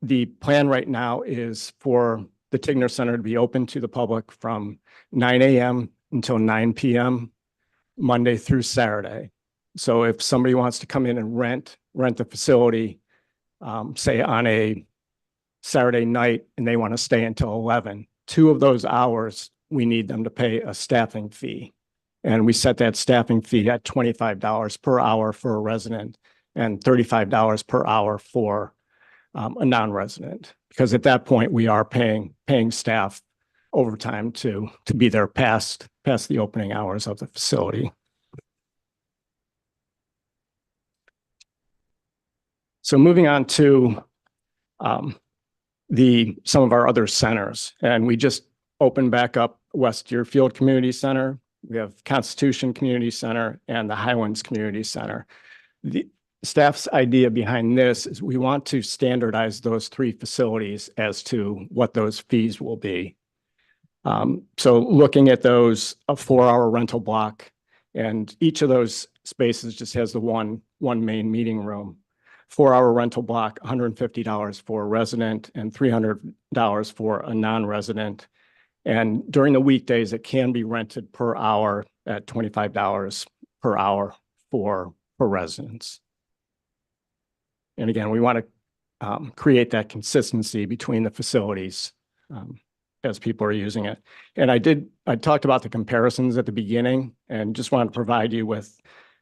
the plan right now is for the Tigner Center to be open to the public from 9 a.m. until 9 p.m. Monday through Saturday. So if somebody wants to come in and rent the facility, say on a Saturday night, and they want to stay until 11, 2 of those hours, we need them to pay a staffing fee. And we set that staffing fee at $25 per hour for a resident and $35 per hour for a non-resident. Because at that point, we are paying staff overtime to be there past the opening hours of the facility. So moving on to some of our other centers, and we just opened back up West Deerfield Community Center. We have Constitution Community Center and the Highlands Community Center. The staff's idea behind this is we want to standardize those three facilities as to what those fees will be. So looking at those, a 4-hour rental block, and each of those spaces just has the one main meeting room. 4-hour rental block, $150 for a resident and $300 for a non-resident. And during the weekdays, it can be rented per hour at $25 per hour for residents. And again, we want to create that consistency between the facilities as people are using it. And I talked about the comparisons at the beginning and just wanted to provide you with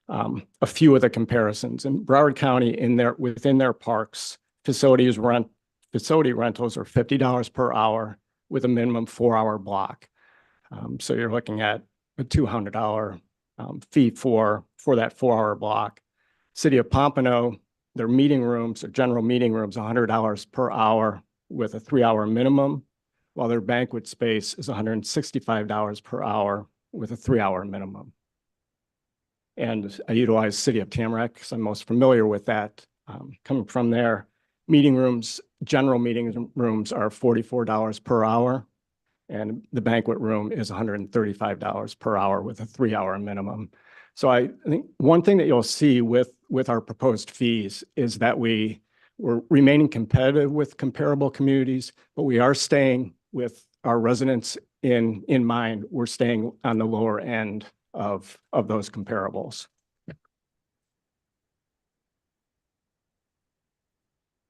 a few of the comparisons. In Broward County, within their parks, facility rentals are $50 per hour with a minimum 4-hour block. So you're looking at a $200 fee for that 4-hour block. City of Pompano, their meeting rooms, their general meeting rooms, $100 per hour with a 3-hour minimum, while their banquet space is $165 per hour with a 3-hour minimum. And I utilize City of Tamarack because I'm most familiar with that. Coming from there, meeting rooms, general meeting rooms are $44 per hour, and the banquet room is $135 per hour with a 3-hour minimum. So I think one thing that you'll see with our proposed fees is that we're remaining competitive with comparable communities, but we are staying with our residents in mind. We're staying on the lower end of those comparables.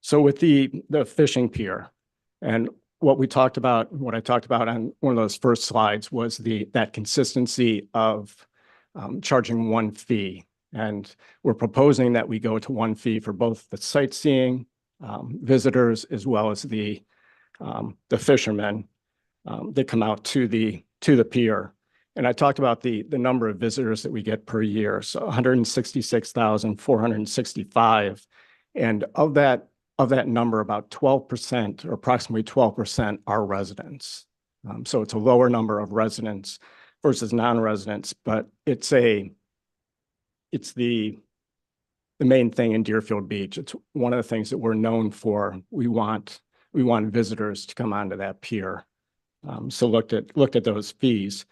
So with the fishing pier, and what I talked about on one of those first slides was that consistency of charging one fee. And we're proposing that we go to one fee for both the sightseeing visitors as well as the fishermen that come out to the pier. And I talked about the number of visitors that we get per year. So 166,465. And of that number, about 12% or approximately 12% are residents. So it's a lower number of residents versus non-residents, but it's the main thing in Deerfield Beach. It's one of the things that we're known for. We want visitors to come onto that pier. So looked at those fees.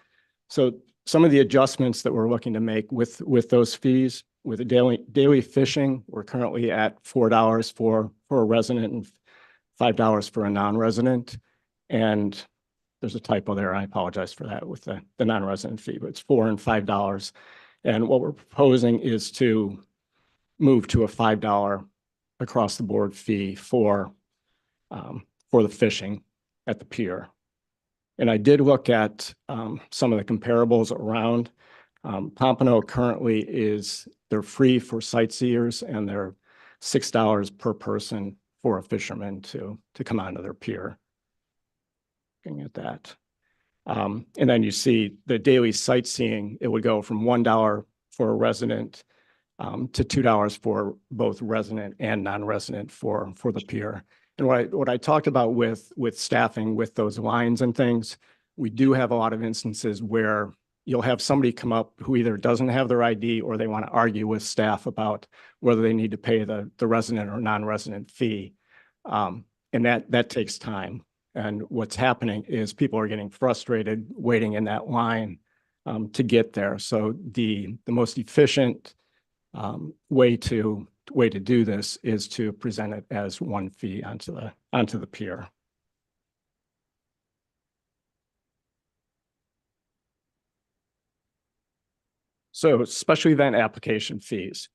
So some of the adjustments that we're looking to make with those fees, with the daily fishing, we're currently at $4 for a resident and $5 for a non-resident. And there's a typo there. I apologize for that with the non-resident fee, but it's $4 and $5. And what we're proposing is to move to a $5 across the board fee for the fishing at the pier. And I did look at some of the comparables around. Pompano currently they're free for sightseers and they're $6 per person for a fisherman to come onto their pier. Looking at that. And then you see the daily sightseeing, it would go from $1 for a resident to $2 for both resident and non-resident for the pier. And what I talked about with staffing, with those lines and things, we do have a lot of instances where you'll have somebody come up who either doesn't have their ID or they want to argue with staff about whether they need to pay the resident or non-resident fee. And that takes time. And what's happening is people are getting frustrated waiting in that line to get there. So the most efficient way to do this is to present it as one fee onto the pier. So special event application fees.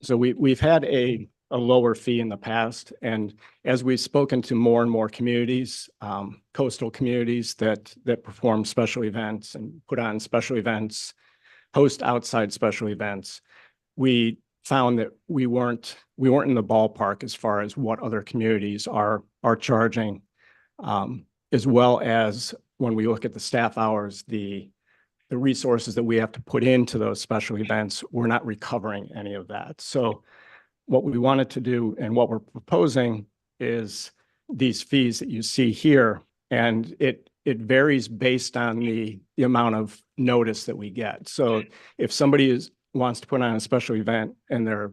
So we've had a a lower fee in the past. And as we've spoken to more and more communities, coastal communities that perform special events and put on special events, host outside special events, we found that we weren't in the ballpark as far as what other communities are charging, as well as when we look at the staff hours, the resources that we have to put into those special events, we're not recovering any of that. So what we wanted to do and what we're proposing is these fees that you see here, and it varies based on the amount of notice that we get. So if somebody wants to put on a special event and they're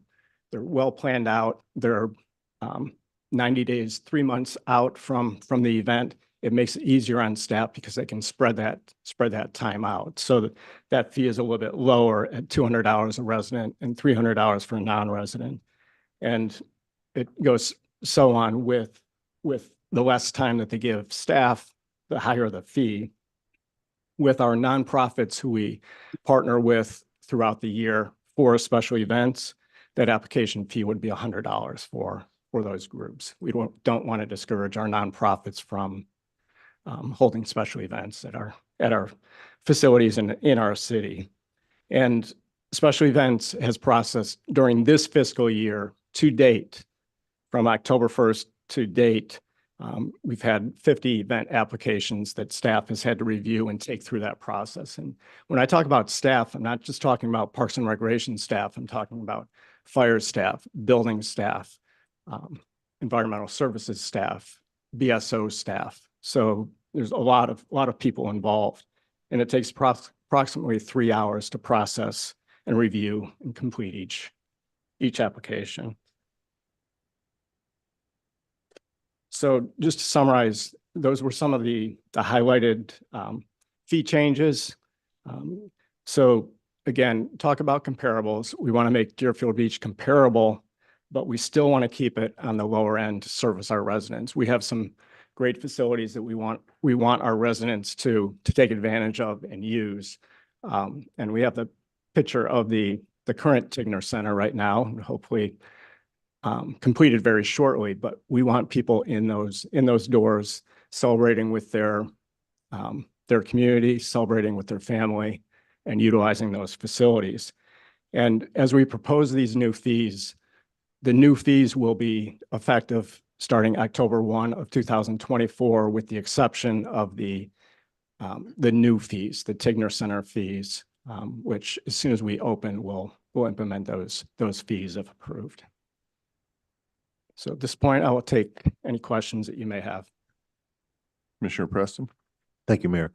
well planned out, they're 90 days, 3 months out from the event, it makes it easier on staff because they can spread that time out. So that fee is a little bit lower at $200 a resident and $300 for a non-resident. And it goes so on with the less time that they give staff, the higher the fee. With our nonprofits who we partner with throughout the year for special events, that application fee would be $100 for those groups. We don't want to discourage our nonprofits from holding special events at our facilities in our city. And special events has processed during this fiscal year to date, from October 1st to date, we've had 50 event applications that staff has had to review and take through that process. And when I talk about staff, I'm not just talking about Parks and Recreation staff, I'm talking about fire staff, building staff, environmental services staff, BSO staff. So there's a lot of people involved, and it takes approximately 3 hours to process and review and complete each application. So just to summarize, those were some of the highlighted fee changes. So again, talk about comparables. We want to make Deerfield Beach comparable, but we still want to keep it on the lower end to service our residents. We have some great facilities that we want our residents to take advantage of and use. And we have the picture of the current Tigner Center right now, and hopefully completed very shortly, but we want people in those doors celebrating with their community, celebrating with their family, and utilizing those facilities. And as we propose these new fees, the new fees will be effective starting October 1 of 2024, with the exception of the new fees, the Tigner Center fees, which as soon as we open, we'll implement those fees if approved. So at this point, I will take any questions that you may have. Commissioner Preston? Thank you, Mayor.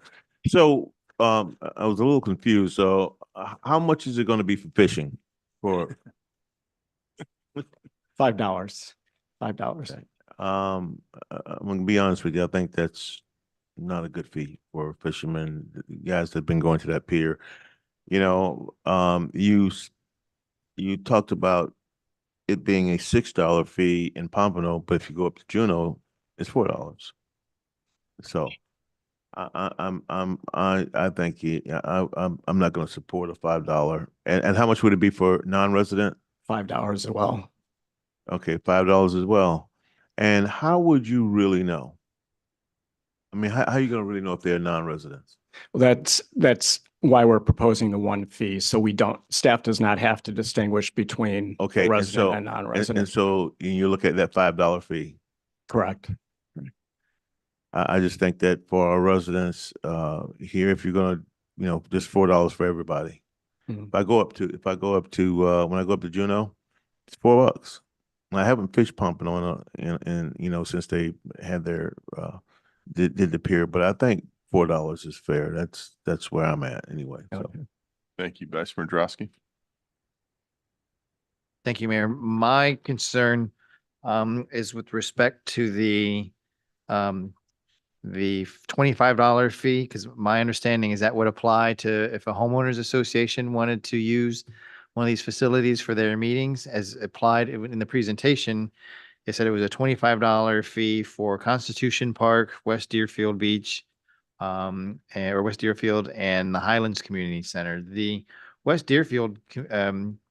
So I was a little confused. So how much is it going to be for fishing? For $5. I'm going to be honest with you. I think that's not a good fee for fishermen, guys that have been going to that pier. You know, you talked about it being a $6 fee in Pompano, but if you go up to Juneau, it's $4. So I think I'm not going to support a $5. And how much would it be for non-resident? $5 as well. Okay, $5 as well. And how would you really know? I mean, how are you going to really know if they're non-residents? Well, that's why we're proposing the one fee. So staff does not have to distinguish between resident and non-resident. And so you look at that $5 fee. Correct. I just think that for our residents here, if you're going to, just $4 for everybody. Mm-hmm. When I go up to Juneau, it's $4. I haven't fished Pompano since they had their did the pier, but I think $4 is fair. That's where I'm at anyway. So. Thank you, Vice Mayor Drosky. Thank you, Mayor. My concern is with respect to the $25 fee, because my understanding is that would apply to if a homeowners association wanted to use one of these facilities for their meetings. As applied in the presentation, it said it was a $25 fee for Constitution Park, West Deerfield Beach, or West Deerfield and the Highlands Community Center. The West Deerfield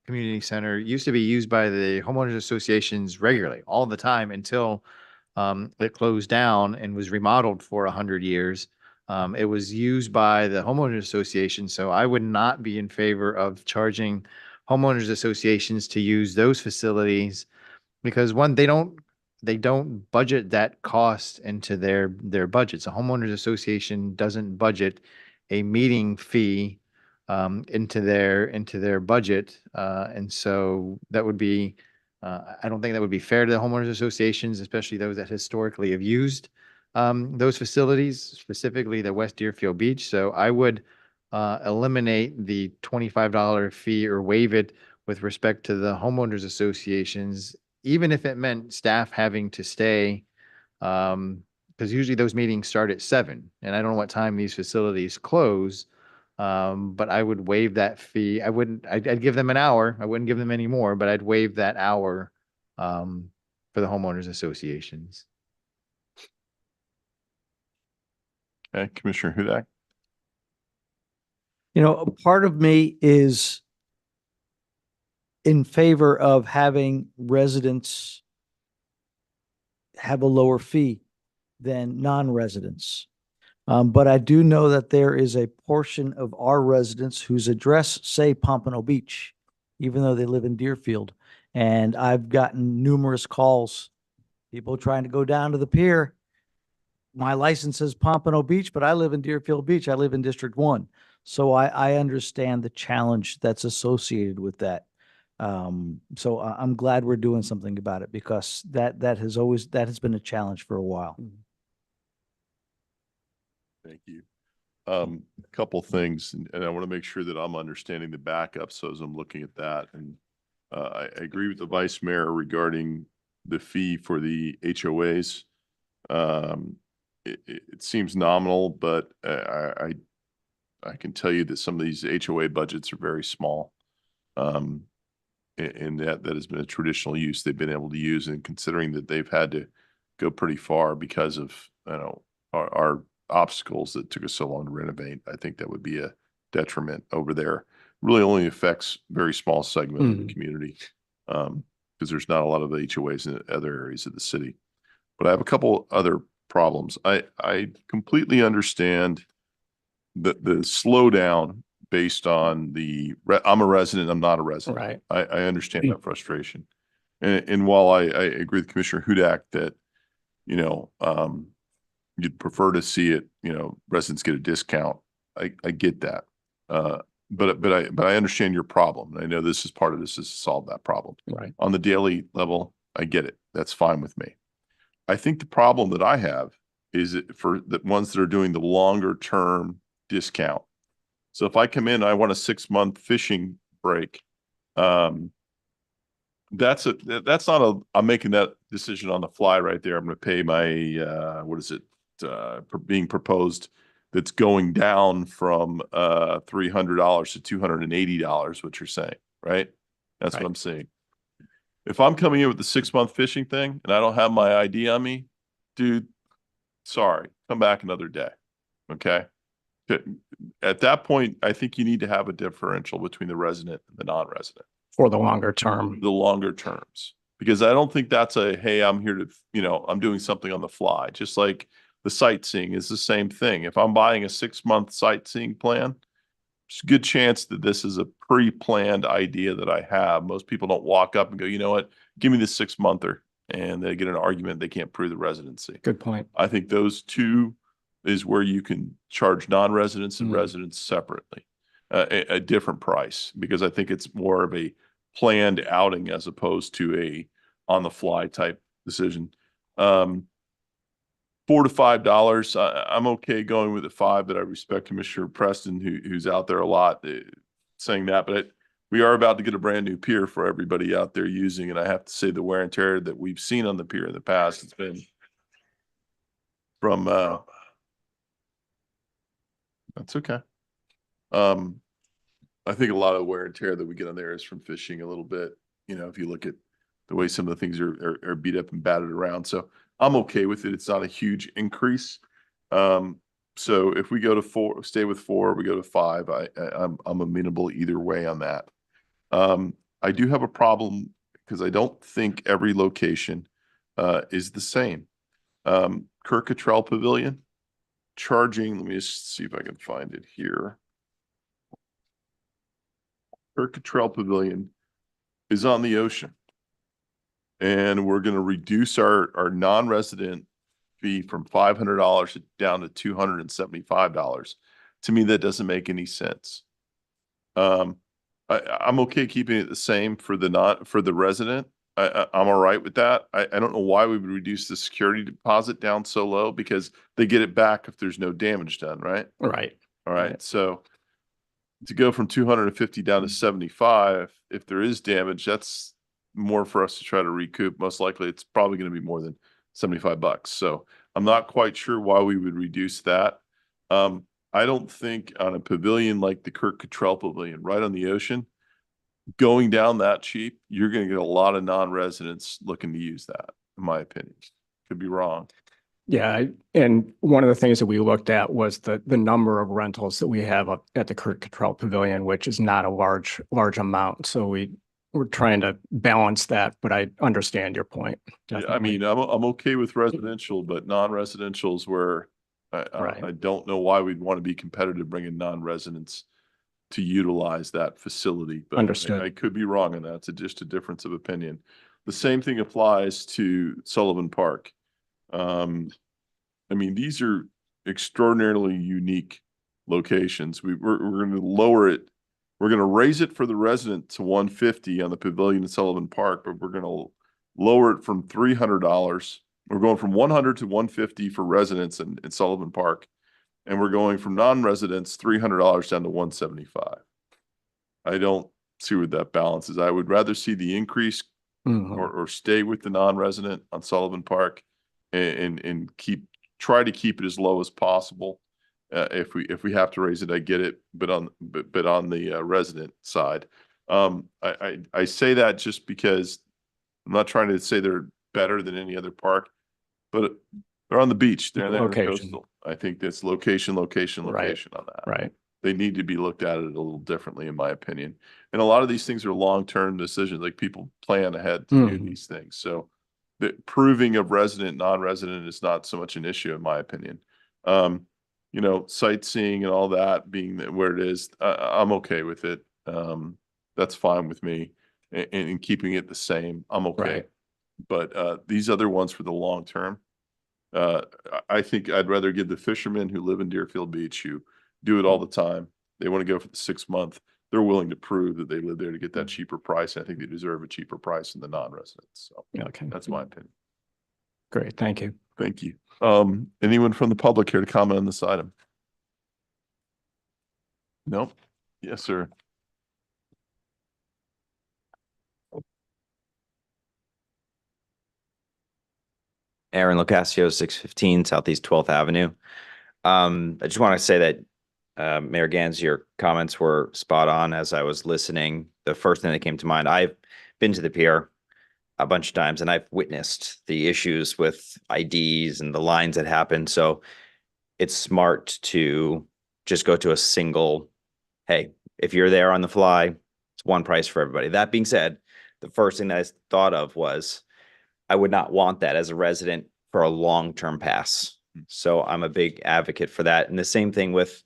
community center used to be used by the homeowners associations regularly, all the time until it closed down and was remodeled for 100 years. It was used by the homeowners association, so I would not be in favor of charging homeowners associations to use those facilities because one, they don't budget that cost into their budgets. A homeowners association doesn't budget a meeting fee into their budget, and so that would be I don't think that would be fair to the homeowners associations, especially those that historically have used those facilities, specifically the West Deerfield Beach. So I would eliminate the $25 fee or waive it with respect to the homeowners associations, even if it meant staff having to stay, because usually those meetings start at 7, and I don't know what time these facilities close. But I would waive that fee. I'd give them an hour. I wouldn't give them any more, but I'd waive that hour for the homeowners associations. Okay, Commissioner Hudak. You know, a part of me is in favor of having residents have a lower fee than non-residents. But I do know that there is a portion of our residents whose address say Pompano Beach, even though they live in Deerfield. And I've gotten numerous calls, people trying to go down to the pier. My license says Pompano Beach, but I live in Deerfield Beach. I live in District 1. So I understand the challenge that's associated with that. So I'm glad we're doing something about it because that has been a challenge for a while. Thank you. A couple things, and I want to make sure that I'm understanding the backup. So as I'm looking at that, and I agree with the Vice Mayor regarding the fee for the HOAs. It seems nominal, but I can tell you that some of these HOA budgets are very small. And that has been a traditional use they've been able to use, and considering that they've had to go pretty far because of, our obstacles that took us so long to renovate, I think that would be a detriment over there. Really only affects very small segment of the community, because there's not a lot of HOAs in other areas of the city. But I have a couple other problems. I completely understand the slowdown based on I'm a resident, I'm not a resident. Right. I understand that frustration. And while I agree with Commissioner Hudak that, you'd prefer to see it, residents get a discount. I get that. But I understand your problem. And I know this is part of this is to solve that problem. Right. On the daily level, I get it. That's fine with me. I think the problem that I have is for the ones that are doing the longer term discount. So if I come in, I want a 6-month fishing break. I'm making that decision on the fly right there. I'm going to pay my, being proposed that's going down from $300 to $280, what you're saying, right? That's what I'm saying. If I'm coming in with the 6-month fishing thing and I don't have my ID on me, dude, sorry, come back another day. Okay. At that point, I think you need to have a differential between the resident and the non-resident. For the longer term. The longer terms. Because I don't think that's hey, I'm here to, I'm doing something on the fly. Just like the sightseeing is the same thing. If I'm buying a 6-month sightseeing plan, there's a good chance that this is a pre-planned idea that I have. Most people don't walk up and go, you know what, give me the 6-monther, and they get an argument. They can't prove the residency. Good point. I think those two is where you can charge non-residents and residents separately, a different price, because I think it's more of a planned outing as opposed to a on the fly type decision. $4 to $5. I'm okay going with the 5, but I respect Commissioner Preston, who's out there a lot saying that, but we are about to get a brand new pier for everybody out there using. And I have to say the wear and tear that we've seen on the pier in the past, it's been from, that's okay. I think a lot of wear and tear that we get on there is from fishing a little bit. If you look at the way some of the things are beat up and batted around. So I'm okay with it. It's not a huge increase. So if we go to 4, stay with 4, we go to 5, I'm amenable either way on that. I do have a problem because I don't think every location is the same. Kirk Cottrell Pavilion charging, let me just see if I can find it here. Kirk Cottrell Pavilion is on the ocean. And we're going to reduce our non-resident fee from $500 down to $275. To me, that doesn't make any sense. I'm okay keeping it the same for the resident. I'm all right with that. I don't know why we would reduce the security deposit down so low, because they get it back if there's no damage done, right? Right. All right. So to go from 250 down to 75, if there is damage, that's more for us to try to recoup. Most likely it's probably going to be more than $75. So I'm not quite sure why we would reduce that. I don't think on a pavilion like the Kirk Cottrell Pavilion right on the ocean, going down that cheap, you're going to get a lot of non-residents looking to use that, in my opinion. Could be wrong. Yeah, and one of the things that we looked at was the number of rentals that we have up at the Kirk Cottrell Pavilion, which is not a large amount. So we're trying to balance that, but I understand your point. Yeah, I mean, I'm okay with residential, but non-residential is where I don't know why we'd want to be competitive bringing non-residents to utilize that facility. But Understood. I could be wrong on that. It's just a difference of opinion. The same thing applies to Sullivan Park. I mean, these are extraordinarily unique locations. We're going to lower it. We're going to raise it for the resident to $150 on the pavilion in Sullivan Park, but we're going to lower it from $300. We're going from $100 to $150 for residents in Sullivan Park. And we're going from non-residents $300 down to $175. I don't see what that balance is. I would rather see the increase or stay with the non-resident on Sullivan Park and try to keep it as low as possible. If we have to raise it, I get it, but on the resident side, I say that just because I'm not trying to say they're better than any other park, but they're on the beach. They're there coastal. I think that's location on that. Right. They need to be looked at it a little differently, in my opinion. And a lot of these things are long-term decisions. Like, people plan ahead to do these things. So the proving of resident, non-resident is not so much an issue, in my opinion. You know, sightseeing and all that being where it is, I'm okay with it. That's fine with me. And keeping it the same, I'm okay. Right. But these other ones for the long term, I think I'd rather give the fishermen who live in Deerfield Beach, who do it all the time, they want to go for the 6 month, they're willing to prove that they live there to get that cheaper price. I think they deserve a cheaper price than the non-residents. So Okay. that's my opinion. Great. Thank you. Thank you. Anyone from the public here to comment on this item? Nope. Yes, sir. Aaron Locascio, 615 Southeast 12th Avenue. I just want to say that Mayor Gans, your comments were spot on. As I was listening, the first thing that came to mind, I've been to the pier a bunch of times and I've witnessed the issues with IDs and the lines that happen. So it's smart to just go to a single, hey, if you're there on the fly, it's one price for everybody. That being said, the first thing that I thought of was, I would not want that as a resident for a long-term pass. So I'm a big advocate for that. And the same thing with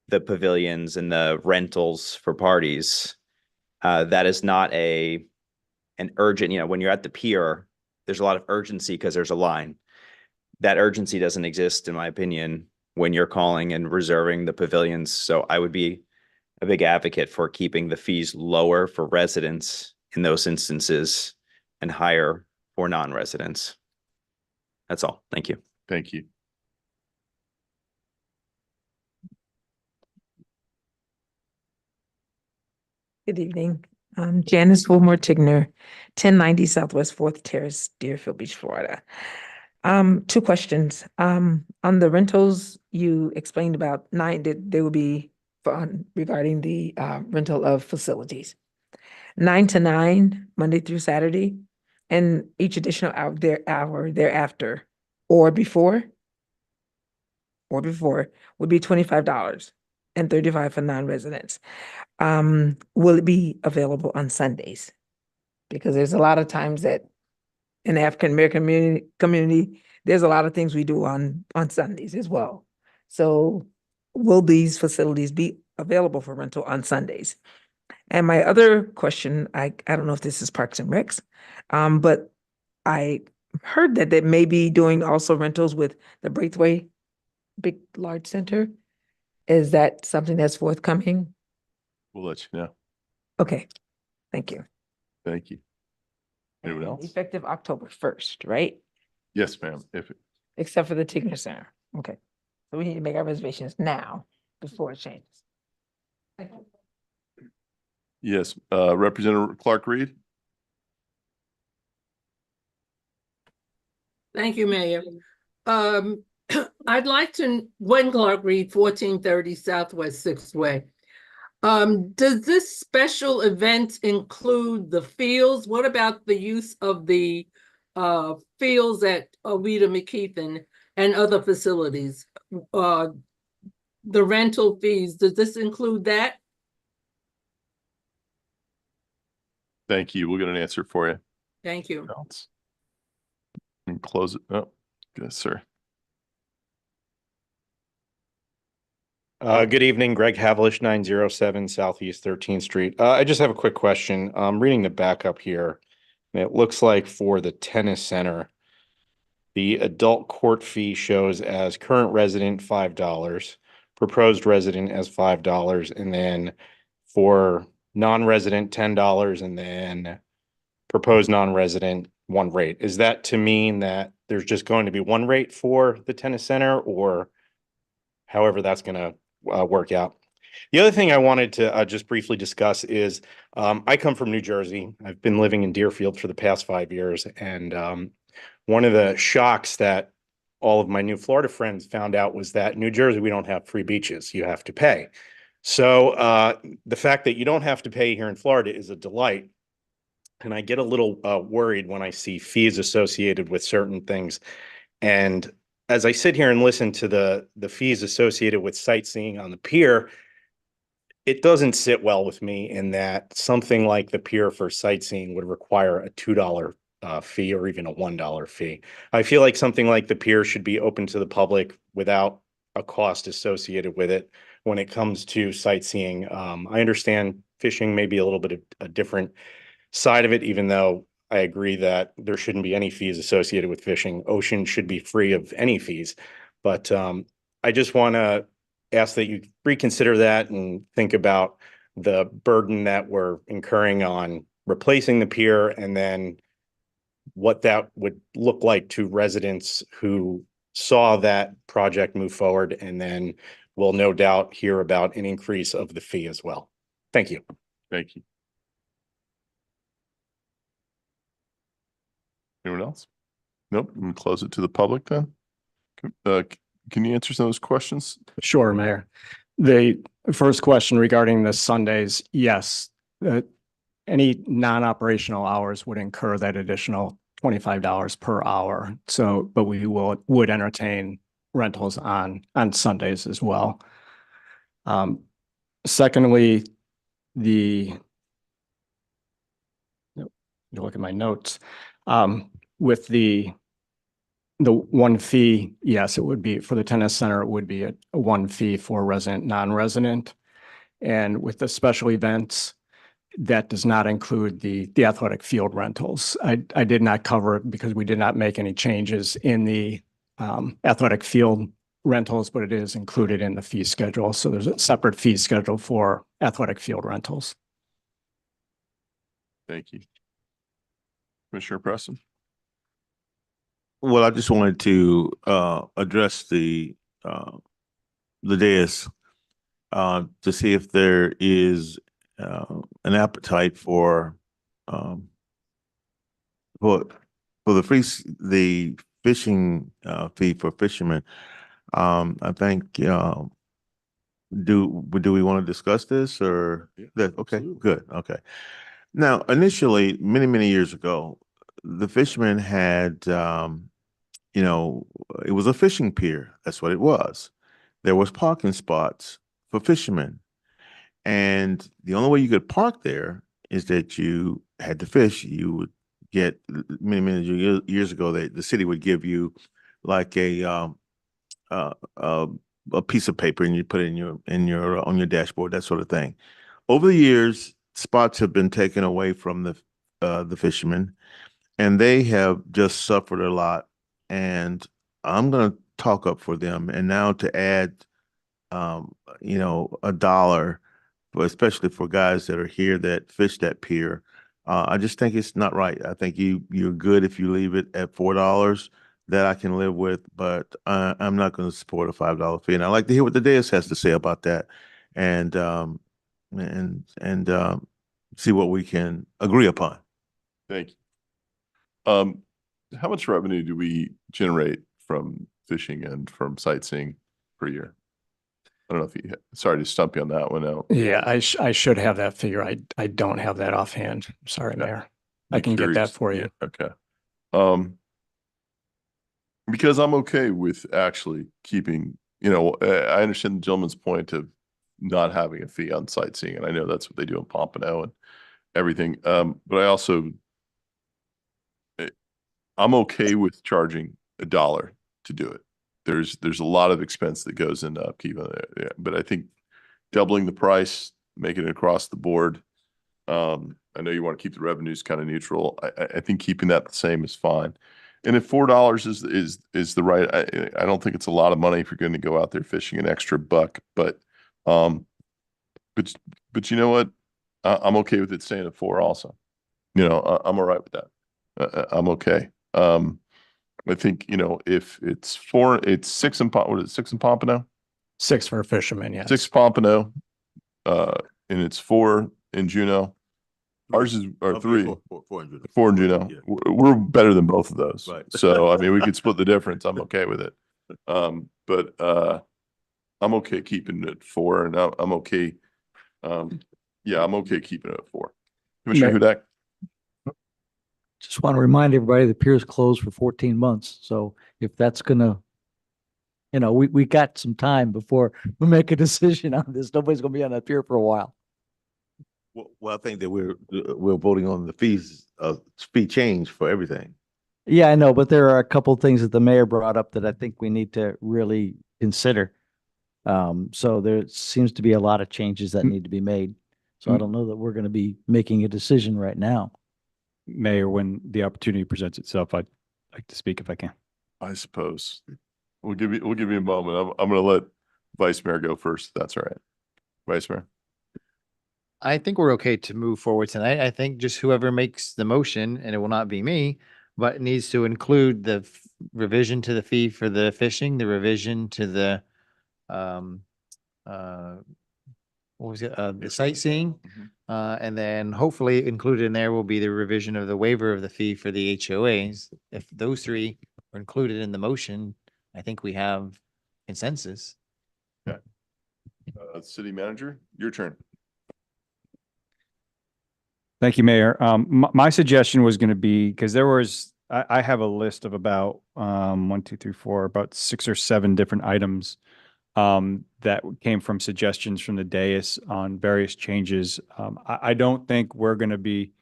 the pavilions and the rentals for parties. That is not an urgent, when you're at the pier, there's a lot of urgency because there's a line. That urgency doesn't exist, in my opinion, when you're calling and reserving the pavilions. So I would be a big advocate for keeping the fees lower for residents in those instances and higher for non-residents. That's all. Thank you. Thank you. Good evening. I'm Janice Wilmore Tigner, 1090 Southwest 4th Terrace, Deerfield Beach, Florida. 2 questions. On the rentals, you explained about 9 that they will be fun regarding the rental of facilities. 9 to 9, Monday through Saturday, and each additional hour thereafter or before would be $25 and $35 for non-residents. will it be available on Sundays? Because there's a lot of times that in the African American community, there's a lot of things we do on Sundays as well. So will these facilities be available for rental on Sundays? And my other question, I don't know if this is Parks and Recs, but I heard that they may be doing also rentals with the Braithwaite Big Large Center. Is that something that's forthcoming? We'll let you know. Okay, thank you. Thank you. Anyone And else? effective October 1st, right? Yes, ma'am. Except for the Tigner Center. Okay. So we need to make our reservations now before it changes. Yes, Representative Clark Reed. Thank you, Mayor. I'd like to, Gwen Clark Reed, 1430 Southwest 6th Way. Does this special event include the fields? What about the use of the fields at Oviedo McKeithen and other facilities? The rental fees, does this include that? Thank you. We'll get an answer for you. Thank you. Else? And close it. Oh, yes, sir. Good evening, Greg Havlish, 907 Southeast 13th Street. I just have a quick question. I'm reading the backup here. And it looks like for the tennis center, the adult court fee shows as current resident $5, proposed resident as $5, and then for non-resident $10, and then proposed non-resident one rate. Is that to mean that there's just going to be one rate for the tennis center, or however that's going to work out? The other thing I wanted to just briefly discuss is I come from New Jersey. I've been living in Deerfield for the past 5 years. And one of the shocks that all of my new Florida friends found out was that New Jersey, we don't have free beaches. You have to pay. So the fact that you don't have to pay here in Florida is a delight. And I get a little worried when I see fees associated with certain things. And as I sit here and listen to the fees associated with sightseeing on the pier, it doesn't sit well with me in that something like the pier for sightseeing would require a $2 fee or even a $1 fee. I feel like something like the pier should be open to the public without a cost associated with it when it comes to sightseeing. I understand fishing may be a little bit of a different side of it, even though I agree that there shouldn't be any fees associated with fishing. Ocean should be free of any fees. But I just want to ask that you reconsider that and think about the burden that we're incurring on replacing the pier, and then what that would look like to residents who saw that project move forward, and then will no doubt hear about an increase of the fee as well. Thank you. Thank you. Anyone else? Nope. I'm gonna close it to the public then. Can you answer some of those questions? Sure, Mayor. The first question regarding the Sundays, yes, any non-operational hours would incur that additional $25 per hour. So, but we would entertain rentals on Sundays as well. Secondly, you look at my notes, with the one fee, yes, it would be for the tennis center, it would be a one fee for resident, non-resident. And with the special events, that does not include the athletic field rentals. I did not cover it because we did not make any changes in the athletic field rentals, but it is included in the fee schedule. So there's a separate fee schedule for athletic field rentals. Thank you. Commissioner Preston. Well, I just wanted to address the dais to see if there is an appetite for the fishing fee for fishermen. I think do we want to discuss this, or that? Okay, good. Okay. Now, initially, many years ago, the fishermen had it was a fishing pier. That's what it was. There was parking spots for fishermen. And the only way you could park there is that you had to fish. You would get many years ago, the city would give you like a piece of paper, and you put it in your on your dashboard, that sort of thing. Over the years, spots have been taken away from the fishermen, and they have just suffered a lot. And I'm going to talk up for them. And now to add, $1, especially for guys that are here that fish that pier, I just think it's not right. I think you're good if you leave it at $4. That I can live with, but I'm not going to support a $5 fee. And I'd like to hear what the dais has to say about that, and see what we can agree upon. Thank you. How much revenue do we generate from fishing and from sightseeing per year? I don't know if you, sorry to stump you on that one out. Yeah, I should have that figure. I don't have that offhand. Sorry, Mayor. I can get that for you. Okay. Because I'm okay with actually keeping, I understand the gentleman's point of not having a fee on sightseeing, and I know that's what they do in Pompano and everything. But I'm okay with charging $1 to do it. There's a lot of expense that goes into upkeep of it. Yeah, but I think doubling the price, making it across the board. I know you want to keep the revenues kind of neutral. I think keeping that the same is fine. And if $4 is the right, I don't think it's a lot of money if you're going to go out there fishing an extra buck. But you know what? I'm okay with it staying at $4 also. I'm all right with that. I'm okay. I think, if it's $6 in 6 in Pompano? 6 for a fisherman, yes. 6 Pompano, and it's 4 in Juneau. Ours is, or 3. 4 in Juneau. We're better than both of those. Right. So, I mean, we could split the difference. I'm okay with it. But I'm okay keeping it at 4, and I'm okay. Yeah, I'm okay keeping it at 4. Commissioner Hudak? Just want to remind everybody the pier's closed for 14 months. So if that's gonna, we got some time before we make a decision on this. Nobody's gonna be on that pier for a while. Well, I think that we're voting on the fee change for everything. Yeah, I know, but there are a couple things that the mayor brought up that I think we need to really consider. So there seems to be a lot of changes that need to be made. So I don't know that we're going to be making a decision right now. Mayor, when the opportunity presents itself, I'd like to speak if I can. I suppose. We'll give you a moment. I'm going to let Vice Mayor go first, if that's all right. Vice Mayor? I think we're okay to move forward tonight. I think just whoever makes the motion, and it will not be me, but it needs to include the revision to the fee for the fishing, the revision to the, what was it, the sightseeing. And then hopefully included in there will be the revision of the waiver of the fee for the HOAs. If those 3 are included in the motion, I think we have consensus. Okay. City Manager, your turn. Thank you, Mayor. My suggestion was going to be, because I have a list of about 1, 2, 3, 4, about 6 or 7 different items that came from suggestions from the dais on various changes. I don't think we're going to be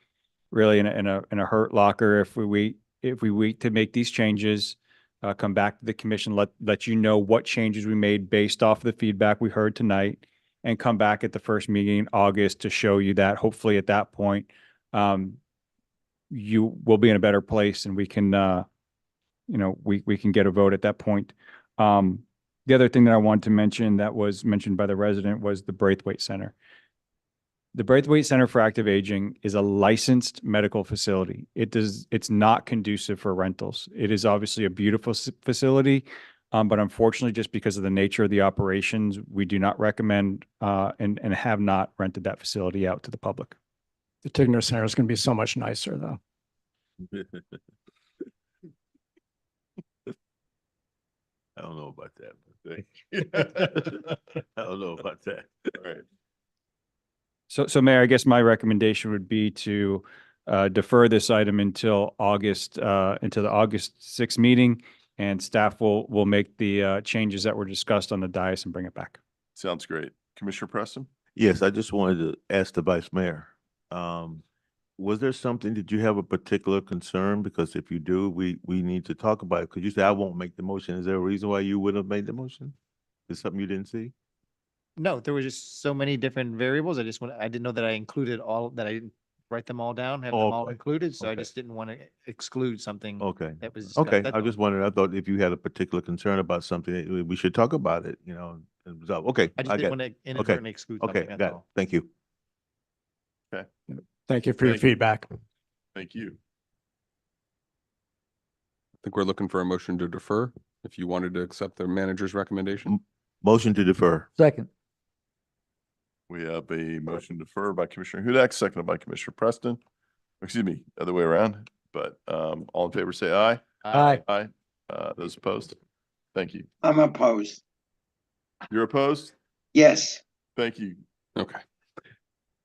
really in a hurt locker if we wait to make these changes, come back to the commission, let you know what changes we made based off the feedback we heard tonight, and come back at the first meeting in August to show you that. Hopefully at that point, you will be in a better place, and we can, we can get a vote at that point. The other thing that I wanted to mention that was mentioned by the resident was the Braithwaite Center. The Braithwaite Center for Active Aging is a licensed medical facility. It's not conducive for rentals. It is obviously a beautiful facility, but unfortunately, just because of the nature of the operations, we do not recommend and have not rented that facility out to the public. The Tigner Center is going to be so much nicer, though. I don't know about that. I don't know about that. All right. So Mayor, I guess my recommendation would be to defer this item until the August 6th meeting, and staff will make the changes that were discussed on the dais and bring it back. Sounds great. Commissioner Preston? Yes, I just wanted to ask the vice mayor. Was there something, did you have a particular concern? Because if you do, we need to talk about it. Because you said I won't make the motion. Is there a reason why you wouldn't have made the motion? Is something you didn't see? No, there was just so many different variables. I didn't know that I included all, that I didn't write them all down, have them all Okay. included. So I Okay. just didn't want to exclude something Okay. that was discussed. Okay, That's I all. just wondered, I thought if you had a particular concern about something, we should talk about it, you know. So, okay. I just got didn't it. want to Okay. inadvertently exclude something. Okay, That's got it. all. Thank you. Okay, Thank you for your Thank you. feedback. thank you. I think we're looking for a motion to defer. If you wanted to accept the manager's recommendation. Motion to defer. Second. We have a motion to defer by Commissioner Hudak, seconded by Commissioner Preston. Excuse me, other way around, but all in favor, say aye. Aye. Aye. Those opposed? Thank you. I'm opposed. You're opposed? Yes. Thank you. Okay.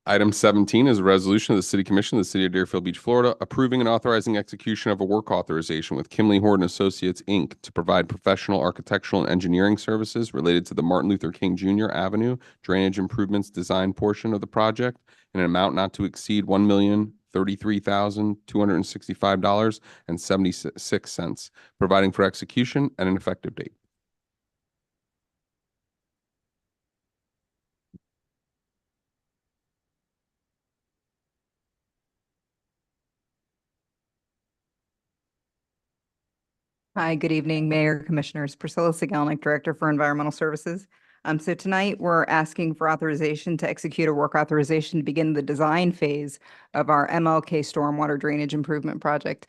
Item 17 is a resolution of the City Commission of the City of Deerfield Beach, Florida, approving and authorizing execution of a work authorization with Kimley Horton Associates, Inc. to provide professional architectural and engineering services related to the Martin Luther King Jr. Avenue drainage improvements design portion of the project in an amount not to exceed $1,033,265.76, providing for execution and an effective date. Hi, good evening, Mayor, Commissioners. Priscilla Sigalnik, Director for Environmental Services. So tonight, we're asking for authorization to execute a work authorization to begin the design phase of our MLK Stormwater Drainage Improvement Project.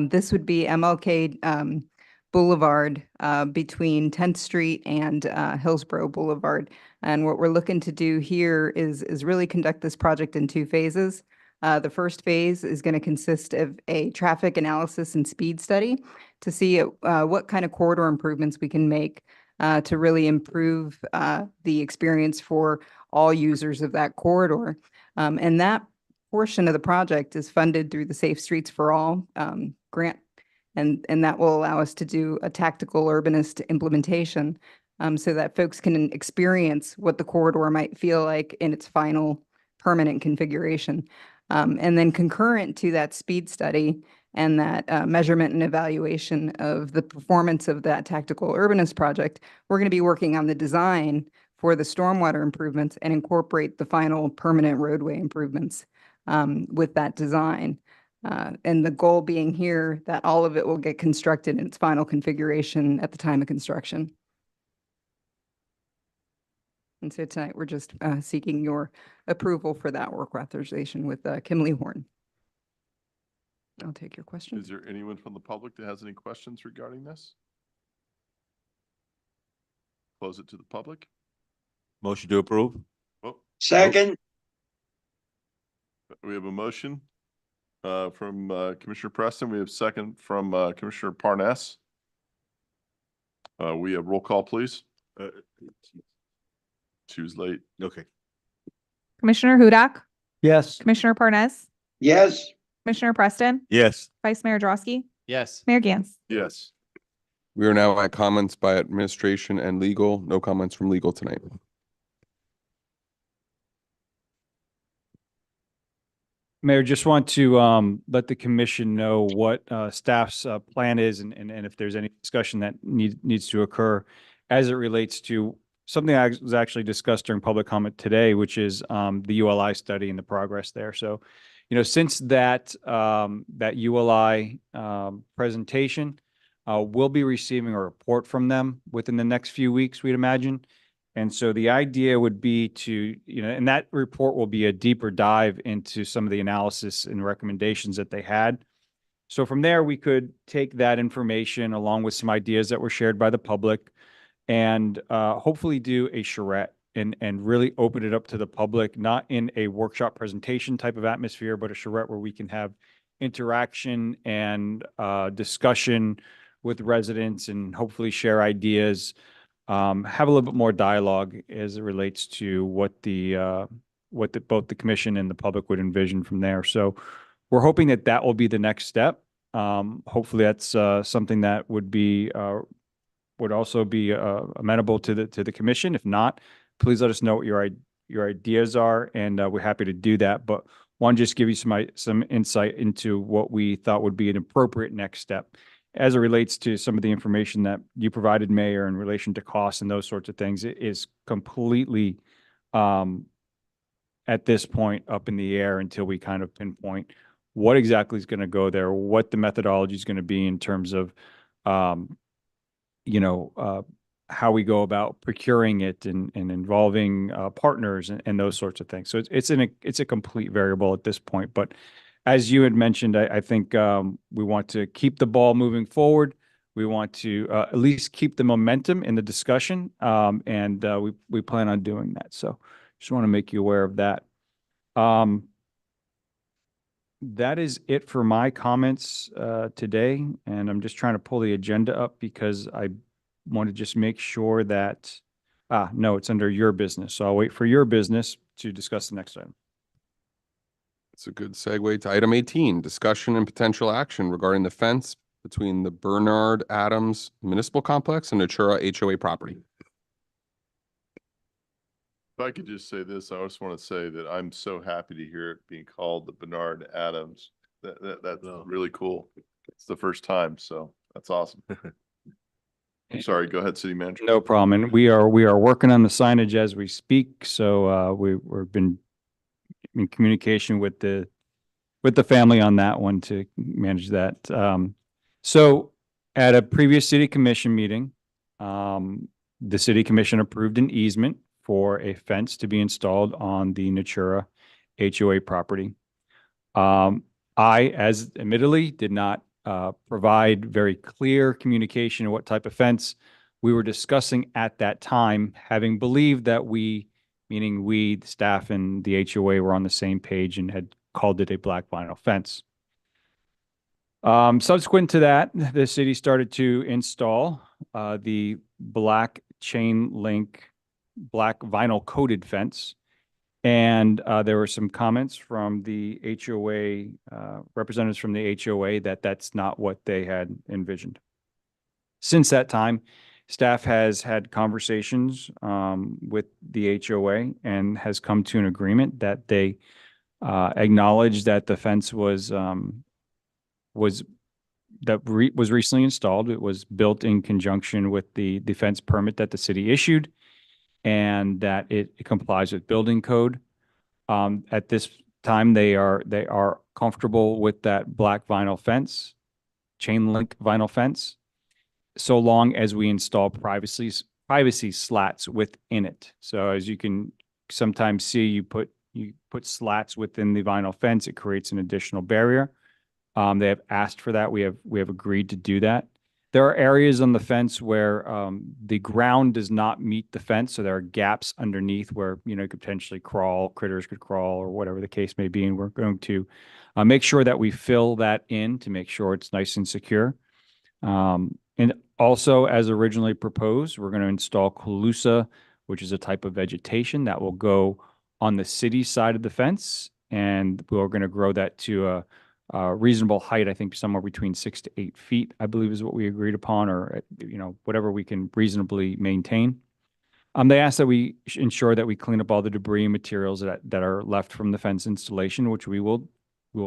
This would be MLK Boulevard between 10th Street and Hillsborough Boulevard. And what we're looking to do here is really conduct this project in two phases. The first phase is going to consist of a traffic analysis and speed study to see what kind of corridor improvements we can make to really improve the experience for all users of that corridor. And that portion of the project is funded through the Safe Streets for All grant. And that will allow us to do a tactical urbanist implementation so that folks can experience what the corridor might feel like in its final permanent configuration. And then concurrent to that speed study and that measurement and evaluation of the performance of that tactical urbanist project, we're going to be working on the design for the stormwater improvements and incorporate the final permanent roadway improvements with that design. And the goal being here that all of it will get constructed in its final configuration at the time of construction. And so tonight, we're just seeking your approval for that work authorization with Kimley Horn. I'll take your question. Is there anyone from the public that has any questions regarding this? Close it to the public. Motion to approve. Oh, Second. we have a motion from Commissioner Preston. We have second from Commissioner Parnas. We have roll call, please. She was late. Okay. Commissioner Hudak, Yes. Commissioner Parnas, Yes. Commissioner Preston, Yes. Vice Mayor Drosky, Yes. Mayor Gantz. Yes. We are now at comments by administration and legal. No comments from legal tonight. Mayor, just want to let the commission know what staff's plan is and if there's any discussion that needs to occur as it relates to something that was actually discussed during public comment today, which is the ULI study and the progress there. So, you know, since that ULI presentation, we'll be receiving a report from them within the next few weeks, we'd imagine. And so the idea would be to, you know, and that report will be a deeper dive into some of the analysis and recommendations that they had. So from there, we could take that information along with some ideas that were shared by the public and hopefully do a charrette and really open it up to the public, not in a workshop presentation type of atmosphere, but a charrette where we can have interaction and discussion with residents and hopefully share ideas. Have a little bit more dialogue as it relates to what both the commission and the public would envision from there. So we're hoping that that will be the next step. Hopefully that's something that would also be amenable to the commission. If not, please let us know what your ideas are, and we're happy to do that. But want to just give you some insight into what we thought would be an appropriate next step as it relates to some of the information that you provided, Mayor, in relation to costs and those sorts of things. It is completely at this point up in the air until we kind of pinpoint what exactly is going to go there, what the methodology is going to be in terms of, how we go about procuring it and involving partners and those sorts of things. So it's a complete variable at this point. But as you had mentioned, I think we want to keep the ball moving forward. We want to at least keep the momentum in the discussion, and we plan on doing that. So just want to make you aware of that. That is it for my comments today, and I'm just trying to pull the agenda up because I want to just make sure that, no, it's under your business. So I'll wait for your business to discuss the next item. It's a good segue to item 18, discussion and potential action regarding the fence between the Bernard Adams Municipal Complex and Natura HOA property. If I could just say this, I just want to say that I'm so happy to hear it being called the Bernard Adams. That's really cool. It's the first time, so that's awesome. I'm sorry, go ahead, City Manager. No problem. And we are working on the signage as we speak. So we've been in communication with the family on that one to manage that. So at a previous city commission meeting, the city commission approved an easement for a fence to be installed on the Natura HOA property. I, as admittedly, did not provide very clear communication of what type of fence we were discussing at that time, having believed that we, meaning we, the staff and the HOA, were on the same page and had called it a black vinyl fence. Subsequent to that, the city started to install the black chain link, black vinyl coated fence. And there were some comments from the HOA, representatives from the HOA, that that's not what they had envisioned. Since that time, staff has had conversations with the HOA and has come to an agreement that they acknowledge that the fence was recently installed. It was built in conjunction with the fence permit that the city issued, and that it complies with building code. At this time, they are comfortable with that black vinyl fence, chain link vinyl fence, so long as we install privacy slats within it. So as you can sometimes see, you put slats within the vinyl fence, it creates an additional barrier. They have asked for that. We have agreed to do that. There are areas on the fence where the ground does not meet the fence, so there are gaps underneath where, you could potentially critters could crawl, or whatever the case may be, and we're going to make sure that we fill that in to make sure it's nice and secure. And also, as originally proposed, we're going to install Calusa, which is a type of vegetation that will go on the city side of the fence, and we're going to grow that to a reasonable height. I think somewhere between 6 to 8 feet, I believe, is what we agreed upon, or whatever we can reasonably maintain. They asked that we ensure that we clean up all the debris and materials that are left from the fence installation, which we will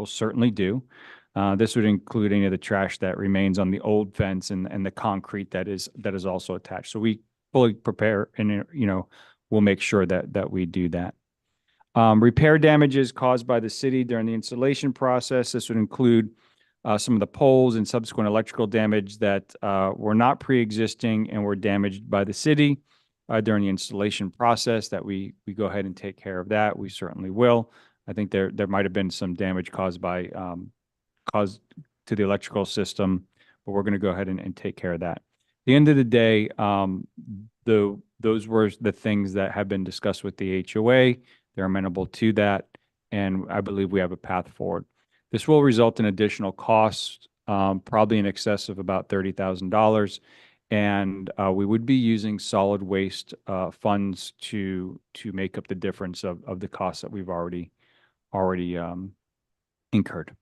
certainly do. This would include any of the trash that remains on the old fence and the concrete that is also attached. So we fully prepare, and we'll make sure that we do that. Repair damages caused by the city during the installation process. This would include some of the poles and subsequent electrical damage that were not pre-existing and were damaged by the city during the installation process, that we go ahead and take care of that. We certainly will. I think there might have been some damage caused to the electrical system, but we're going to go ahead and take care of that. At the end of the day, those were the things that have been discussed with the HOA. They're amenable to that, and I believe we have a path forward. This will result in additional costs, probably in excess of about $30,000, and we would be using solid waste funds to make up the difference of the costs that we've already incurred.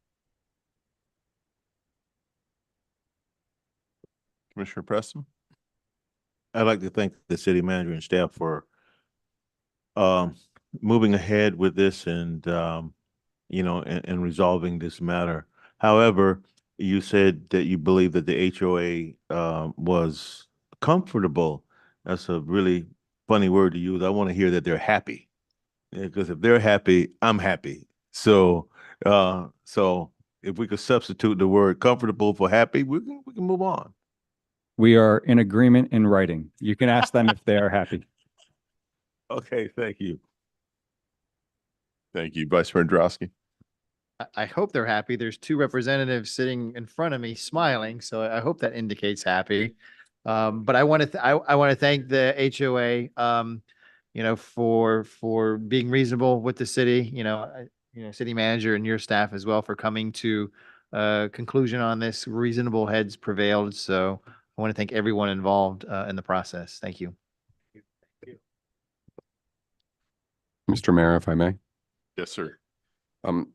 Commissioner Preston? I'd like to thank the city manager and staff for moving ahead with this and, you know, and resolving this matter. However, you said that you believe that the HOA, was comfortable. That's a really funny word to use. I want to hear that they're happy. Because if they're happy, I'm happy. So, so if we could substitute the word comfortable for happy, we can move on. We are in agreement in writing. You can ask them if they are happy. Okay, thank you. Thank you, Vice Mayor Drosky. I hope they're happy. There's two representatives sitting in front of me smiling, so I hope that indicates happy. But I want to, I want to thank the HOA, you know, for being reasonable with the city, you know, city manager and your staff as well for coming to a conclusion on this. Reasonable heads prevailed. So I want to thank everyone involved, in the process. Thank you. Mr. Mayor, if I may. Yes, sir.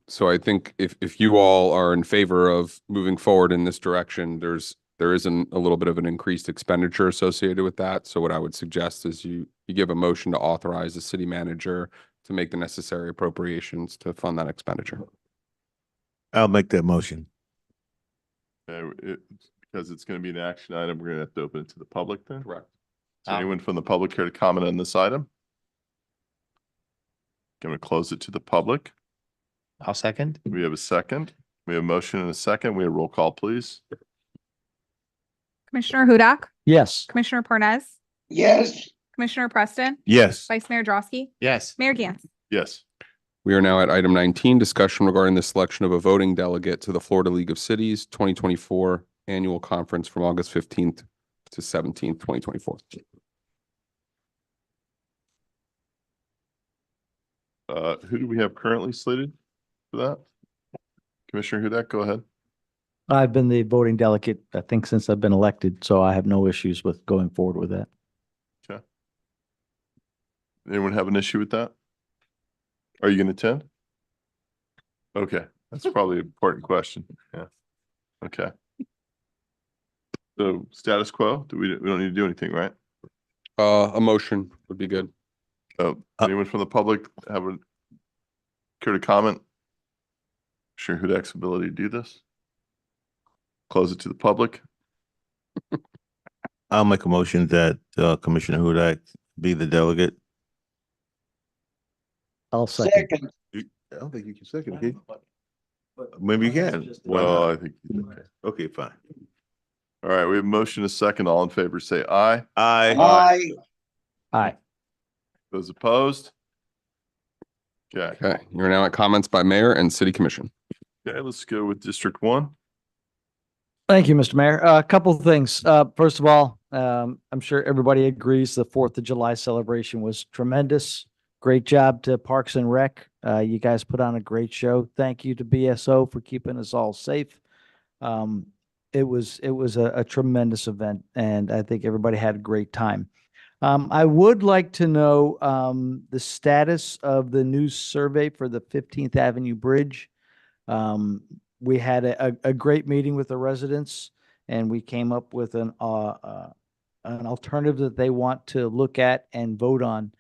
So I think if you all are in favor of moving forward in this direction, there is a little bit of an increased expenditure associated with that. So what I would suggest is you give a motion to authorize the city manager to make the necessary appropriations to fund that expenditure. I'll make that motion. Because it's going to be an action item, we're going to have to open it to the public then? Correct. Is there anyone from the public here to comment on this item? Going to close it to the public. I'll second. We have a second. We have a motion and a second. We have roll call, please. Commissioner Hudak, Yes. Commissioner Parnas, Yes. Commissioner Preston, Yes. Vice Mayor Drosky, Yes. Mayor Gantz. Yes. We are now at item 19, discussion regarding the selection of a voting delegate to the Florida League of Cities 2024 Annual Conference from August 15th to 17th, 2024. Who do we have currently slated for that? Commissioner Hudak, go ahead. I've been the voting delegate, I think, since I've been elected, so I have no issues with going forward with that. Okay. Anyone have an issue with that? Are you going to attend? Okay, that's probably an important question. Yeah. Okay. So status quo, we don't need to do anything, right? A motion would be good. Anyone from the public care to comment? Sure, Hudak's ability to do this? Close it to the public. I'll make a motion that, Commissioner Hudak be the delegate. I'll second. Second. I don't think you can second, can you? Maybe you can. Well, I think, Okay. Okay, fine. all right, we have a motion, a second. All in favor, say aye. Aye. Aye. Aye. Those opposed? Okay, Okay, you're now at comments by mayor and city commission. okay, let's go with District 1. Thank you, Mr. Mayor. A couple of things. First of all, I'm sure everybody agrees the 4th of July celebration was tremendous. Great job to Parks and Rec. You guys put on a great show. Thank you to BSO for keeping us all safe. It was a tremendous event, and I think everybody had a great time. I would like to know the status of the new survey for the 15th Avenue Bridge. We had a great meeting with the residents, and we came up with an alternative that they want to look at and vote on.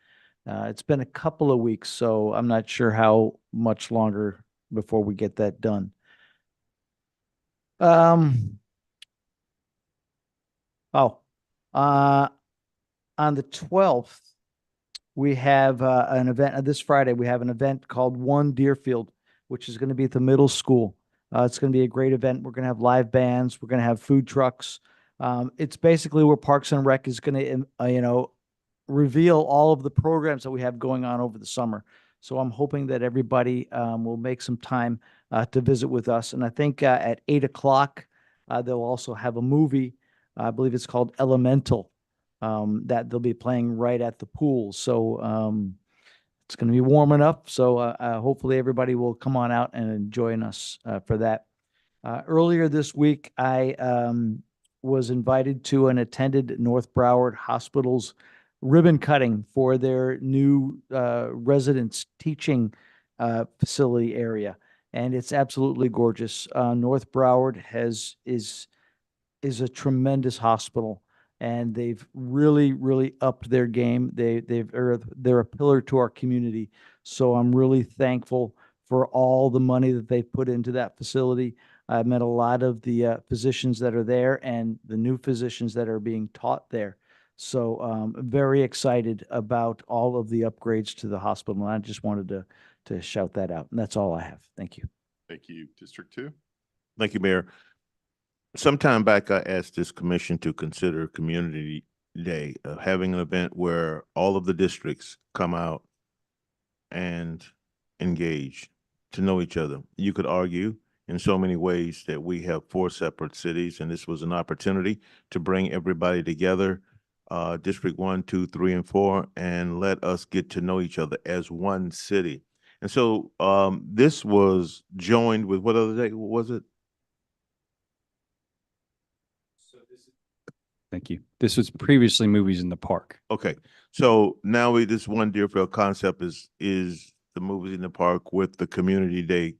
It's been a couple of weeks, so I'm not sure how much longer before we get that done. On the 12th, we have an event, this Friday, we have an event called One Deerfield, which is going to be at the middle school. It's going to be a great event. We're going to have live bands. We're going to have food trucks. It's basically where Parks and Rec is going to, reveal all of the programs that we have going on over the summer. So I'm hoping that everybody will make some time to visit with us. And I think at 8 o'clock, they'll also have a movie. I believe it's called Elemental, that they'll be playing right at the pool. So it's going to be warm enough. So hopefully everybody will come on out and join us for that. Earlier this week, I was invited to and attended North Broward Hospital's ribbon cutting for their new residence teaching facility area. And it's absolutely gorgeous. North Broward is a tremendous hospital. and they've really, really upped their game. They're a pillar to our community. So I'm really thankful for all the money that they put into that facility. I've met a lot of the physicians that are there and the new physicians that are being taught there. So very excited about all of the upgrades to the hospital. And I just wanted to shout that out. And that's all I have. Thank you. Thank you. District 2? Thank you, Mayor. Sometime back, I asked this commission to consider Community Day, having an event where all of the districts come out and engage to know each other. You could argue in so many ways that we have 4 separate cities, and this was an opportunity to bring everybody together, District 1, 2, 3, and 4, and let us get to know each other as one city. And so this was joined with, what other day was it? Thank you. This was previously Movies in the Park. Okay, so now this One Deerfield concept is the Movies in the Park with the Community Day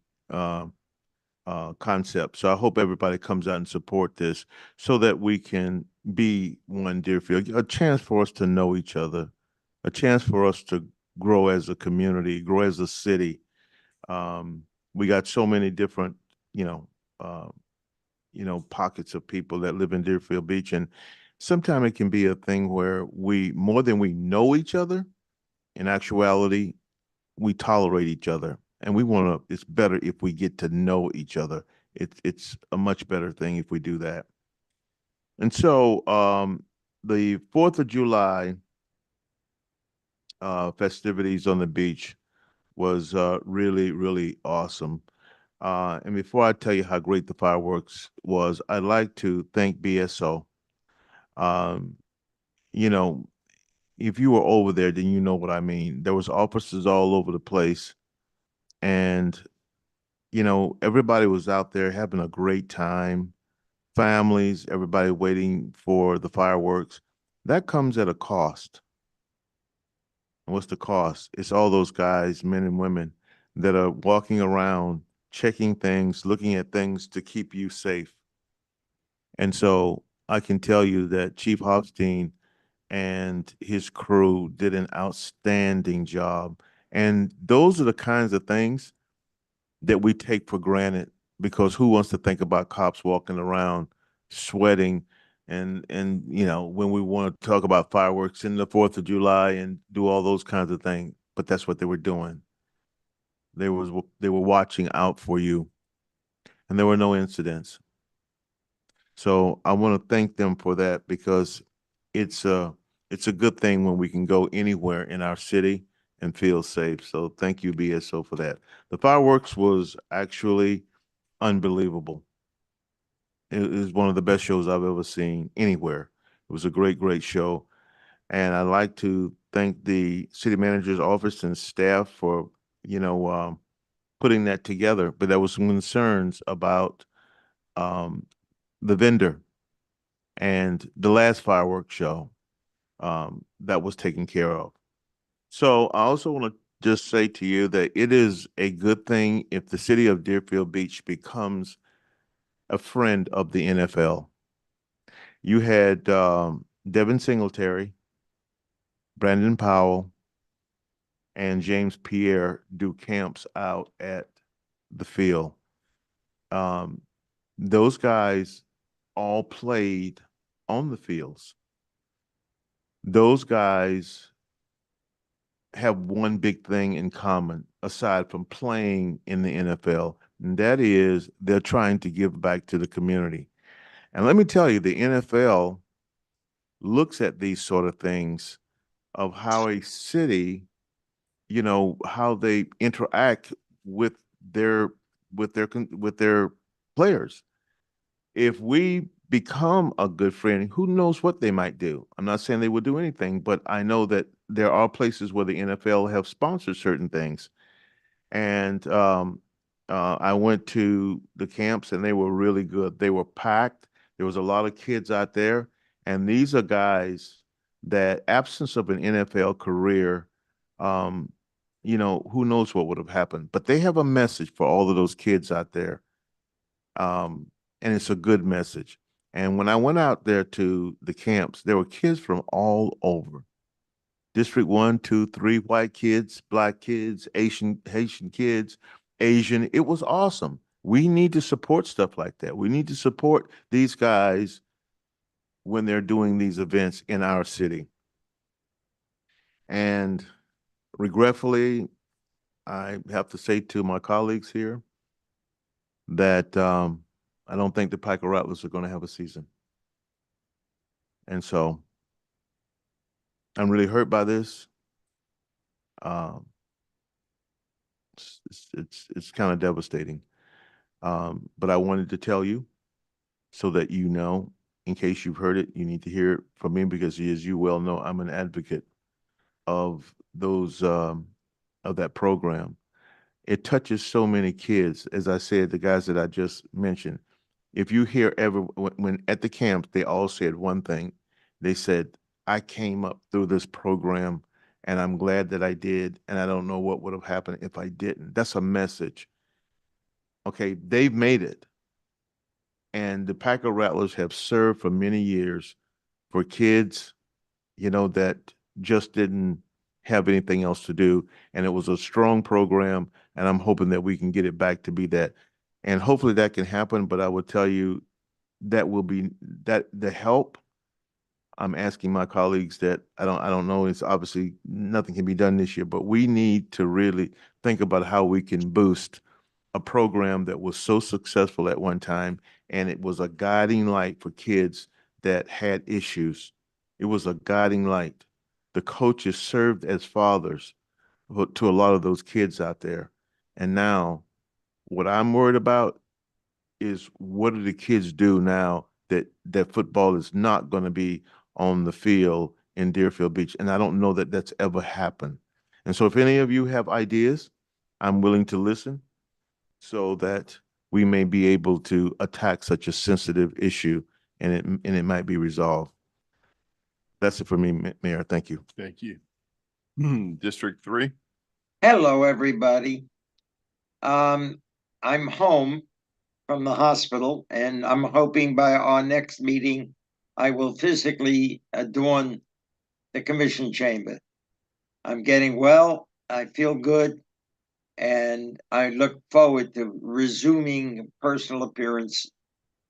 concept. So I hope everybody comes out and support this so that we can be One Deerfield, a chance for us to know each other, a chance for us to grow as a community, grow as a city. We got so many different, pockets of people that live in Deerfield Beach, and sometimes it can be a thing where we, more than we know each other, in actuality, we tolerate each other, and we want to. It's better if we get to know each other. It's a much better thing if we do that. And so, the 4th of July festivities on the beach was really, really awesome. And before I tell you how great the fireworks was, I'd like to thank BSO. If you were over there, then you know what I mean. There was officers all over the place, and everybody was out there having a great time. Families, everybody waiting for the fireworks. That comes at a cost. And what's the cost? It's all those guys, men and women, that are walking around, checking things, looking at things to keep you safe. And so I can tell you that Chief Hofstein and his crew did an outstanding job. And those are the kinds of things that we take for granted, because who wants to think about cops walking around sweating and when we want to talk about fireworks in the 4th of July and do all those kinds of things, but that's what they were doing. They were watching out for you, and there were no incidents. So I want to thank them for that, because it's a good thing when we can go anywhere in our city and feel safe. So thank you, BSO, for that. The fireworks was actually unbelievable. It is one of the best shows I've ever seen anywhere. It was a great, great show. And I'd like to thank the city manager's office and staff for, putting that together. But there was some concerns about the vendor and the last fireworks show that was taken care of. So I also want to just say to you that it is a good thing if the city of Deerfield Beach becomes a friend of the NFL. You had Devin Singletary, Brandon Powell, and James Pierre do camps out at the field. Those guys all played on the fields. Those guys have one big thing in common, aside from playing in the NFL, and that is they're trying to give back to the community. And let me tell you, the NFL looks at these sort of things of how a city, how they interact with their players. If we become a good friend, who knows what they might do? I'm not saying they would do anything, but I know that there are places where the NFL have sponsored certain things. And I went to the camps, and they were really good. They were packed. There was a lot of kids out there. And these are guys that, absence of an NFL career, who knows what would have happened. But they have a message for all of those kids out there. And it's a good message. And when I went out there to the camps, there were kids from all over. District 1, 2, 3, white kids, black kids, Haitian kids, Asian. It was awesome. We need to support stuff like that. We need to support these guys when they're doing these events in our city. And regretfully, I have to say to my colleagues here that I don't think the Piker Rattlers are going to have a season. And so I'm really hurt by this. It's kind of devastating. But I wanted to tell you so that you know, in case you've heard it, you need to hear it from me because as you well know, I'm an advocate of those, of that program. It touches so many kids. As I said, the guys that I just mentioned, if you hear when at the camp, they all said one thing. They said, I came up through this program and I'm glad that I did. And I don't know what would have happened if I didn't. That's a message. Okay, they've made it. And the Packer Rattlers have served for many years for kids, you know, that just didn't have anything else to do. And it was a strong program. And I'm hoping that we can get it back to be that. And hopefully that can happen. But I will tell you that will be that the help. I'm asking my colleagues that I don't know. It's obviously nothing can be done this year, but we need to really think about how we can boost a program that was so successful at one time. And it was a guiding light for kids that had issues. It was a guiding light. The coaches served as fathers to a lot of those kids out there. And now what I'm worried about is what do the kids do now that football is not going to be on the field in Deerfield Beach. And I don't know that that's ever happened. And so if any of you have ideas, I'm willing to listen so that we may be able to attack such a sensitive issue and it might be resolved. That's it for me, Mayor. Thank you. Thank you. District 3. Hello, everybody. I'm home from the hospital, and I'm hoping by our next meeting, I will physically adorn the commission chamber. I'm getting well, I feel good, and I look forward to resuming personal appearance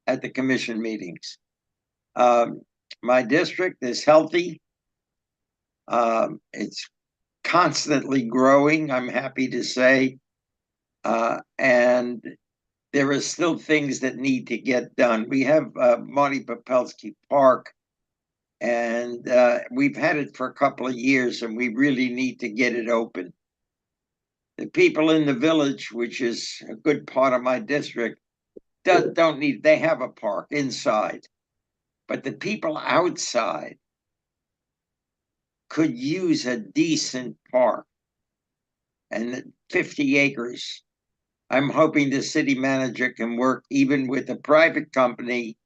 at the commission meetings. My district is healthy. It's constantly growing, I'm happy to say. And there are still things that need to get done. We have Marty Popelski Park, and we've had it for a couple of years, and we really need to get it open. The people in the village, which is a good part of my district, don't need, they have a park inside. But the people outside could use a decent park. And 50 acres. I'm hoping the city manager can work even with a private company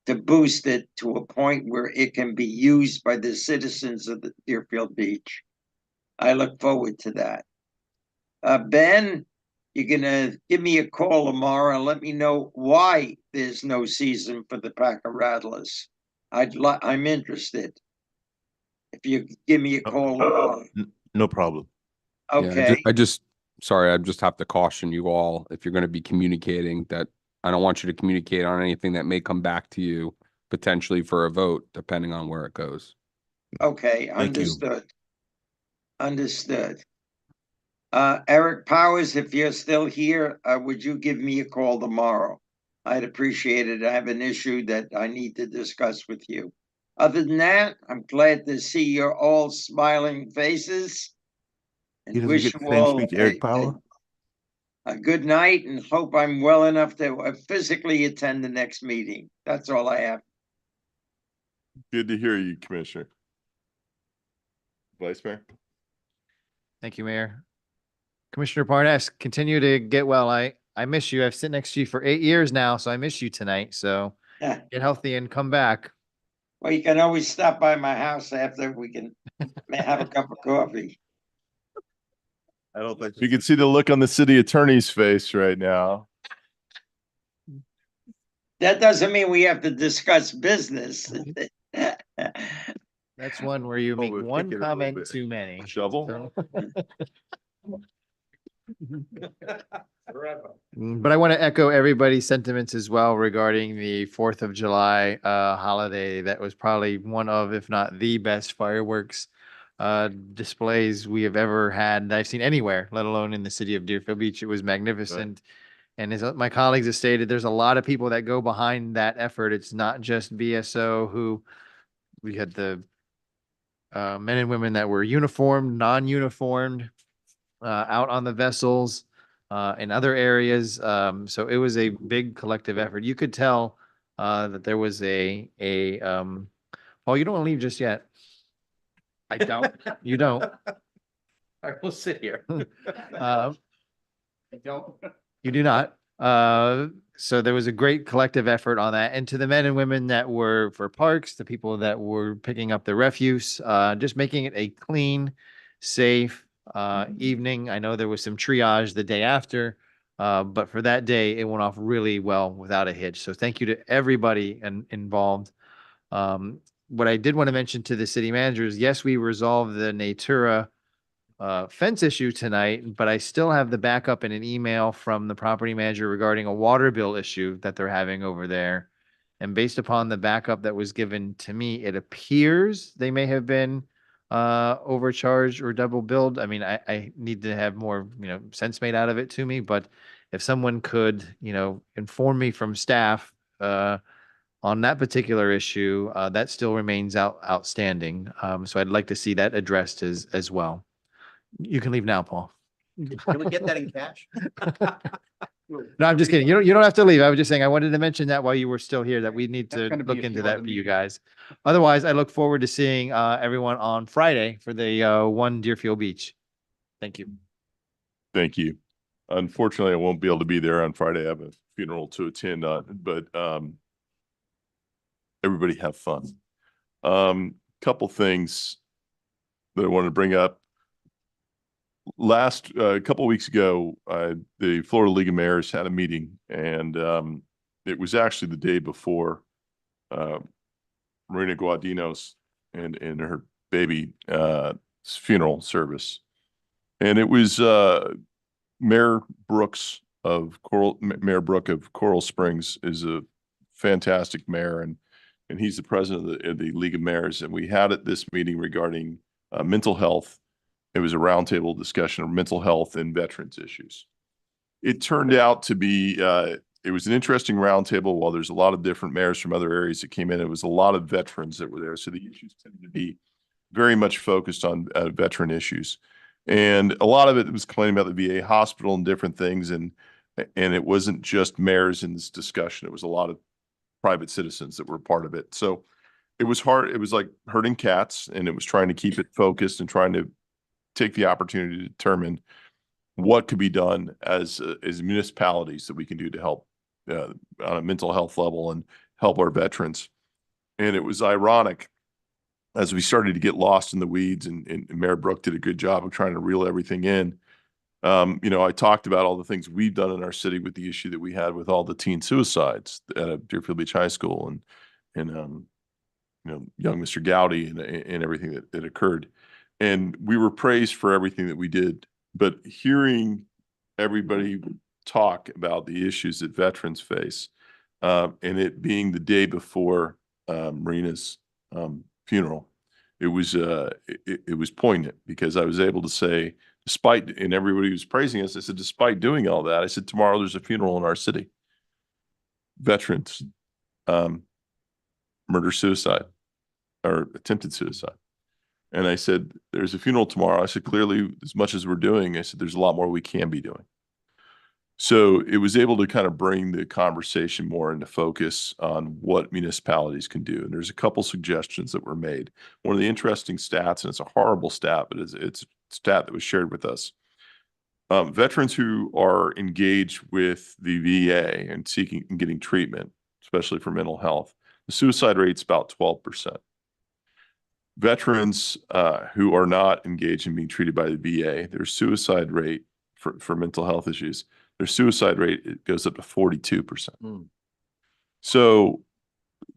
to boost it to a point where it can be used by the citizens of the Deerfield Beach. I look forward to that. Ben, you're gonna give me a call tomorrow and let me know why there's no season for the Packer Rattlers. I'm interested. If you give me a call tomorrow. No problem. Okay. Yeah, sorry, I just have to caution you all, if you're going to be communicating, that I don't want you to communicate on anything that may come back to you potentially for a vote, depending on where it goes. Okay, Thank you. understood. Understood. Eric Powers, if you're still here, would you give me a call tomorrow? I'd appreciate it. I have an issue that I need to discuss with you. Other than that, I'm glad to see your all smiling faces. He And doesn't wish get you the same all speech, Eric Power. a good night and hope I'm well enough to physically attend the next meeting. That's all I have. Good to hear you, Commissioner. Vice Mayor. Thank you, Mayor. Commissioner Parnas, continue to get well. I miss you. I've sit next to you for 8 years now, so I miss you tonight. So Yeah. get healthy and come back. Well, you can always stop by my house after we can have a cup of coffee. I don't think You can see the look on the city attorney's face right now. That doesn't mean we have to discuss business. That's one where you make we'll one take it a little comment bit. too many. Shovel? But I want to echo everybody's sentiments as well regarding the 4th of July holiday. That was probably one of, if not the best fireworks displays we have ever had that I've seen anywhere, let alone in the city of Deerfield Beach. It was magnificent. And as my colleagues have stated, there's a lot of people that go behind that effort. It's not just BSO who we had the men and women that were uniformed, non-uniformed, out on the vessels, in other areas. So it was a big collective effort. You could tell, that there was Paul, you don't want to leave just yet. I don't. You don't. I will sit here. I don't. You do not. So there was a great collective effort on that. And to the men and women that were for parks, the people that were picking up the refuse, just making it a clean, safe evening. I know there was some triage the day after, but for that day, it went off really well without a hitch. So thank you to everybody involved. What I did want to mention to the city manager is, yes, we resolved the Natura fence issue tonight, but I still have the backup in an email from the property manager regarding a water bill issue that they're having over there. And based upon the backup that was given to me, it appears they may have been overcharged or double billed. I mean, I need to have more, sense made out of it to me, but if someone could, inform me from staff on that particular issue, that still remains outstanding. So I'd like to see that addressed as well. You can leave now, Paul. Can we get that in cash? No, I'm just kidding. You don't have to leave. I was just saying, I wanted to mention that while you were still here, that we need to gonna be look a into few that other for you guys. Otherwise, I look forward to seeing everyone on Friday for the One Deerfield Beach. Thank you. Thank you. Unfortunately, I won't be able to be there on Friday. I have a funeral to attend on, but everybody have fun. Couple things that I wanted to bring up. Last couple of weeks ago, the Florida League of Mayors had a meeting, and it was actually the day before Marina Guadinos and her baby funeral service. And it was Mayor Brook of Coral Springs is a fantastic mayor, and he's the president of the League of Mayors. And we had at this meeting regarding mental health. It was a roundtable discussion of mental health and veterans issues. It turned out to be, it was an interesting roundtable. While there's a lot of different mayors from other areas that came in, it was a lot of veterans that were there. So the issues tended to be very much focused on veteran issues. And a lot of it was complaining about the VA hospital and different things. And it wasn't just mayors in this discussion. It was a lot of private citizens that were part of it. So it was hard. It was like herding cats, and it was trying to keep it focused and trying to take the opportunity to determine what could be done as municipalities that we can do to help on a mental health level and help our veterans. And it was ironic as we started to get lost in the weeds, and Mayor Brook did a good job of trying to reel everything in. I talked about all the things we've done in our city with the issue that we had with all the teen suicides at Deerfield Beach High School and young Mr. Gowdy and everything that occurred. And we were praised for everything that we did, but hearing everybody talk about the issues that veterans face, and it being the day before Marina's funeral, it was poignant, because I was able to say, and everybody was praising us, I said, despite doing all that, I said, tomorrow there's a funeral in our city. Veterans, murder-suicide or attempted suicide. And I said, there's a funeral tomorrow. I said, clearly, as much as we're doing, I said, there's a lot more we can be doing. So it was able to kind of bring the conversation more into focus on what municipalities can do. And there's a couple suggestions that were made. One of the interesting stats, and it's a horrible stat, but it's a stat that was shared with us. Veterans who are engaged with the VA and seeking and getting treatment, especially for mental health, the suicide rate's about 12%. Veterans who are not engaged in being treated by the VA, their suicide rate for mental health issues, their suicide rate, it goes up to 42%. So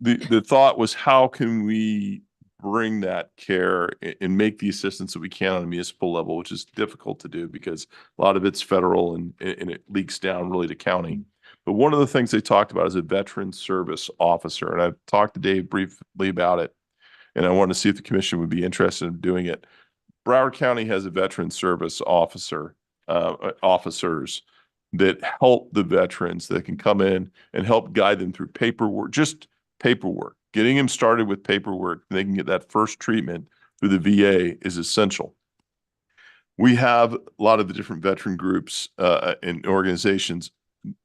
the thought was, how can we bring that care and make the assistance that we can on a municipal level, which is difficult to do because a lot of it's federal and it leaks down really to county. But one of the things they talked about is a veteran service officer. And I've talked to Dave briefly about it, and I wanted to see if the commission would be interested in doing it. Broward County has a veteran service officer, officers that help the veterans that can come in and help guide them through paperwork, just paperwork. Getting them started with paperwork, and they can get that first treatment through the VA is essential. We have a lot of the different veteran groups and organizations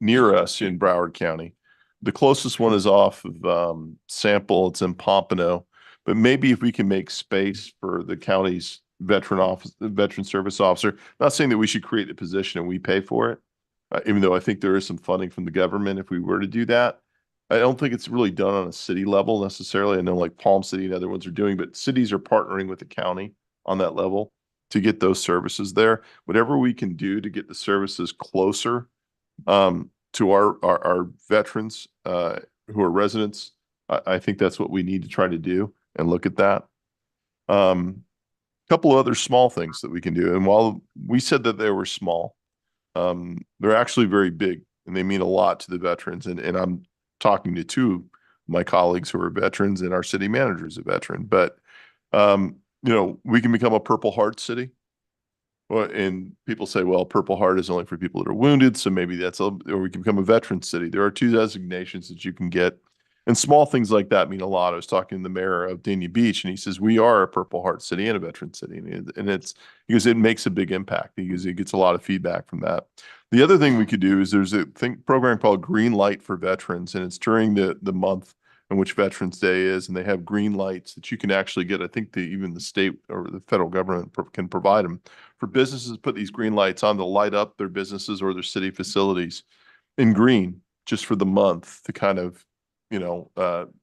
near us in Broward County. The closest one is off of Sample. It's in Pompano. But maybe if we can make space for the county's veteran service officer, not saying that we should create the position and we pay for it, even though I think there is some funding from the government if we were to do that. I don't think it's really done on a city level necessarily. I know like Palm City and other ones are doing, but cities are partnering with the county on that level to get those services there. Whatever we can do to get the services closer to our veterans who are residents, I think that's what we need to try to do and look at that. Couple of other small things that we can do. And while we said that they were small, they're actually very big and they mean a lot to the veterans. And I'm talking to two of my colleagues who are veterans, and our city manager is a veteran. But, we can become a Purple Heart city. Well, and people say, well, Purple Heart is only for people that are wounded. So maybe or we can become a veteran city. There are 2 designations that you can get. And small things like that mean a lot. I was talking to the mayor of Dania Beach, and he says, we are a Purple Heart city and a veteran city. And it's because it makes a big impact, because it gets a lot of feedback from that. The other thing we could do is there's a program called Green Light for Veterans, and it's during the month in which Veterans Day is, and they have green lights that you can actually get. I think even the state or the federal government can provide them for businesses. Put these green lights on to light up their businesses or their city facilities in green just for the month to kind of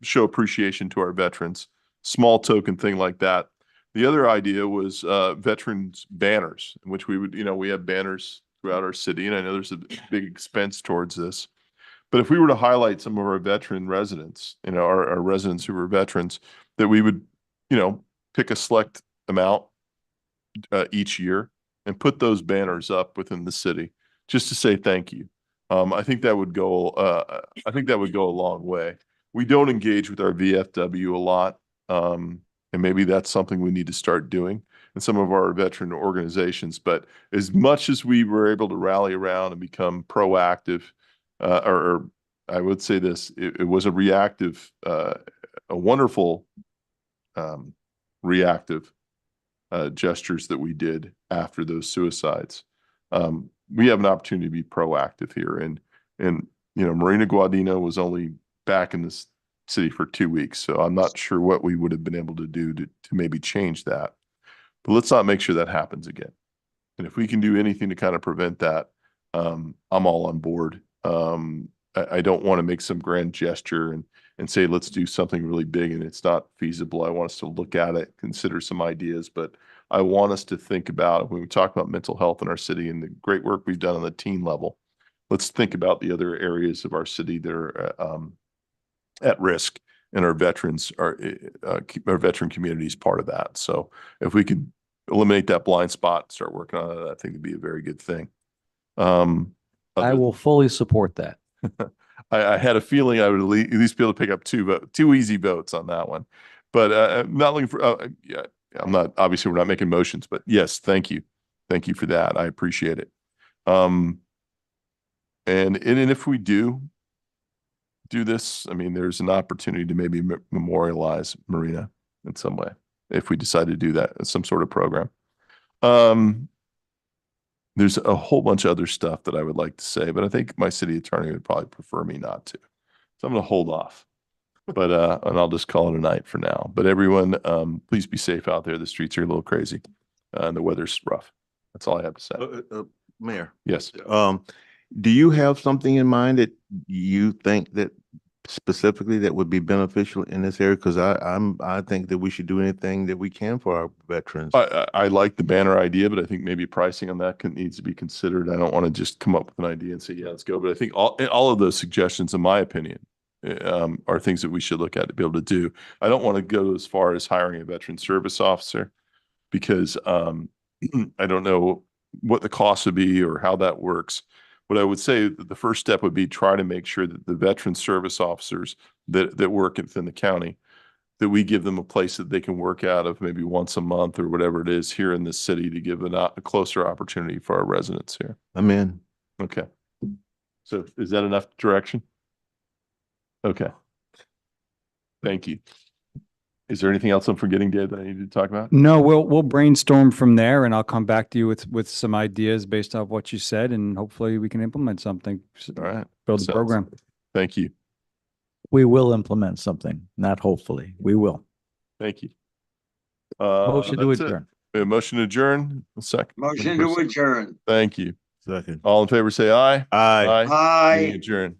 show appreciation to our veterans. Small token thing like that. The other idea was veterans banners, in which we would, we have banners throughout our city, and I know there's a big expense towards this. But if we were to highlight some of our veteran residents, our residents who were veterans, that we would, pick a select amount each year and put those banners up within the city just to say thank you. I think that would go. I think that would go a long way. We don't engage with our VFW a lot, and maybe that's something we need to start doing in some of our veteran organizations. But as much as we were able to rally around and become proactive, or I would say this: it was a reactive, a wonderful reactive gestures that we did after those suicides. We have an opportunity to be proactive here. And Marina Guadino was only back in this city for 2 weeks. So I'm not sure what we would have been able to do to maybe change that. But let's not make sure that happens again. And if we can do anything to kind of prevent that, I'm all on board. I don't want to make some grand gesture and say, let's do something really big and it's not feasible. I want us to look at it, consider some ideas, but I want us to think about, when we talk about mental health in our city and the great work we've done on the teen level, let's think about the other areas of our city that are at risk, and our veterans our veteran community is part of that. So if we could eliminate that blind spot, start working on it, I think it'd be a very good thing. I will fully support that. I had a feeling I would at least be able to pick up two easy votes on that one, but I'm not looking for. Yeah, I'm not. Obviously, we're not making motions, but yes, thank you for that. I appreciate it. And if we do this, I mean, there's an opportunity to maybe memorialize Marina in some way if we decide to do that, some sort of program. There's a whole bunch of other stuff that I would like to say, but I think my city attorney would probably prefer me not to. So I'm going to hold off, but, and I'll just call it a night for now. But everyone, please be safe out there. The streets are a little crazy and the weather's rough. That's all I have to say. Mayor. Yes. Do you have something in mind that you think that specifically that would be beneficial in this area? Because I think that we should do anything that we can for our veterans. I like the banner idea, but I think maybe pricing on that needs to be considered. I don't want to just come up with an idea and say, yeah, let's go. But I think all of those suggestions, in my opinion, are things that we should look at to be able to do. I don't want to go as far as hiring a veteran service officer because I don't know what the cost would be or how that works. What I would say that the first step would be try to make sure that the veteran service officers that work within the county, that we give them a place that they can work out of maybe once a month or whatever it is here in this city to give a closer opportunity for our residents here. I'm in. Okay. So is that enough direction? Okay. Thank you. Is there anything else I'm forgetting, Dave, that I need to talk about? No, we'll brainstorm from there and I'll come back to you with some ideas based off what you said and hopefully we can implement something. All right. Build the program. Thank you. We will implement something, not hopefully. We will. Thank you. Motion to That's it. adjourn. We have a motion to adjourn. A second. Motion to adjourn. Thank you. Second. All in favor, say aye. Aye. Meeting Aye. adjourned.